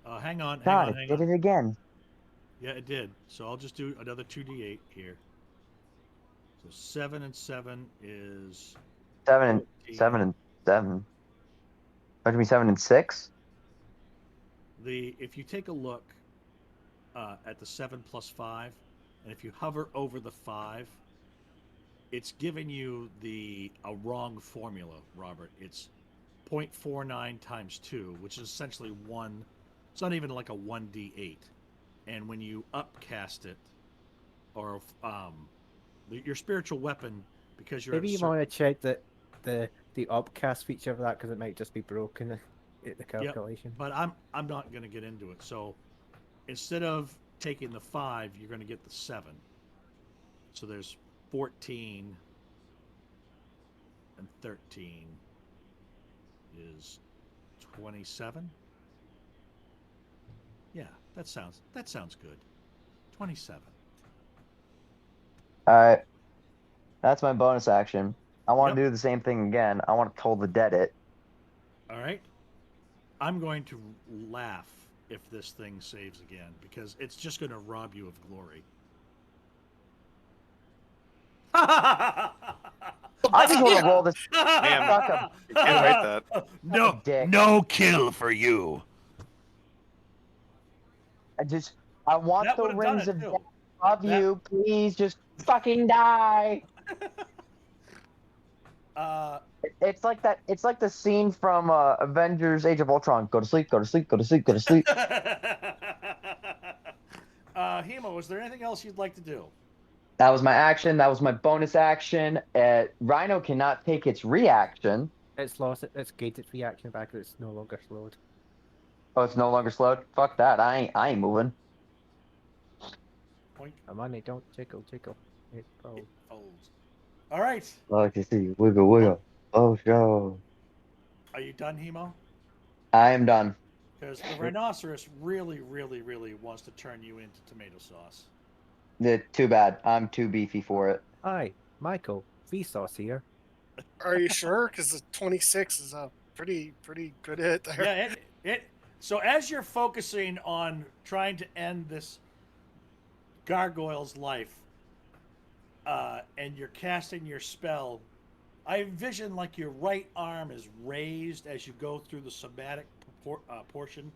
Hang on. God, it did it again. Yeah, it did. So I'll just do another 2d8 here. So 7 and 7 is 7 14. and 7. That should be 7 and 6. If you take a look at the 7 plus 5, and if you hover over the 5, it's giving you a wrong formula, Robert. It's 0.49 times 2, which is essentially 1. It's not even like a 1d8. And when you upcast it, or your spiritual weapon, because you're Maybe you want to check that the upcast feature of that, because it might just be broken at the calculation. But I'm not going to get into it. So instead of taking the 5, you're going to get the 7. So there's 14 and 13 is 27. Yeah, that sounds good. 27. Alright. That's my bonus action. I want Yep. to do the same thing again. I want to Toll the Dead it. All right. I'm going to laugh if this thing saves again, because it's just going to rob you of glory. I just want to roll this. Damn. Suck a, You can't rate that. No, dick. no kill for you. I want That the would have done rings it of too. death of That- you. Please just fucking die. It's like that. It's like the scene from Avengers: Age of Ultron. Go to sleep. Go to sleep. Go to sleep. Go to sleep. Hemo, was there anything else you'd like to do? That was my action. That was my bonus action. Rhino cannot take its reaction. It's lost its gated reaction back. It's no longer slowed. Oh, it's no longer slowed. Fuck that. I ain't moving. Point. Come on, don't tickle. It It folds. All right. Like you see, wiggle, wiggle. Oh, show. Are you done, Hemo? I am done. Because the rhinoceros really, really, really wants to turn you into tomato sauce. Too bad. I'm too beefy for it. Hi, Michael. Vsauce here. Are you sure? Because the 26 is a pretty good hit there. Yeah, it. So as you're focusing on trying to end this gargoyle's life, and you're casting your spell, I envision like your right arm is raised as you go through the somatic portion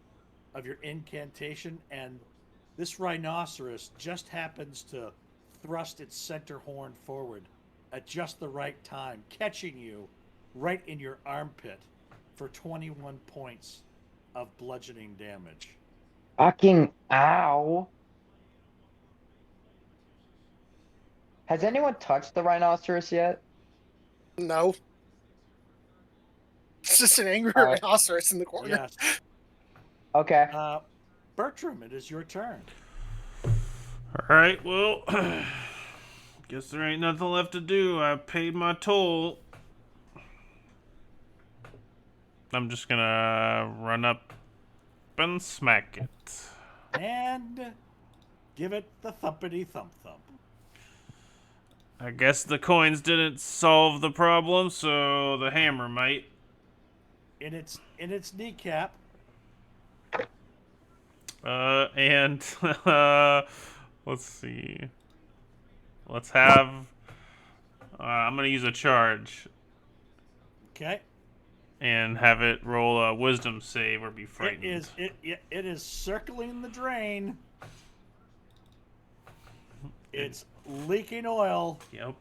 of your incantation, and this rhinoceros just happens to thrust its center horn forward at just the right time, catching you right in your armpit for 21 points of bludgeoning damage. Fucking ow. Has anyone touched the rhinoceros yet? No. It's just an angry All right. rhinoceros in the corner. Yes. Okay. Bertram, it is your turn. All right, well, guess there ain't nothing left to do. I paid my toll. I'm just gonna run up and smack it. And give it the thumpity thump thump. I guess the coins didn't solve the problem, so the hammer might. In its kneecap. And let's see. Let's have. I'm gonna use a charge Okay. and have it roll a wisdom save or be frightened. It is circling the drain. It's leaking oil. Yep.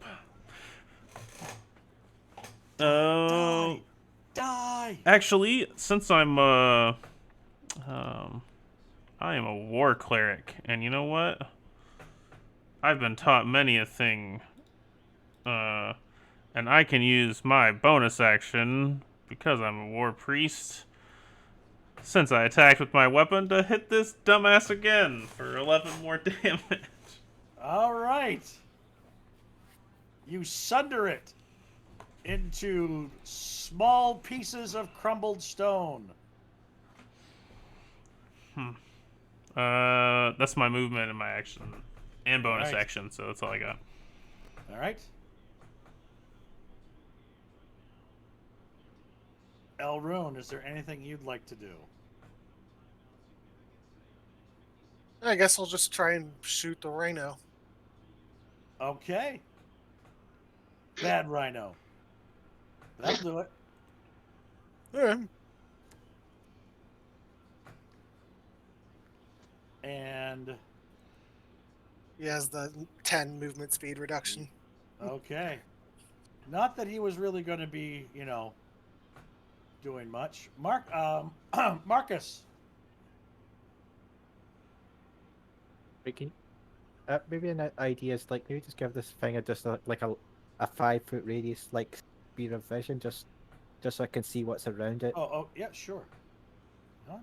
Die. Actually, since I am a war cleric, and you know what? I've been taught many a thing. And I can use my bonus action, because I'm a war priest, since I attacked with my weapon, to hit this dumbass again for 11 more damage. All right. You sunder it into small pieces of crumbled stone. That's my movement and my action. And bonus Alright. action, so that's all I got. All right. Elrune, is there anything you'd like to do? I guess I'll just try and shoot the rhino. Okay. Bad rhino. That'll do it. Alright. And He has the 10 movement speed reduction. okay. Not that he was really going to be, doing much. Marcus. Maybe an idea is like maybe just give this thing a 5 foot radius like speed of vision just so I can see what's around it. Oh, yeah, sure. Huh?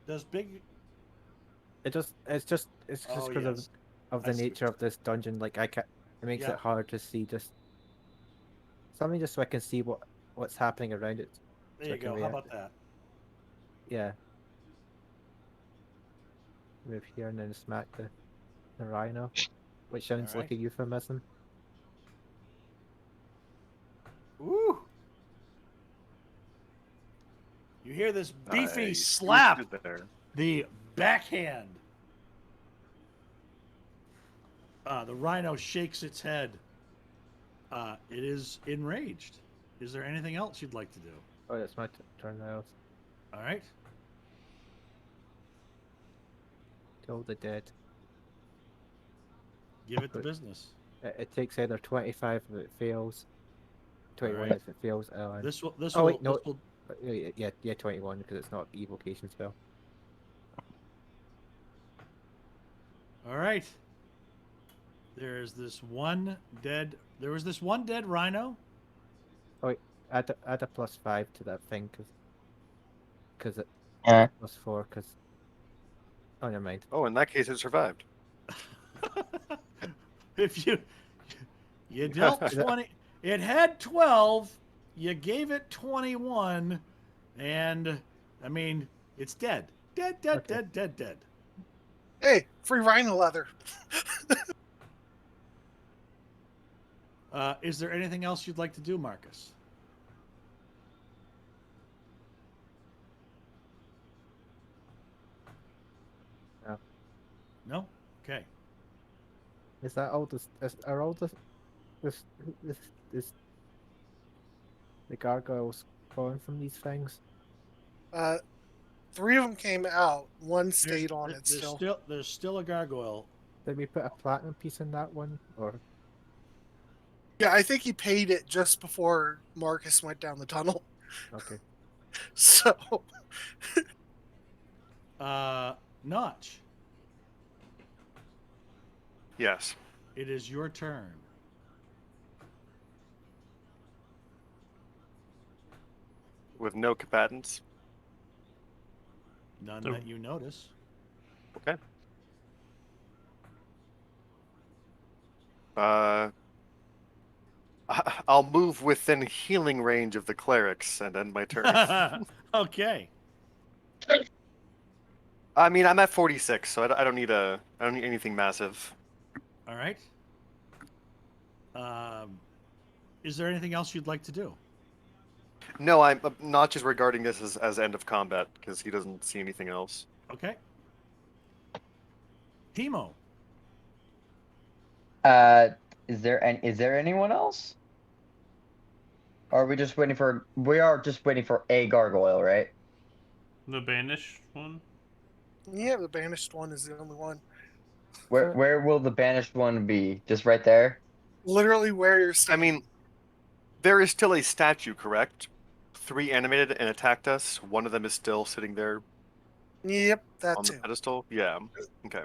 Does big? It's just Oh, because yes. of I the see what nature of this dungeon. Like it makes Yeah. it hard to see just something just so I can see what's happening around it. There you I can go. How react. about that? Yeah. Move here and then smack the rhino, which sounds All like a euphemism. Woo! You hear this beefy I see slap, what you did there. the backhand. The rhino shakes its head. It is enraged. Is there anything else you'd like to do? Oh, that's my turn now. All right. Kill the dead. Give it the But business. it takes either 25 if it fails, 21 right. if it fails, and... This will. This Oh will. wait, no. This will. Yeah, 21 because it's not evocation spell. All right. There was this one dead rhino. Oh wait, add a +5 to that thing because it Yeah. +4 because. Oh, never mind. Oh, in that case, it survived. If you dealt 20, it had 12. You gave it 21, and I mean it's dead. Dead. Okay. Dead. Hey, free rhino leather. Is there anything else you'd like to do, Marcus? No. No? Okay. Is that all are all this the gargoyles falling from these things? 3 of them came out. One stayed on it There's still. there's still a gargoyle. Did we put a platinum piece in that one, or Yeah, I think he paid it just before Marcus went down the tunnel. okay? So, Notch, Yes. it is your turn. With no combatants. None So- that you notice. Okay. I'll move within healing range of the clerics and end my turn. Okay. I mean, I'm at 46, so I don't need anything massive. All right. Is there anything else you'd like to do? No, I'm not just regarding this as end of combat because he doesn't see anything else. Okay. Timo. Is there anyone else? Or are we just waiting for? We are just waiting for a gargoyle, right? The banished one? yeah, the banished one is the only one. Where will the banished one be? Just right there? Literally where you're I standing. mean, there is still a statue, correct? 3 animated and attacked us. One of them is still sitting there Yep, that on the too. pedestal. Yeah. Okay.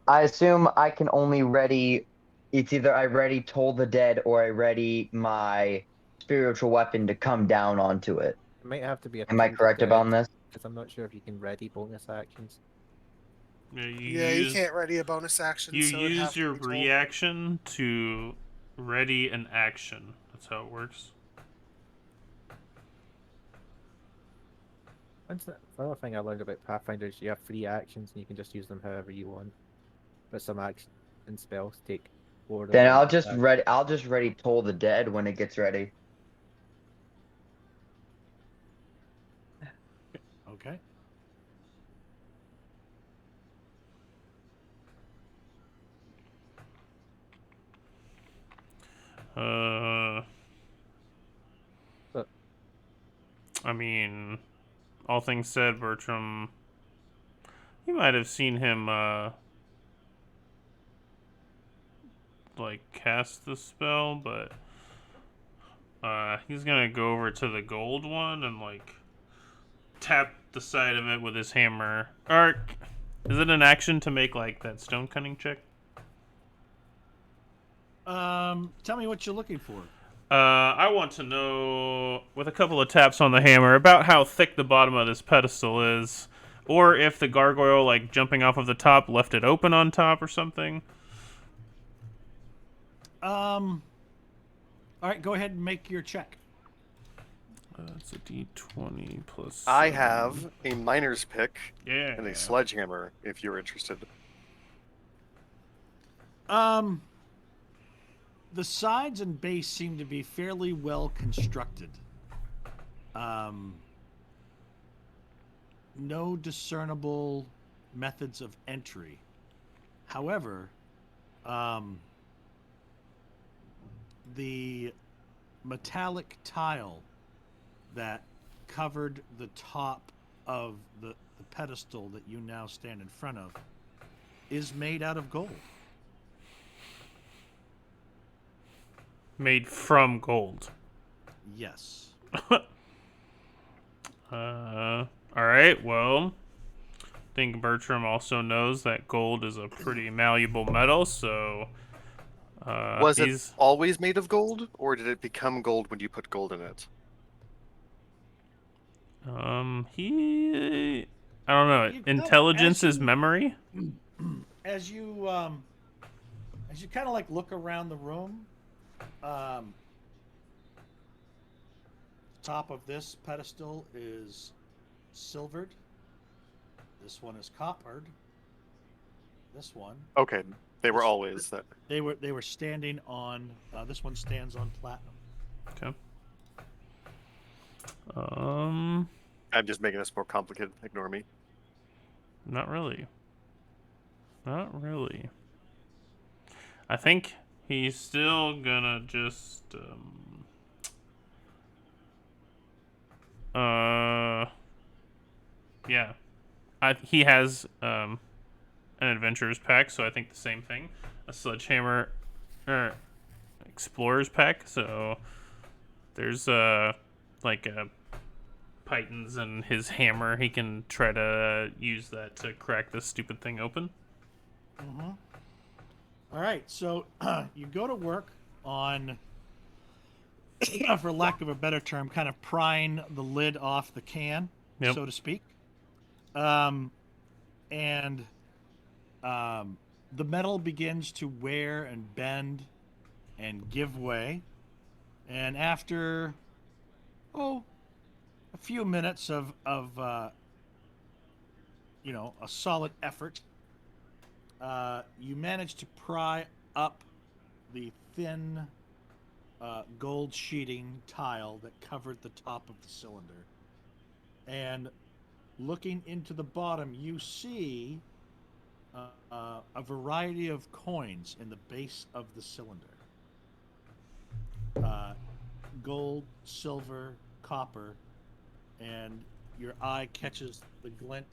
I assume I can only ready. It's either I ready Toll the Dead or I ready my spiritual weapon to come down onto it. It might have to be a. Am I correct about this? Because I'm not sure if you can ready bonus actions. Yeah, You can't ready a bonus action. You so it'd have use to your be told. reaction to ready an action. That's how it works. Another thing I learned about Pathfinder is you have 3 actions and you can just use them however you want. But some actions and spells take 4. Then I'll just ready Toll the Dead when it gets ready. Okay. But I mean, all things said, Bertram, you might have seen him, like, cast the spell, but, he's gonna go over to the gold one and, like, tap the side of it with his hammer. Or, is it an action to make, like, that stone cutting check? Tell me what you're looking for. I want to know, with a couple of taps on the hammer, about how thick the bottom of this pedestal is. Or if the gargoyle, like, jumping off of the top left it open on top or something. All right, go ahead and make your check. It's a D20 plus. I 7. have a miner's pick Yeah. and a sledgehammer. If you're interested. The sides and base seem to be fairly well constructed. No discernible methods of entry. However, the metallic tile that covered the top of the pedestal that you now stand in front of is made out of gold. Made from gold. Yes. All right. Well, I think Bertram also knows that gold is a pretty malleable metal, so Was it he's always made of gold, or did it become gold when you put gold in it? he I don't know. You- Intelligence as is you- memory. As you kind of like look around the room, top of this pedestal is silvered. This one is coppered. This one. Okay, they were This- always that. They were standing on. This one stands on platinum. Okay. I'm just making this more complicated. Ignore me. Not really. Not really. I think he's still gonna just yeah. He has an adventurer's pack, so I think the same thing. A sledgehammer explorer's pack, so there's like a pythons and his hammer. He can try to use that to crack this stupid thing open. Mm-hmm. All right, so you go to work on, for lack of a better term, kind of prying the lid off the can, Yep. so to speak. The metal begins to wear and bend and give way. And after, a few minutes of a solid effort, you manage to pry up the thin gold sheeting tile that covered the top of the cylinder. And looking into the bottom, you see a variety of coins in the base of the cylinder. Gold, silver, copper, and your eye catches the glint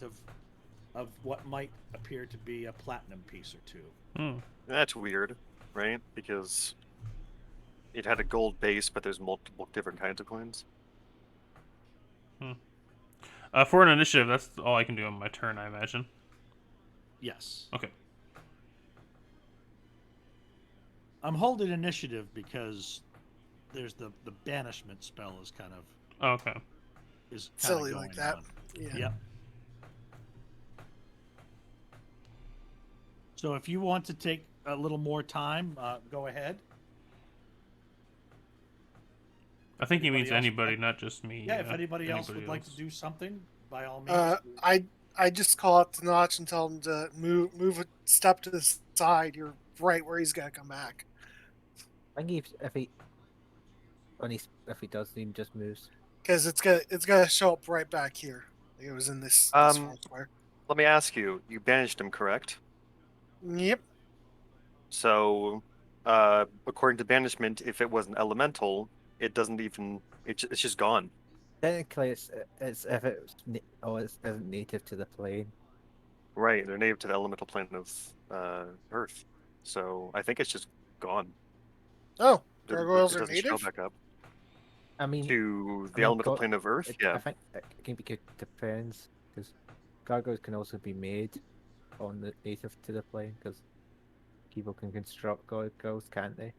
of what might appear to be a platinum piece or two. That's weird, right? Because it had a gold base, but there's multiple different kinds of coins. For an initiative, that's all I can do on my turn, I imagine. Yes. Okay. I'm holding initiative because there's the banishment spell is kind of Okay. is kind Silly of like going that. on. Yeah. Yep. So if you want to take a little more time, go ahead. I think he Anybody means else? anybody, not just me. Yeah, if anybody else would like to do something, by all means. I just call out the Notch and tell him to move a step to the side. You're right where he's gonna come back. I think if he does, he just moves. Because it's gonna show up right back here. Like it was in this small square. Let me ask you. You banished him, correct? Yep. So, according to banishment, if it was an elemental, it doesn't even. It's just gone. Technically, it's if it isn't native to the plane. Right, they're native to the elemental plane of Earth. So I think it's just gone. Oh, It gargoyles are doesn't show native. back up I mean, to the elemental plane of Earth. I Yeah. think it can be good. Depends, because gargoyles can also be made on the native to the plane, because people can construct gargoyles, can't they?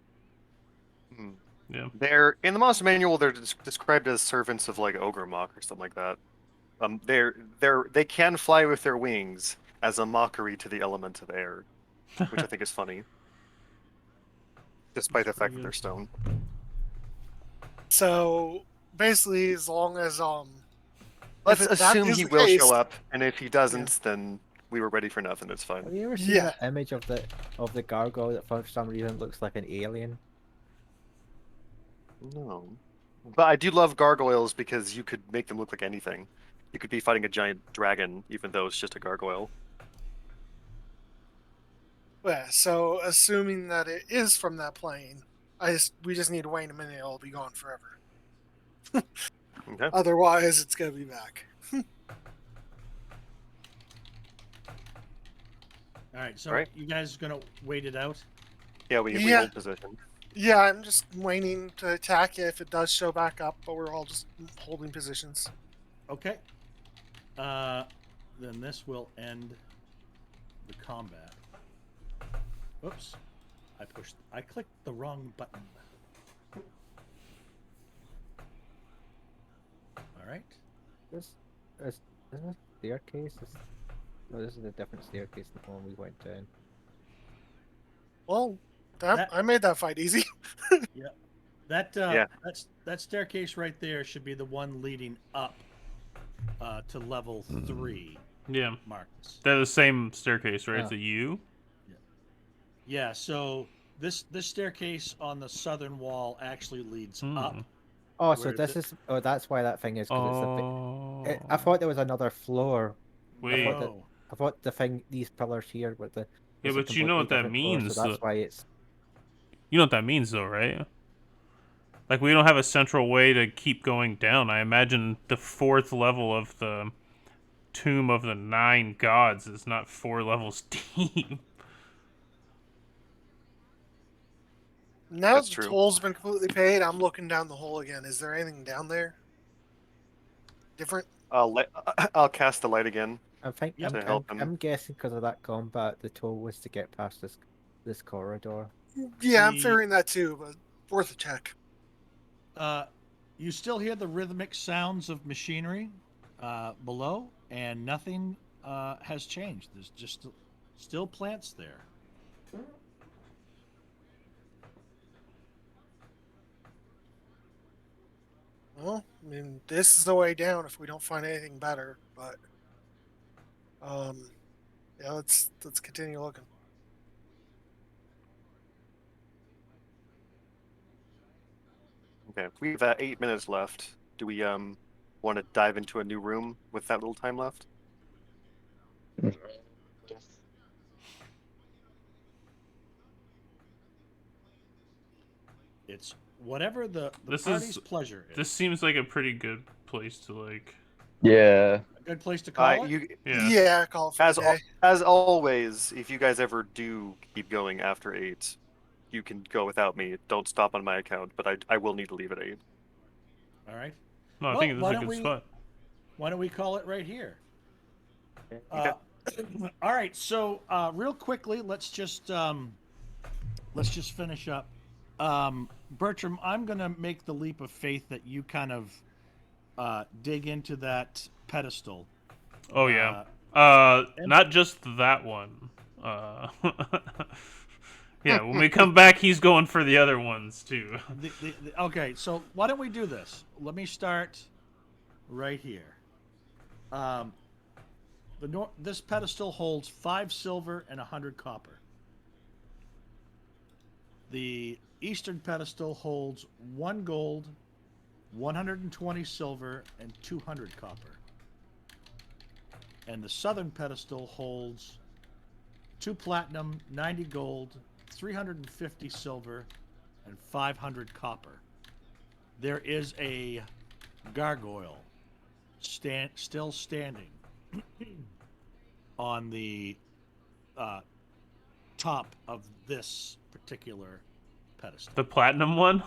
Hmm. Yeah. They're in the monster manual. They're described as servants of like Ogremok or something like that. They can fly with their wings as a mockery to the element of air, which I think is funny, despite the fact that they're stone. So basically, as long as Let's that assume is he the will case, show up, and if he doesn't, then we were ready for nothing. It's Have fine. you ever seen Yeah. that image of the gargoyle that for some reason looks like an alien? No. But I do love gargoyles because you could make them look like anything. You could be fighting a giant dragon, even though it's just a gargoyle. Yeah, so assuming that it is from that plane, we just need to wait a minute. It'll be gone forever. Okay. Otherwise, it's gonna be back. All right, so Right. you guys gonna wait it out? Yeah, we Yeah. hold position. Yeah, I'm just waiting to attack it if it does show back up, but we're all just holding positions. Okay. Then this will end the combat. Oops. I clicked the wrong button. All right. This is a staircase. No, this is a different staircase than the one we went down. Well, That- I made that fight easy. That staircase right there should be the one leading up to level 3, Yeah. Marcus. They're the same staircase, right? Yeah. It's a U. Yeah, so this staircase on the southern wall actually leads Hmm. up. Oh, so Where this the- is. Oh, that's why that thing is. Because it's a bit. Oh. I thought there was another floor. Wait. thought that- No. I thought the thing, these pillars here, with the. Yeah, it's a but you know what that completely different floor, means, So that's why it's. You know what that means, though, right? Like, we don't have a central way to keep going down. I imagine the 4th level of the Tomb of the 9 Gods is not 4 levels deep. Now That's that true. the toll's been completely paid, I'm looking down the hole again. Is there anything down there? Different? I'll cast the light again. I think Yep. To help him. I'm guessing because of that combat, the toll was to get past this corridor. Yeah, I'm The- figuring that too, but worth a check. You still hear the rhythmic sounds of machinery below, and nothing has changed. There's just still plants there. Well, I mean, this is the way down if we don't find anything better. But, yeah, let's continue looking. Okay, we have 8 minutes left. Do we want to dive into a new room with that little time left? It's whatever the This party's is- pleasure is. This seems like a pretty good place to, like... Yeah. a good place to call it. You, Yeah. Call it for the day. as always, if you guys ever do keep going after 8, you can go without me. Don't stop on my account, but I will need to leave at 8. All right. No, I Well, think this why is a don't good we- spot. Why don't we call it right here? Okay. All right. So real quickly, let's just finish up. Bertram, I'm gonna make the leap of faith that you kind of dig into that pedestal. Oh, yeah. and- Not just that one. Yeah, when we come back, he's going for the other ones, too. Okay, so why don't we do this? Let me start right here. This pedestal holds 5 silver and 100 copper. The eastern pedestal holds 1 gold, 120 silver, and 200 copper. And the southern pedestal holds 2 platinum, 90 gold, 350 silver, and 500 copper. There is a gargoyle still standing on the top of this particular pedestal. The platinum one?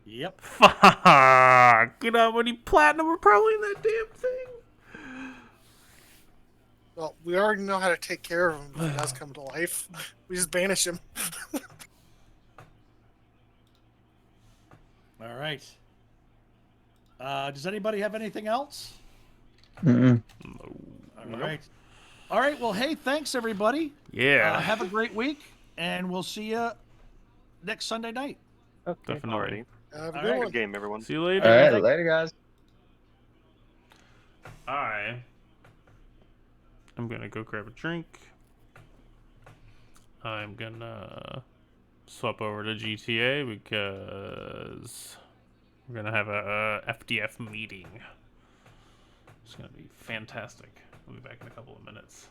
Yep. Fuck! You know how many platinum are probably in that damn thing? Well, we already know how to take care of him if he does come to life. We just banish him. All right. Does anybody have anything else? Mm-mm. All right. All right. Well, hey, thanks everybody. Yeah. Have a great week, and we'll see you next Sunday night. Okay. Definitely. Alrighty. Have a All good right. one. Good game, everyone. See you All later. right, later, guys. I'm gonna go grab a drink. I'm gonna swap over to GTA because we're gonna have a FDF meeting. It's gonna be fantastic. I'll be back in a couple of minutes.